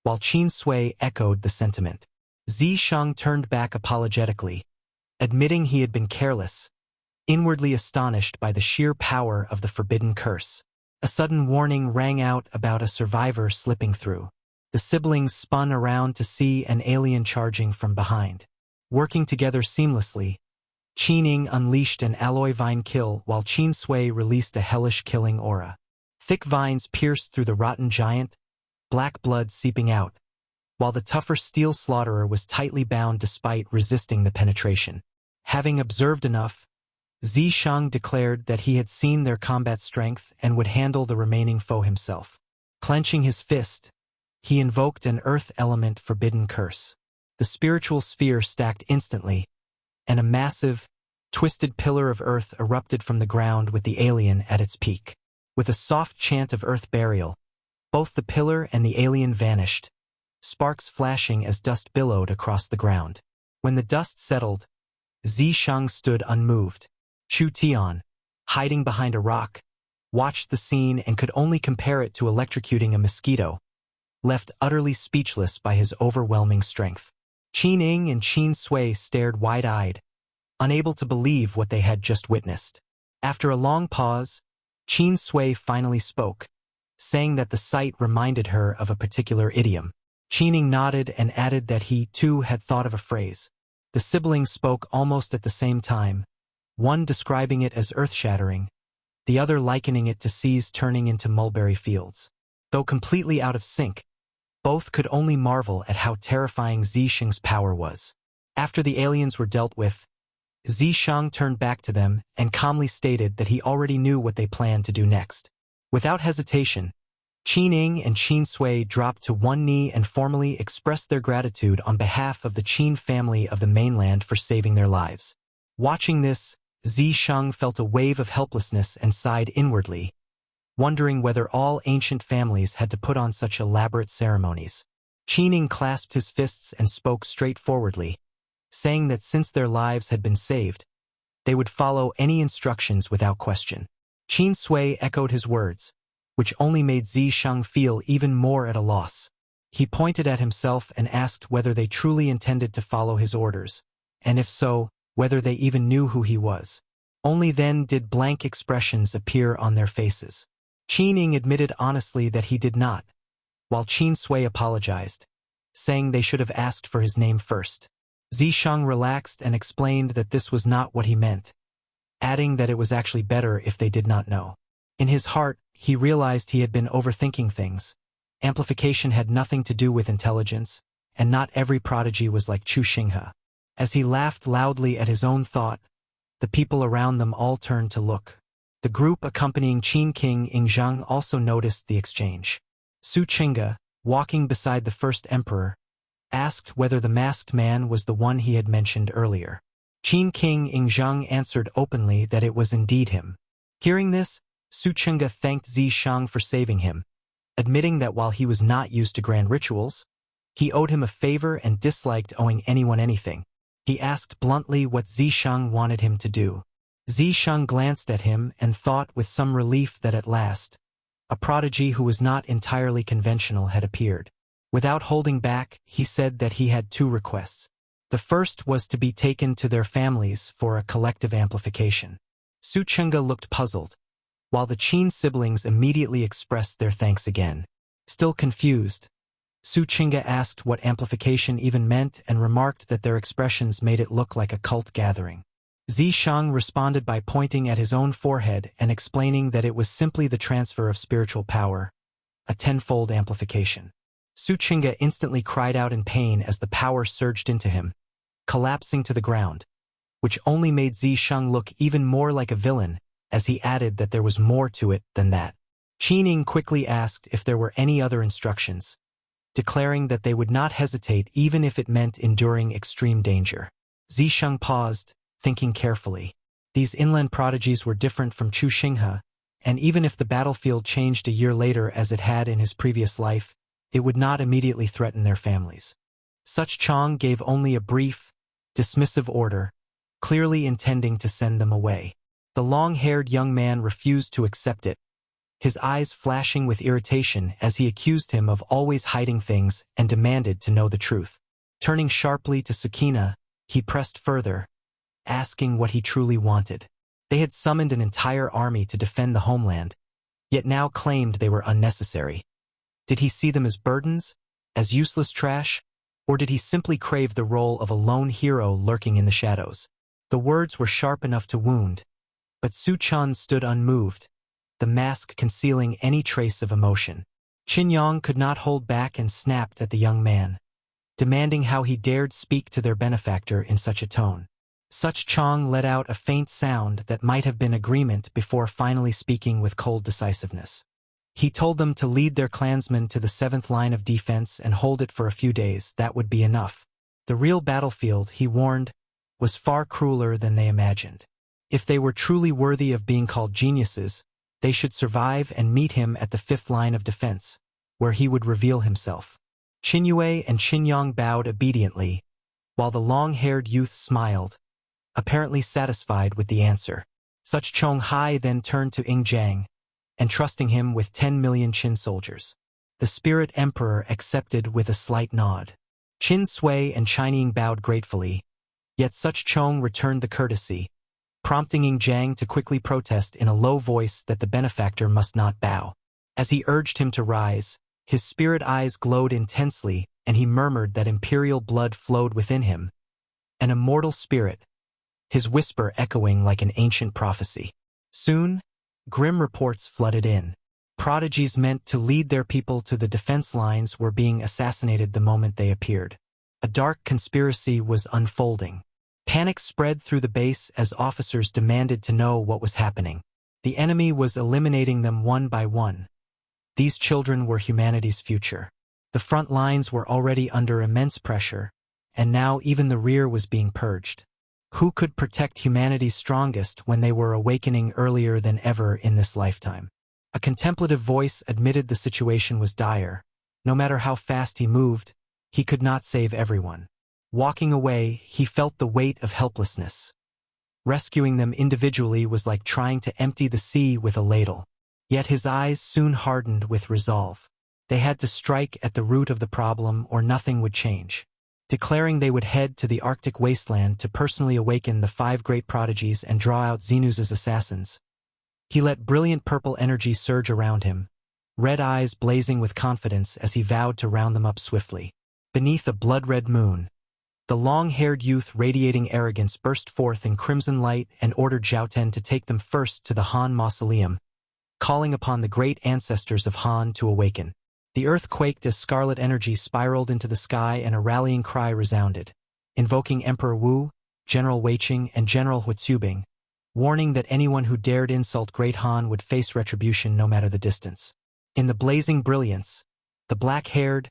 while Qin Sui echoed the sentiment. Zishang turned back apologetically, admitting he had been careless, inwardly astonished by the sheer power of the forbidden curse. A sudden warning rang out about a survivor slipping through. The siblings spun around to see an alien charging from behind. Working together seamlessly, Qin Ing unleashed an alloy vine kill while Qin Sui released a hellish killing aura. Thick vines pierced through the rotten giant, black blood seeping out, while the tougher steel slaughterer was tightly bound despite resisting the penetration. Having observed enough, Zishang declared that he had seen their combat strength and would handle the remaining foe himself. Clenching his fist, he invoked an earth element forbidden curse. The spiritual sphere stacked instantly, and a massive, twisted pillar of earth erupted from the ground with the alien at its peak. With a soft chant of earth burial, both the pillar and the alien vanished, sparks flashing as dust billowed across the ground. When the dust settled, Zishang stood unmoved. Chu Tian, hiding behind a rock, watched the scene and could only compare it to electrocuting a mosquito, left utterly speechless by his overwhelming strength. Qin Ing and Qin Sui stared wide-eyed, unable to believe what they had just witnessed. After a long pause, Qin Sui finally spoke, saying that the sight reminded her of a particular idiom. Qin Ing nodded and added that he, too, had thought of a phrase. The siblings spoke almost at the same time, one describing it as earth-shattering, the other likening it to seas turning into mulberry fields. Though completely out of sync, both could only marvel at how terrifying Zishang's power was. After the aliens were dealt with, Zishang turned back to them and calmly stated that he already knew what they planned to do next. Without hesitation, Qin Ing and Qin Sui dropped to one knee and formally expressed their gratitude on behalf of the Qin family of the mainland for saving their lives. Watching this, Zishang felt a wave of helplessness and sighed inwardly, wondering whether all ancient families had to put on such elaborate ceremonies. Qin Ing clasped his fists and spoke straightforwardly, saying that since their lives had been saved, they would follow any instructions without question. Qin Sui echoed his words, which only made Zishang feel even more at a loss. He pointed at himself and asked whether they truly intended to follow his orders, and if so, whether they even knew who he was. Only then did blank expressions appear on their faces. Qin Ing admitted honestly that he did not, while Qin Sui apologized, saying they should have asked for his name first. Zishang relaxed and explained that this was not what he meant, adding that it was actually better if they did not know. In his heart, he realized he had been overthinking things. Amplification had nothing to do with intelligence, and not every prodigy was like Chu Xinghe. As he laughed loudly at his own thought, the people around them all turned to look. The group accompanying Qin King Ingzhang also noticed the exchange. Su Qingge, walking beside the first emperor, asked whether the masked man was the one he had mentioned earlier. Qin King Ingzhang answered openly that it was indeed him. Hearing this, Su Qingge thanked Zishang for saving him, admitting that while he was not used to grand rituals, he owed him a favor and disliked owing anyone anything. He asked bluntly what Zishang wanted him to do. Zishang glanced at him and thought with some relief that at last, a prodigy who was not entirely conventional had appeared. Without holding back, he said that he had two requests. The first was to be taken to their families for a collective amplification. Su Qingge looked puzzled, while the Qin siblings immediately expressed their thanks again. Still confused, Su Qingge asked what amplification even meant and remarked that their expressions made it look like a cult gathering. Zishang responded by pointing at his own forehead and explaining that it was simply the transfer of spiritual power, a tenfold amplification. Su Qingge instantly cried out in pain as the power surged into him, collapsing to the ground, which only made Zishang look even more like a villain, as he added that there was more to it than that. Qin Ing quickly asked if there were any other instructions, declaring that they would not hesitate even if it meant enduring extreme danger. Zishang paused, thinking carefully. These inland prodigies were different from Chu Xinghe, and even if the battlefield changed a year later as it had in his previous life, it would not immediately threaten their families. Such Chong gave only a brief, dismissive order, clearly intending to send them away. The long-haired young man refused to accept it, his eyes flashing with irritation as he accused him of always hiding things and demanded to know the truth. Turning sharply to Sukina, he pressed further, asking what he truly wanted. They had summoned an entire army to defend the homeland, yet now claimed they were unnecessary. Did he see them as burdens, as useless trash, or did he simply crave the role of a lone hero lurking in the shadows? The words were sharp enough to wound, but Su Chun stood unmoved, the mask concealing any trace of emotion. Qin Yang could not hold back and snapped at the young man, demanding how he dared speak to their benefactor in such a tone. Such Chong let out a faint sound that might have been agreement before finally speaking with cold decisiveness. He told them to lead their clansmen to the 7th line of defense and hold it for a few days. That would be enough. The real battlefield, he warned, was far crueler than they imagined. If they were truly worthy of being called geniuses, they should survive and meet him at the 5th line of defense, where he would reveal himself. Qinyue and Qinyang bowed obediently, while the long-haired youth smiled, apparently satisfied with the answer. Such Chong Hai then turned to Ing Jiang, entrusting him with 10 million Qin soldiers. The Spirit Emperor accepted with a slight nod. Qin Sui and Chining bowed gratefully, yet Such Chong returned the courtesy, prompting Ing Jiang to quickly protest in a low voice that the benefactor must not bow. As he urged him to rise, his spirit eyes glowed intensely, and he murmured that imperial blood flowed within him. An immortal spirit, his whisper echoing like an ancient prophecy. Soon, grim reports flooded in. Prodigies meant to lead their people to the defense lines were being assassinated the moment they appeared. A dark conspiracy was unfolding. Panic spread through the base as officers demanded to know what was happening. The enemy was eliminating them one by one. These children were humanity's future. The front lines were already under immense pressure, and now even the rear was being purged. Who could protect humanity's strongest when they were awakening earlier than ever in this lifetime? A contemplative voice admitted the situation was dire. No matter how fast he moved, he could not save everyone. Walking away, he felt the weight of helplessness. Rescuing them individually was like trying to empty the sea with a ladle. Yet his eyes soon hardened with resolve. They had to strike at the root of the problem or nothing would change. Declaring they would head to the Arctic wasteland to personally awaken the 5 great prodigies and draw out Xenus's assassins, he let brilliant purple energy surge around him, red eyes blazing with confidence as he vowed to round them up swiftly. Beneath a blood-red moon, the long-haired youth radiating arrogance burst forth in crimson light and ordered Zhaoten to take them first to the Han mausoleum, calling upon the great ancestors of Han to awaken. The earth quaked as scarlet energy spiraled into the sky and a rallying cry resounded, invoking Emperor Wu, General Weiqing, and General Huizubing, warning that anyone who dared insult Great Han would face retribution no matter the distance. In the blazing brilliance, the black-haired,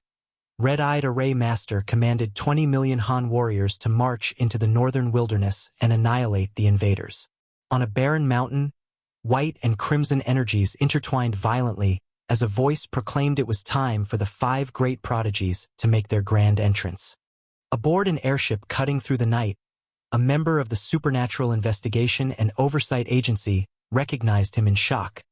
red-eyed array master commanded 20 million Han warriors to march into the northern wilderness and annihilate the invaders. On a barren mountain, white and crimson energies intertwined violently as a voice proclaimed it was time for the 5 great prodigies to make their grand entrance. Aboard an airship cutting through the night, a member of the Supernatural Investigation and Oversight Agency recognized him in shock,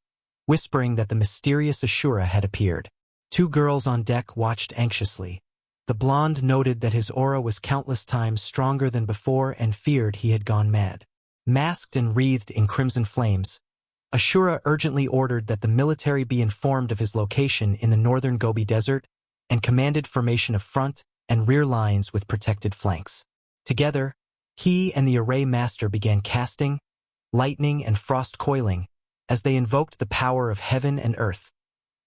whispering that the mysterious Asura had appeared. 2 girls on deck watched anxiously. The blonde noted that his aura was countless times stronger than before and feared he had gone mad. Masked and wreathed in crimson flames, Ashura urgently ordered that the military be informed of his location in the northern Gobi Desert and commanded formation of front and rear lines with protected flanks. Together, he and the array master began casting, lightning, and frost coiling as they invoked the power of heaven and earth,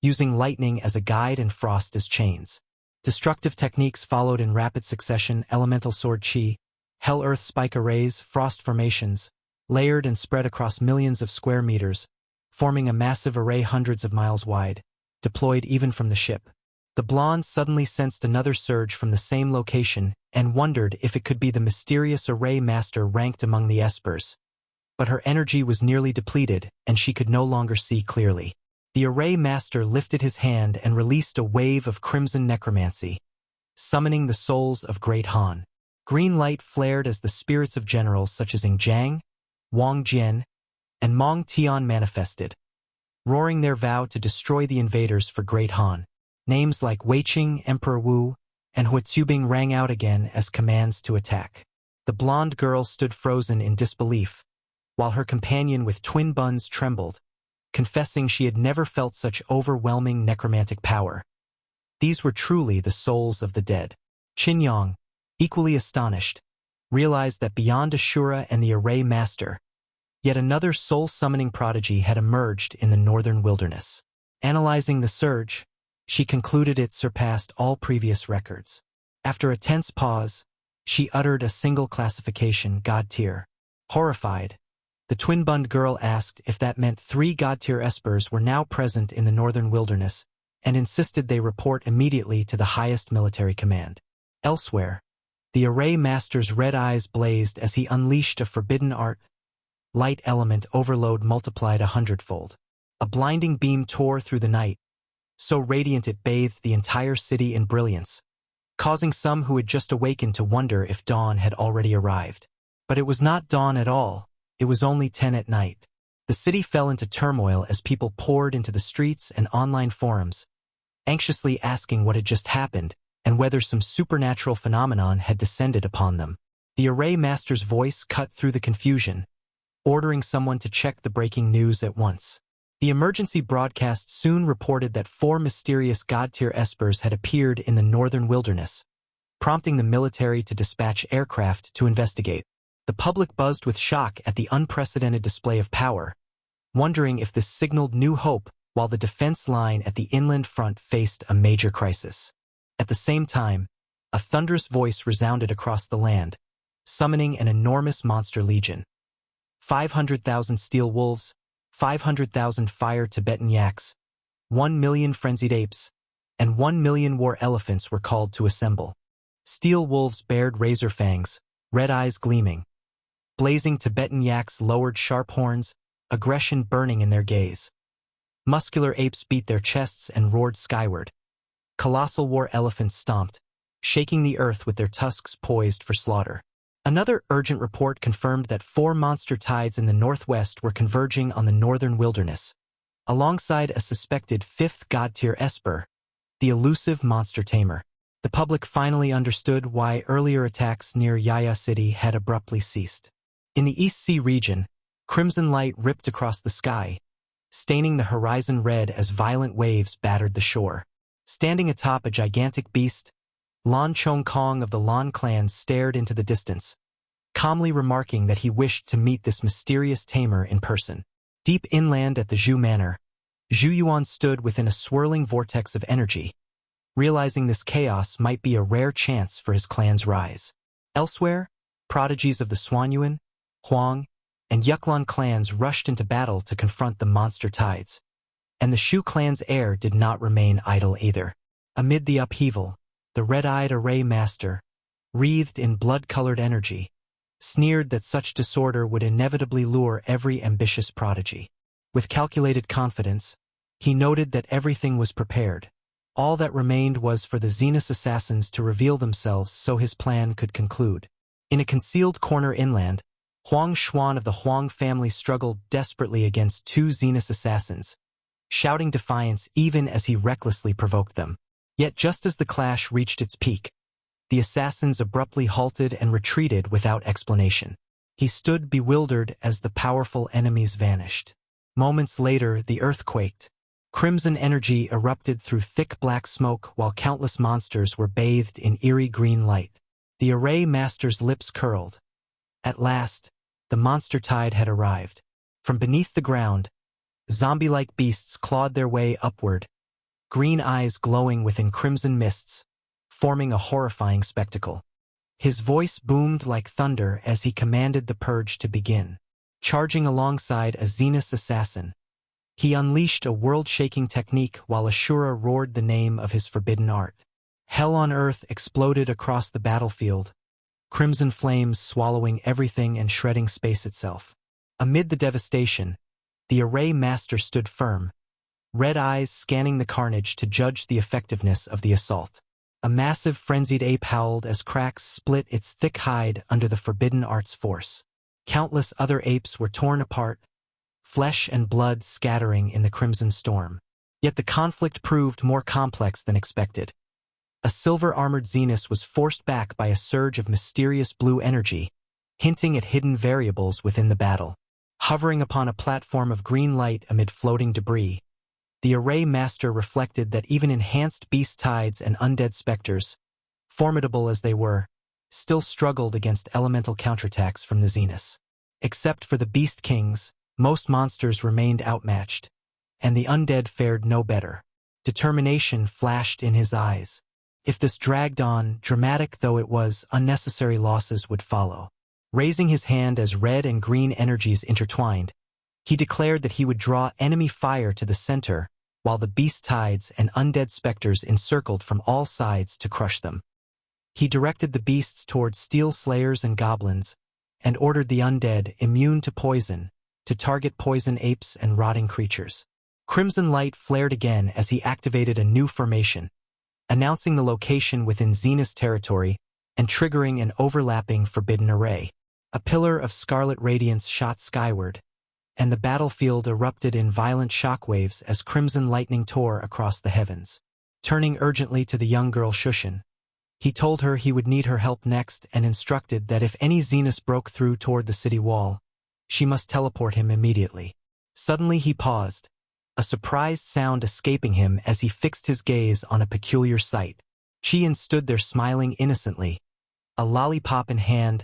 using lightning as a guide and frost as chains. Destructive techniques followed in rapid succession: elemental sword chi, hell-earth spike arrays, frost formations, layered and spread across millions of square meters, forming a massive array hundreds of miles wide, deployed even from the ship. The blonde suddenly sensed another surge from the same location and wondered if it could be the mysterious array master ranked among the espers. But her energy was nearly depleted, and she could no longer see clearly. The array master lifted his hand and released a wave of crimson necromancy, summoning the souls of Great Han. Green light flared as the spirits of generals such as Ing Jiang, Wang Jian, and Mong Tian manifested, roaring their vow to destroy the invaders for Great Han. Names like Weiqing, Emperor Wu, and Huizubing rang out again as commands to attack. The blonde girl stood frozen in disbelief, while her companion with twin buns trembled, confessing she had never felt such overwhelming necromantic power. These were truly the souls of the dead. Qinyang, equally astonished, realized that beyond Ashura and the array master, yet another soul-summoning prodigy had emerged in the northern wilderness. Analyzing the surge, she concluded it surpassed all previous records. After a tense pause, She uttered a single classification, God tier. Horrified, the twin-bund girl asked if that meant 3 God-tier espers were now present in the northern wilderness, and insisted they report immediately to the highest military command. Elsewhere, the Array Master's red eyes blazed as he unleashed a forbidden art, light element overload multiplied 100-fold. A blinding beam tore through the night, so radiant it bathed the entire city in brilliance, causing some who had just awakened to wonder if dawn had already arrived. But it was not dawn at all. It was only 10 at night. The city fell into turmoil as people poured into the streets and online forums, anxiously asking what had just happened and whether some supernatural phenomenon had descended upon them. The Array Master's voice cut through the confusion, ordering someone to check the breaking news at once. The emergency broadcast soon reported that 4 mysterious God-tier espers had appeared in the northern wilderness, prompting the military to dispatch aircraft to investigate. The public buzzed with shock at the unprecedented display of power, wondering if this signaled new hope while the defense line at the inland front faced a major crisis. At the same time, a thunderous voice resounded across the land, summoning an enormous monster legion. 500,000 steel wolves, 500,000 fire Tibetan yaks, 1 million frenzied apes, and 1 million war elephants were called to assemble. Steel wolves bared razor fangs, red eyes gleaming. Blazing Tibetan yaks lowered sharp horns, aggression burning in their gaze. Muscular apes beat their chests and roared skyward. Colossal war elephants stomped, shaking the earth with their tusks poised for slaughter. Another urgent report confirmed that 4 monster tides in the northwest were converging on the northern wilderness, alongside a suspected 5th God-tier esper, the elusive monster tamer. The public finally understood why earlier attacks near Yaya City had abruptly ceased. In the East Sea region, crimson light ripped across the sky, staining the horizon red as violent waves battered the shore. Standing atop a gigantic beast, Lan Chong Kong of the Lan clan stared into the distance, calmly remarking that he wished to meet this mysterious tamer in person. Deep inland at the Zhu Manor, Zhu Yuan stood within a swirling vortex of energy, realizing this chaos might be a rare chance for his clan's rise. Elsewhere, prodigies of the Xuanyuan, Huang, and Yuklan clans rushed into battle to confront the monster tides, and the Shu clan's heir did not remain idle either. Amid the upheaval, the red-eyed Array Master, wreathed in blood-colored energy, sneered that such disorder would inevitably lure every ambitious prodigy. With calculated confidence, he noted that everything was prepared. All that remained was for the Zenith assassins to reveal themselves so his plan could conclude. In a concealed corner inland, Huang Xuan of the Huang family struggled desperately against 2 Zenith assassins, shouting defiance even as he recklessly provoked them. Yet just as the clash reached its peak, the assassins abruptly halted and retreated without explanation. He stood bewildered as the powerful enemies vanished. Moments later, the earth quaked. Crimson energy erupted through thick black smoke while countless monsters were bathed in eerie green light. The Array Master's lips curled. At last, the monster tide had arrived. From beneath the ground, zombie-like beasts clawed their way upward, green eyes glowing within crimson mists, forming a horrifying spectacle. His voice boomed like thunder as he commanded the purge to begin. Charging alongside a Zenith assassin, he unleashed a world-shaking technique while Ashura roared the name of his forbidden art. Hell on earth exploded across the battlefield, crimson flames swallowing everything and shredding space itself. Amid the devastation, the Array Master stood firm, red eyes scanning the carnage to judge the effectiveness of the assault. A massive frenzied ape howled as cracks split its thick hide under the forbidden art's force. Countless other apes were torn apart, flesh and blood scattering in the crimson storm. Yet the conflict proved more complex than expected. A silver-armored Zenith was forced back by a surge of mysterious blue energy, hinting at hidden variables within the battle. Hovering upon a platform of green light amid floating debris, the Array Master reflected that even enhanced beast tides and undead specters, formidable as they were, still struggled against elemental counterattacks from the Zeniths. Except for the Beast Kings, most monsters remained outmatched, and the undead fared no better. Determination flashed in his eyes. If this dragged on, dramatic though it was, unnecessary losses would follow. Raising his hand as red and green energies intertwined, he declared that he would draw enemy fire to the center, while the beast tides and undead specters encircled from all sides to crush them. He directed the beasts towards steel slayers and goblins, and ordered the undead, immune to poison, to target poison apes and rotting creatures. Crimson light flared again as he activated a new formation, announcing the location within Zenith's territory and triggering an overlapping forbidden array. A pillar of scarlet radiance shot skyward, and the battlefield erupted in violent shockwaves as crimson lightning tore across the heavens. Turning urgently to the young girl Shushan, he told her he would need her help next and instructed that if any Zeniths broke through toward the city wall, she must teleport him immediately. Suddenly he paused, a surprised sound escaping him as he fixed his gaze on a peculiar sight. Qian stood there smiling innocently, a lollipop in hand,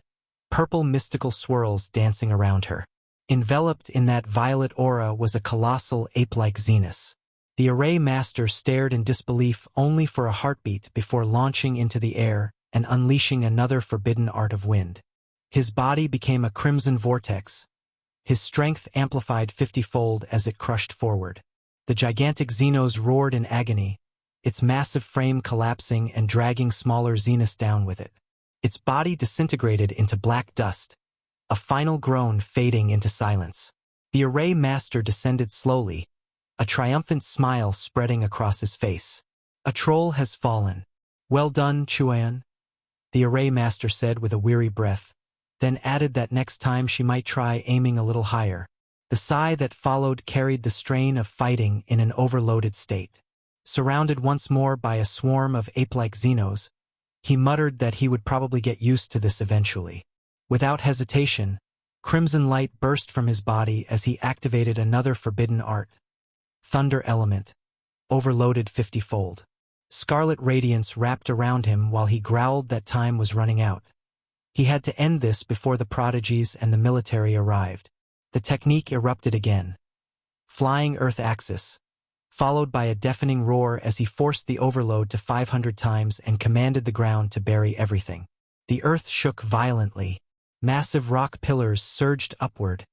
purple mystical swirls dancing around her. Enveloped in that violet aura was a colossal ape-like Zenith. The array master stared in disbelief only for a heartbeat before launching into the air and unleashing another forbidden art of wind. His body became a crimson vortex, his strength amplified 50-fold as it crushed forward. The gigantic Xenos roared in agony, its massive frame collapsing and dragging smaller Zeniths down with it. Its body disintegrated into black dust, a final groan fading into silence. The array master descended slowly, a triumphant smile spreading across his face. A troll has fallen. Well done, Chuan, the array master said with a weary breath, then added that next time she might try aiming a little higher. The sigh that followed carried the strain of fighting in an overloaded state. Surrounded once more by a swarm of ape-like Xenos, he muttered that he would probably get used to this eventually. Without hesitation, crimson light burst from his body as he activated another forbidden art. Thunder element, overloaded 50-fold. Scarlet radiance wrapped around him while he growled that time was running out. He had to end this before the prodigies and the military arrived. The technique erupted again. Flying Earth axis, followed by a deafening roar as he forced the overload to 500 times and commanded the ground to bury everything. The earth shook violently. Massive rock pillars surged upward,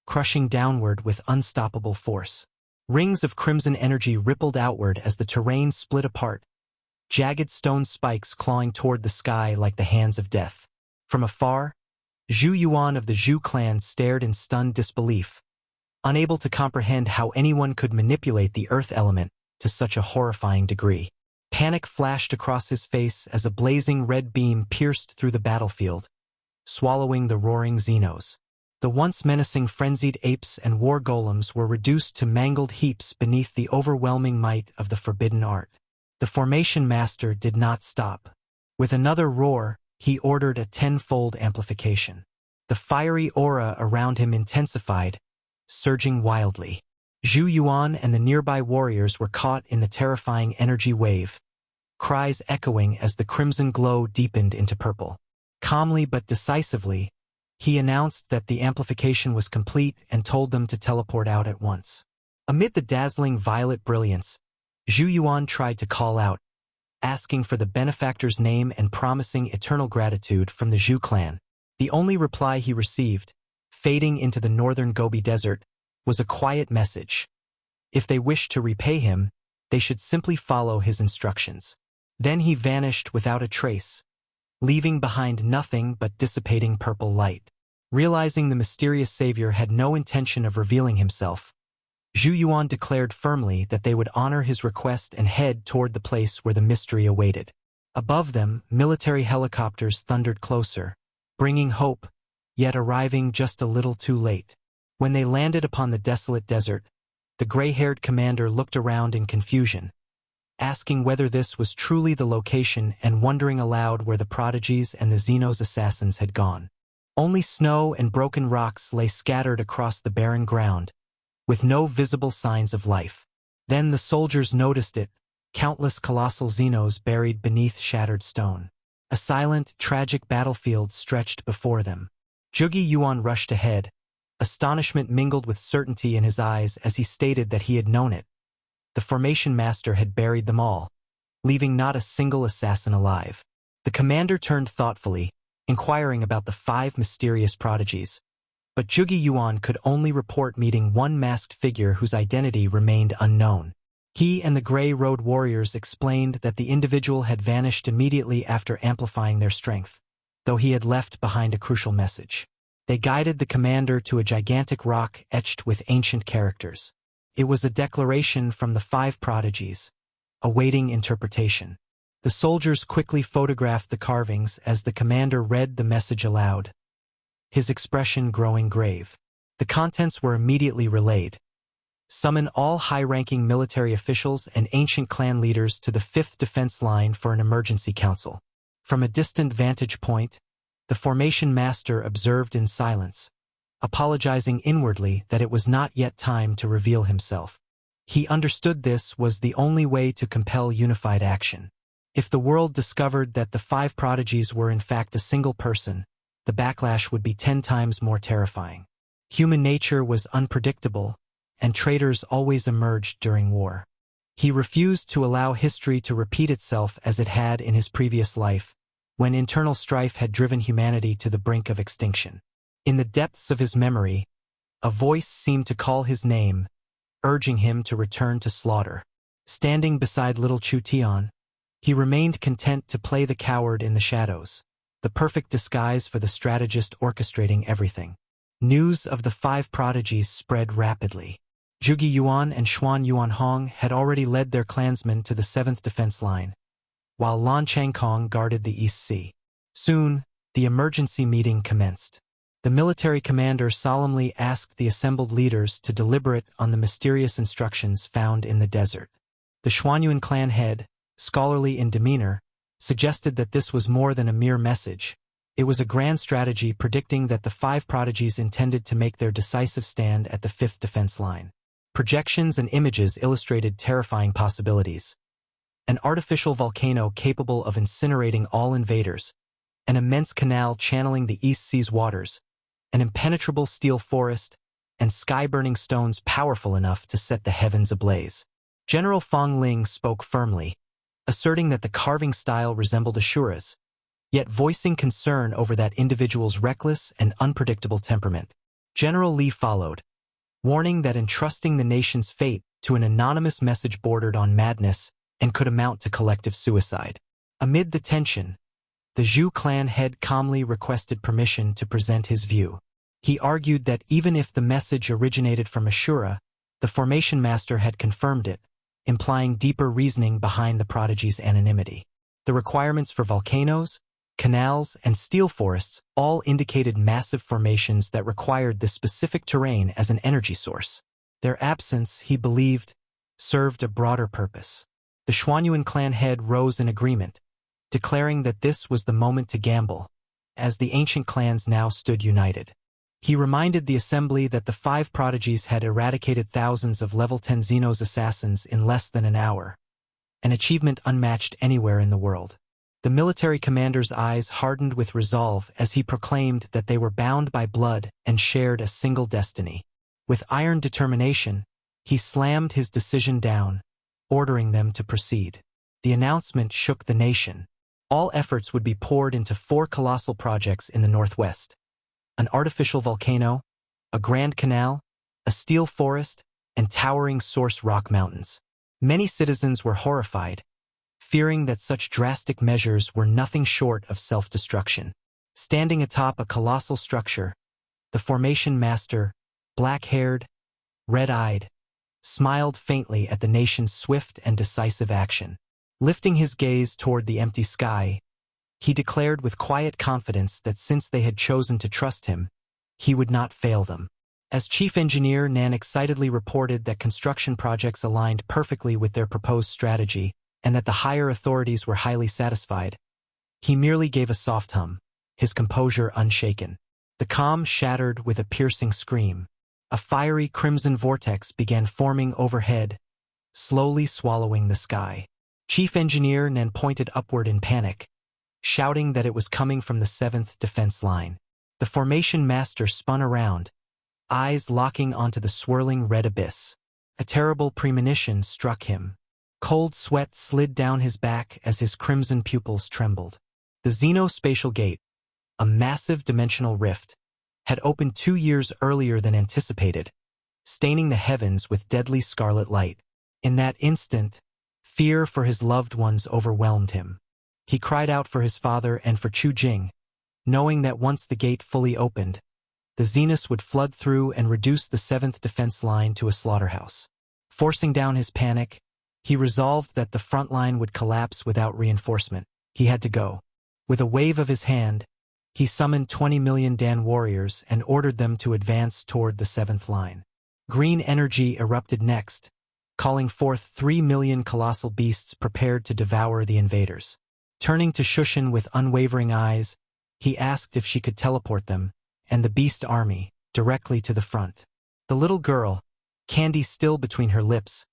crushing downward with unstoppable force. Rings of crimson energy rippled outward as the terrain split apart, jagged stone spikes clawing toward the sky like the hands of death. From afar, Zhu Yuan of the Zhu clan stared in stunned disbelief, unable to comprehend how anyone could manipulate the earth element to such a horrifying degree. Panic flashed across his face as a blazing red beam pierced through the battlefield, swallowing the roaring Xenos. The once menacing frenzied apes and war golems were reduced to mangled heaps beneath the overwhelming might of the forbidden art. The formation master did not stop. With another roar, he ordered a 10-fold amplification. The fiery aura around him intensified, surging wildly. Zhu Yuan and the nearby warriors were caught in the terrifying energy wave, cries echoing as the crimson glow deepened into purple. Calmly but decisively, he announced that the amplification was complete and told them to teleport out at once. Amid the dazzling violet brilliance, Zhu Yuan tried to call out, asking for the benefactor's name and promising eternal gratitude from the Zhu clan. The only reply he received, fading into the northern Gobi Desert, was a quiet message. If they wished to repay him, they should simply follow his instructions. Then he vanished without a trace, leaving behind nothing but dissipating purple light. Realizing the mysterious savior had no intention of revealing himself, Zhu Yuan declared firmly that they would honor his request and head toward the place where the mystery awaited. Above them, military helicopters thundered closer, bringing hope, yet arriving just a little too late. When they landed upon the desolate desert, the gray-haired commander looked around in confusion, asking whether this was truly the location and wondering aloud where the prodigies and the Xenos assassins had gone. Only snow and broken rocks lay scattered across the barren ground, with no visible signs of life. Then the soldiers noticed it, countless colossal Xenos buried beneath shattered stone. A silent, tragic battlefield stretched before them. Zhuge Yuan rushed ahead, astonishment mingled with certainty in his eyes as he stated that he had known it. The formation master had buried them all, leaving not a single assassin alive. The commander turned thoughtfully, inquiring about the 5 mysterious prodigies. But Zhuge Yuan could only report meeting one masked figure whose identity remained unknown. He and the Grey Road warriors explained that the individual had vanished immediately after amplifying their strength, though he had left behind a crucial message. They guided the commander to a gigantic rock etched with ancient characters. It was a declaration from the 5 prodigies, awaiting interpretation. The soldiers quickly photographed the carvings as the commander read the message aloud, his expression growing grave. The contents were immediately relayed. Summon all high-ranking military officials and ancient clan leaders to the 5th defense line for an emergency council. From a distant vantage point, the formation master observed in silence, apologizing inwardly that it was not yet time to reveal himself. He understood this was the only way to compel unified action. If the world discovered that the 5 prodigies were in fact a single person, the backlash would be 10 times more terrifying. Human nature was unpredictable, and traitors always emerged during war. He refused to allow history to repeat itself as it had in his previous life, when internal strife had driven humanity to the brink of extinction. In the depths of his memory, a voice seemed to call his name, urging him to return to slaughter. Standing beside little Chu Tian, he remained content to play the coward in the shadows, the perfect disguise for the strategist orchestrating everything. News of the 5 prodigies spread rapidly. Zhuge Yuan and Xuan Yuanhong had already led their clansmen to the 7th defense line, while Lan Changkong guarded the East Sea. Soon, the emergency meeting commenced. The military commander solemnly asked the assembled leaders to deliberate on the mysterious instructions found in the desert. The Xuanyuan clan head, scholarly in demeanor, suggested that this was more than a mere message. It was a grand strategy predicting that the 5 prodigies intended to make their decisive stand at the 5th defense line. Projections and images illustrated terrifying possibilities. An artificial volcano capable of incinerating all invaders, an immense canal channeling the East Sea's waters, an impenetrable steel forest, and sky-burning stones powerful enough to set the heavens ablaze. General Fong Ling spoke firmly, asserting that the carving style resembled Ashura's, yet voicing concern over that individual's reckless and unpredictable temperament. General Li followed, warning that entrusting the nation's fate to an anonymous message bordered on madness and could amount to collective suicide. Amid the tension, the Zhu clan head calmly requested permission to present his view. He argued that even if the message originated from Ashura, the formation master had confirmed it, implying deeper reasoning behind the prodigy's anonymity. The requirements for volcanoes, canals, and steel forests all indicated massive formations that required this specific terrain as an energy source. Their absence, he believed, served a broader purpose. The Xuanyuan clan head rose in agreement, declaring that this was the moment to gamble, as the ancient clans now stood united. He reminded the assembly that the 5 prodigies had eradicated thousands of level 10 Xenos assassins in less than an hour, an achievement unmatched anywhere in the world. The military commander's eyes hardened with resolve as he proclaimed that they were bound by blood and shared a single destiny. With iron determination, he slammed his decision down, ordering them to proceed. The announcement shook the nation. All efforts would be poured into 4 colossal projects in the northwest: an artificial volcano, a grand canal, a steel forest, and towering source rock mountains. Many citizens were horrified, fearing that such drastic measures were nothing short of self-destruction. Standing atop a colossal structure, the formation master, black-haired, red-eyed, smiled faintly at the nation's swift and decisive action. Lifting his gaze toward the empty sky, he declared with quiet confidence that since they had chosen to trust him, he would not fail them. As chief engineer, Nan excitedly reported that construction projects aligned perfectly with their proposed strategy and that the higher authorities were highly satisfied. He merely gave a soft hum, his composure unshaken. The calm shattered with a piercing scream. A fiery crimson vortex began forming overhead, slowly swallowing the sky. Chief Engineer Nan pointed upward in panic, shouting that it was coming from the 7th defense line. The formation master spun around, eyes locking onto the swirling red abyss. A terrible premonition struck him. Cold sweat slid down his back as his crimson pupils trembled. The xenospatial gate, a massive dimensional rift, had opened 2 years earlier than anticipated, staining the heavens with deadly scarlet light. In that instant, fear for his loved ones overwhelmed him. He cried out for his father and for Chu Jing, knowing that once the gate fully opened, the Zenus would flood through and reduce the 7th defense line to a slaughterhouse. Forcing down his panic, he resolved that the front line would collapse without reinforcement. He had to go. With a wave of his hand, he summoned 20 million Dan warriors and ordered them to advance toward the 7th line. Green energy erupted next, calling forth 3 million colossal beasts prepared to devour the invaders. Turning to Shushan with unwavering eyes, he asked if she could teleport them, and the beast army, directly to the front. The little girl, candy still between her lips,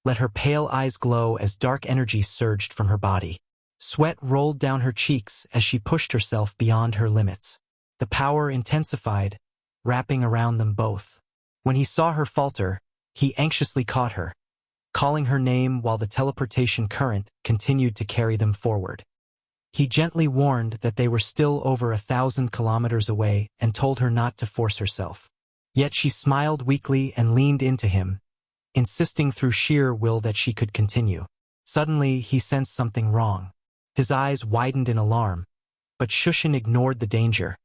let her pale eyes glow as dark energy surged from her body. Sweat rolled down her cheeks as she pushed herself beyond her limits. The power intensified, wrapping around them both. When he saw her falter, he anxiously caught her, calling her name while the teleportation current continued to carry them forward. He gently warned that they were still over 1,000 kilometers away and told her not to force herself. Yet she smiled weakly and leaned into him, insisting through sheer will that she could continue. Suddenly, he sensed something wrong. His eyes widened in alarm, but Shushan ignored the danger,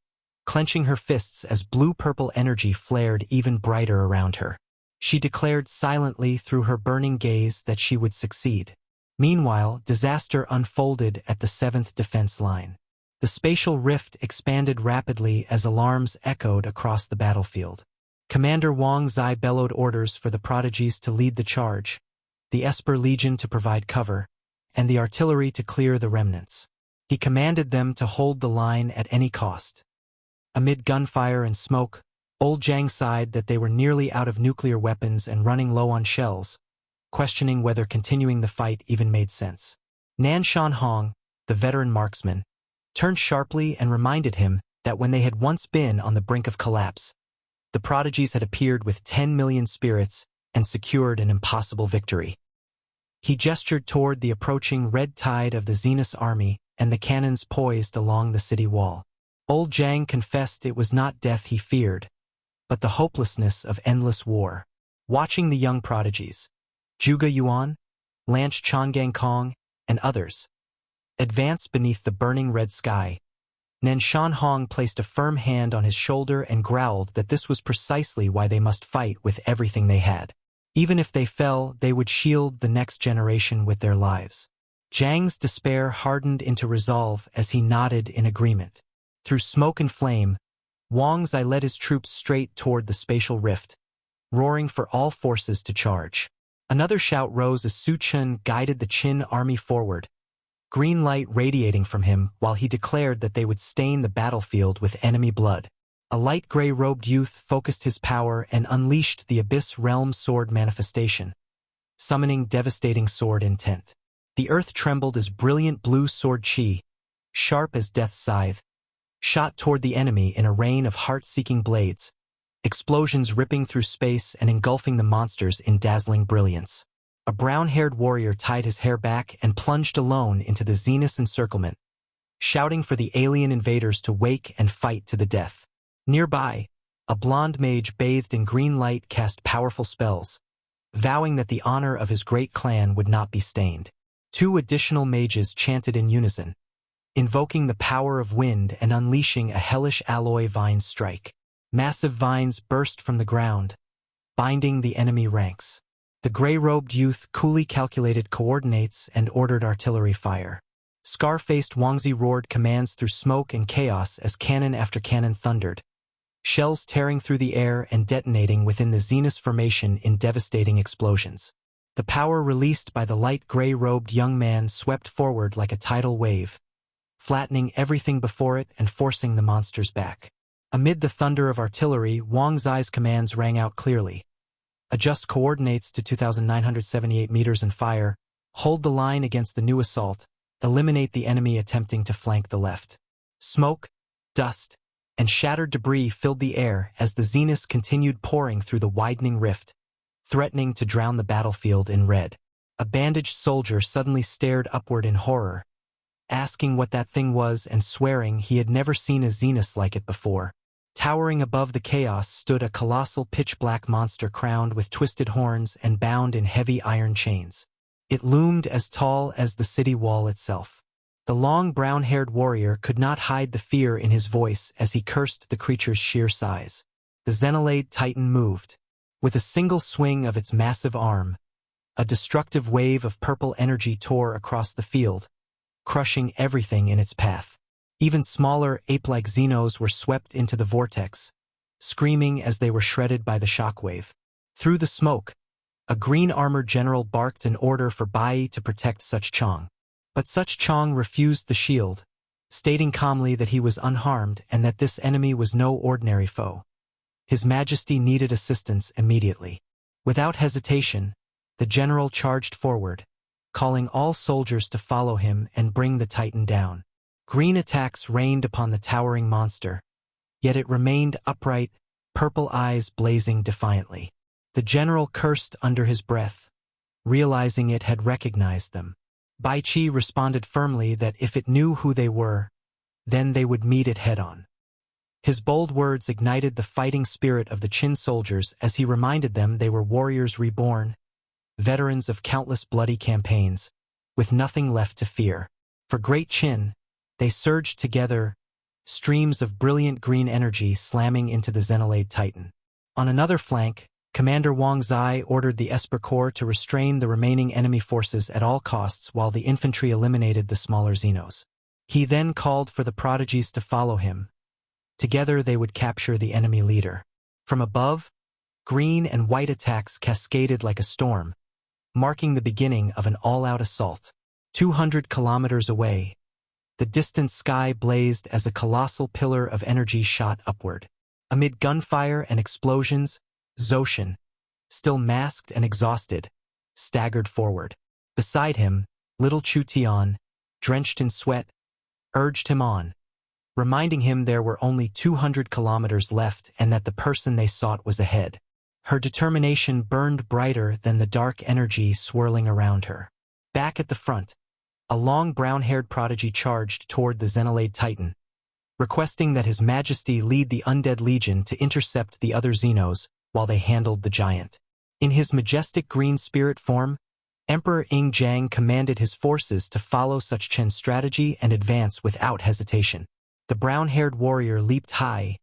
clenching her fists as blue-purple energy flared even brighter around her. She declared silently through her burning gaze that she would succeed. Meanwhile, disaster unfolded at the 7th defense line. The spatial rift expanded rapidly as alarms echoed across the battlefield. Commander Wang Zai bellowed orders for the prodigies to lead the charge, the Esper Legion to provide cover, and the artillery to clear the remnants. He commanded them to hold the line at any cost. Amid gunfire and smoke, Old Zhang sighed that they were nearly out of nuclear weapons and running low on shells, questioning whether continuing the fight even made sense. Nan Shanhong, the veteran marksman, turned sharply and reminded him that when they had once been on the brink of collapse, the prodigies had appeared with 10 million spirits and secured an impossible victory. He gestured toward the approaching red tide of the Zenus army and the cannons poised along the city wall. Old Zhang confessed it was not death he feared, but the hopelessness of endless war. Watching the young prodigies, Zhuge Yuan, Lanch Changgang Kong, and others, advance beneath the burning red sky, Nen Shanhong placed a firm hand on his shoulder and growled that this was precisely why they must fight with everything they had. Even if they fell, they would shield the next generation with their lives. Zhang's despair hardened into resolve as he nodded in agreement. Through smoke and flame, Wang Zai led his troops straight toward the spatial rift, roaring for all forces to charge. Another shout rose as Su Chun guided the Qin army forward, green light radiating from him while he declared that they would stain the battlefield with enemy blood. A light gray-robed youth focused his power and unleashed the Abyss Realm Sword manifestation, summoning devastating sword intent. The earth trembled as brilliant blue sword chi, sharp as death's scythe, shot toward the enemy in a rain of heart-seeking blades, explosions ripping through space and engulfing the monsters in dazzling brilliance. A brown-haired warrior tied his hair back and plunged alone into the Zenus encirclement, shouting for the alien invaders to wake and fight to the death. Nearby, a blonde mage bathed in green light cast powerful spells, vowing that the honor of his great clan would not be stained. 2 additional mages chanted in unison, invoking the power of wind and unleashing a hellish alloy vine strike. Massive vines burst from the ground, binding the enemy ranks. The gray-robed youth coolly calculated coordinates and ordered artillery fire. Scar-faced Wangzi roared commands through smoke and chaos as cannon after cannon thundered, shells tearing through the air and detonating within the Zenus formation in devastating explosions. The power released by the light gray-robed young man swept forward like a tidal wave, flattening everything before it and forcing the monsters back. Amid the thunder of artillery, Wang Zai's commands rang out clearly. Adjust coordinates to 2,978 meters and fire, hold the line against the new assault, eliminate the enemy attempting to flank the left. Smoke, dust, and shattered debris filled the air as the Zenus continued pouring through the widening rift, threatening to drown the battlefield in red. A bandaged soldier suddenly stared upward in horror, asking what that thing was and swearing he had never seen a zenith like it before. Towering above the chaos stood a colossal pitch-black monster crowned with twisted horns and bound in heavy iron chains. It loomed as tall as the city wall itself. The long brown-haired warrior could not hide the fear in his voice as he cursed the creature's sheer size. The Xenolade Titan moved. With a single swing of its massive arm, a destructive wave of purple energy tore across the field, crushing everything in its path. Even smaller, ape-like Xenos were swept into the vortex, screaming as they were shredded by the shockwave. Through the smoke, a green-armored general barked an order for Bai to protect Such Chong. But Such Chong refused the shield, stating calmly that he was unharmed and that this enemy was no ordinary foe. His Majesty needed assistance immediately. Without hesitation, the general charged forward, calling all soldiers to follow him and bring the Titan down. Green attacks rained upon the towering monster, yet it remained upright, purple eyes blazing defiantly. The general cursed under his breath, realizing it had recognized them. Bai Qi responded firmly that if it knew who they were, then they would meet it head-on. His bold words ignited the fighting spirit of the Qin soldiers as he reminded them they were warriors reborn, veterans of countless bloody campaigns, with nothing left to fear. For Great Qin, they surged together, streams of brilliant green energy slamming into the Xenolade Titan. On another flank, Commander Wang Zai ordered the Esper Corps to restrain the remaining enemy forces at all costs while the infantry eliminated the smaller Xenos. He then called for the prodigies to follow him. Together they would capture the enemy leader. From above, green and white attacks cascaded like a storm, marking the beginning of an all-out assault. 200 kilometers away, the distant sky blazed as a colossal pillar of energy shot upward. Amid gunfire and explosions, Zoshan, still masked and exhausted, staggered forward. Beside him, little Chu Tian, drenched in sweat, urged him on, reminding him there were only 200 kilometers left and that the person they sought was ahead. Her determination burned brighter than the dark energy swirling around her. Back at the front, a long brown-haired prodigy charged toward the Xenolade Titan, requesting that His Majesty lead the undead legion to intercept the other Xenos while they handled the giant. In his majestic green spirit form, Emperor Ing Jiang commanded his forces to follow Such Chen's strategy and advance without hesitation. The brown-haired warrior leaped high,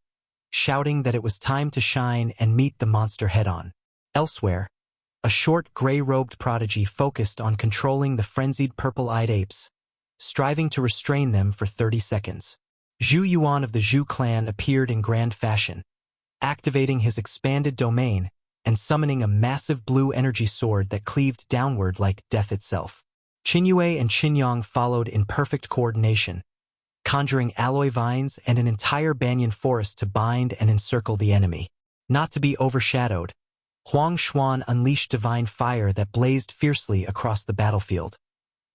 shouting that it was time to shine and meet the monster head-on. Elsewhere, a short gray-robed prodigy focused on controlling the frenzied purple-eyed apes, striving to restrain them for 30 seconds. Zhu Yuan of the Zhu clan appeared in grand fashion, activating his expanded domain and summoning a massive blue energy sword that cleaved downward like death itself. Qinyue and Qinyang followed in perfect coordination, conjuring alloy vines and an entire banyan forest to bind and encircle the enemy. Not to be overshadowed, Huang Xuan unleashed divine fire that blazed fiercely across the battlefield,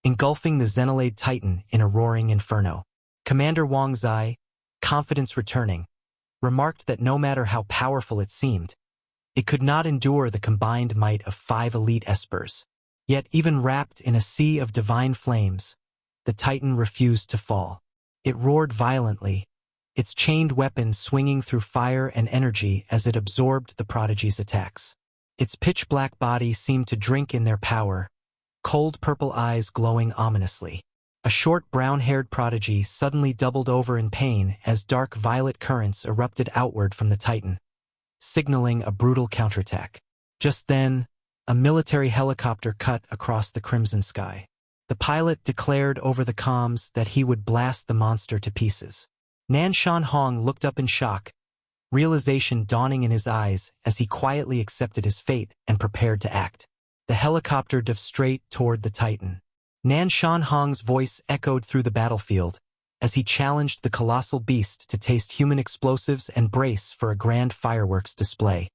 engulfing the Xenolade Titan in a roaring inferno. Commander Wang Zai, confidence returning, remarked that no matter how powerful it seemed, it could not endure the combined might of 5 elite espers. Yet even wrapped in a sea of divine flames, the Titan refused to fall. It roared violently, its chained weapon swinging through fire and energy as it absorbed the prodigy's attacks. Its pitch-black body seemed to drink in their power, cold purple eyes glowing ominously. A short brown-haired prodigy suddenly doubled over in pain as dark violet currents erupted outward from the Titan, signaling a brutal counterattack. Just then, a military helicopter cut across the crimson sky. The pilot declared over the comms that he would blast the monster to pieces. Nan Shanhong looked up in shock, realization dawning in his eyes as he quietly accepted his fate and prepared to act. The helicopter dove straight toward the Titan. Nan Shanhong's voice echoed through the battlefield as he challenged the colossal beast to taste human explosives and brace for a grand fireworks display.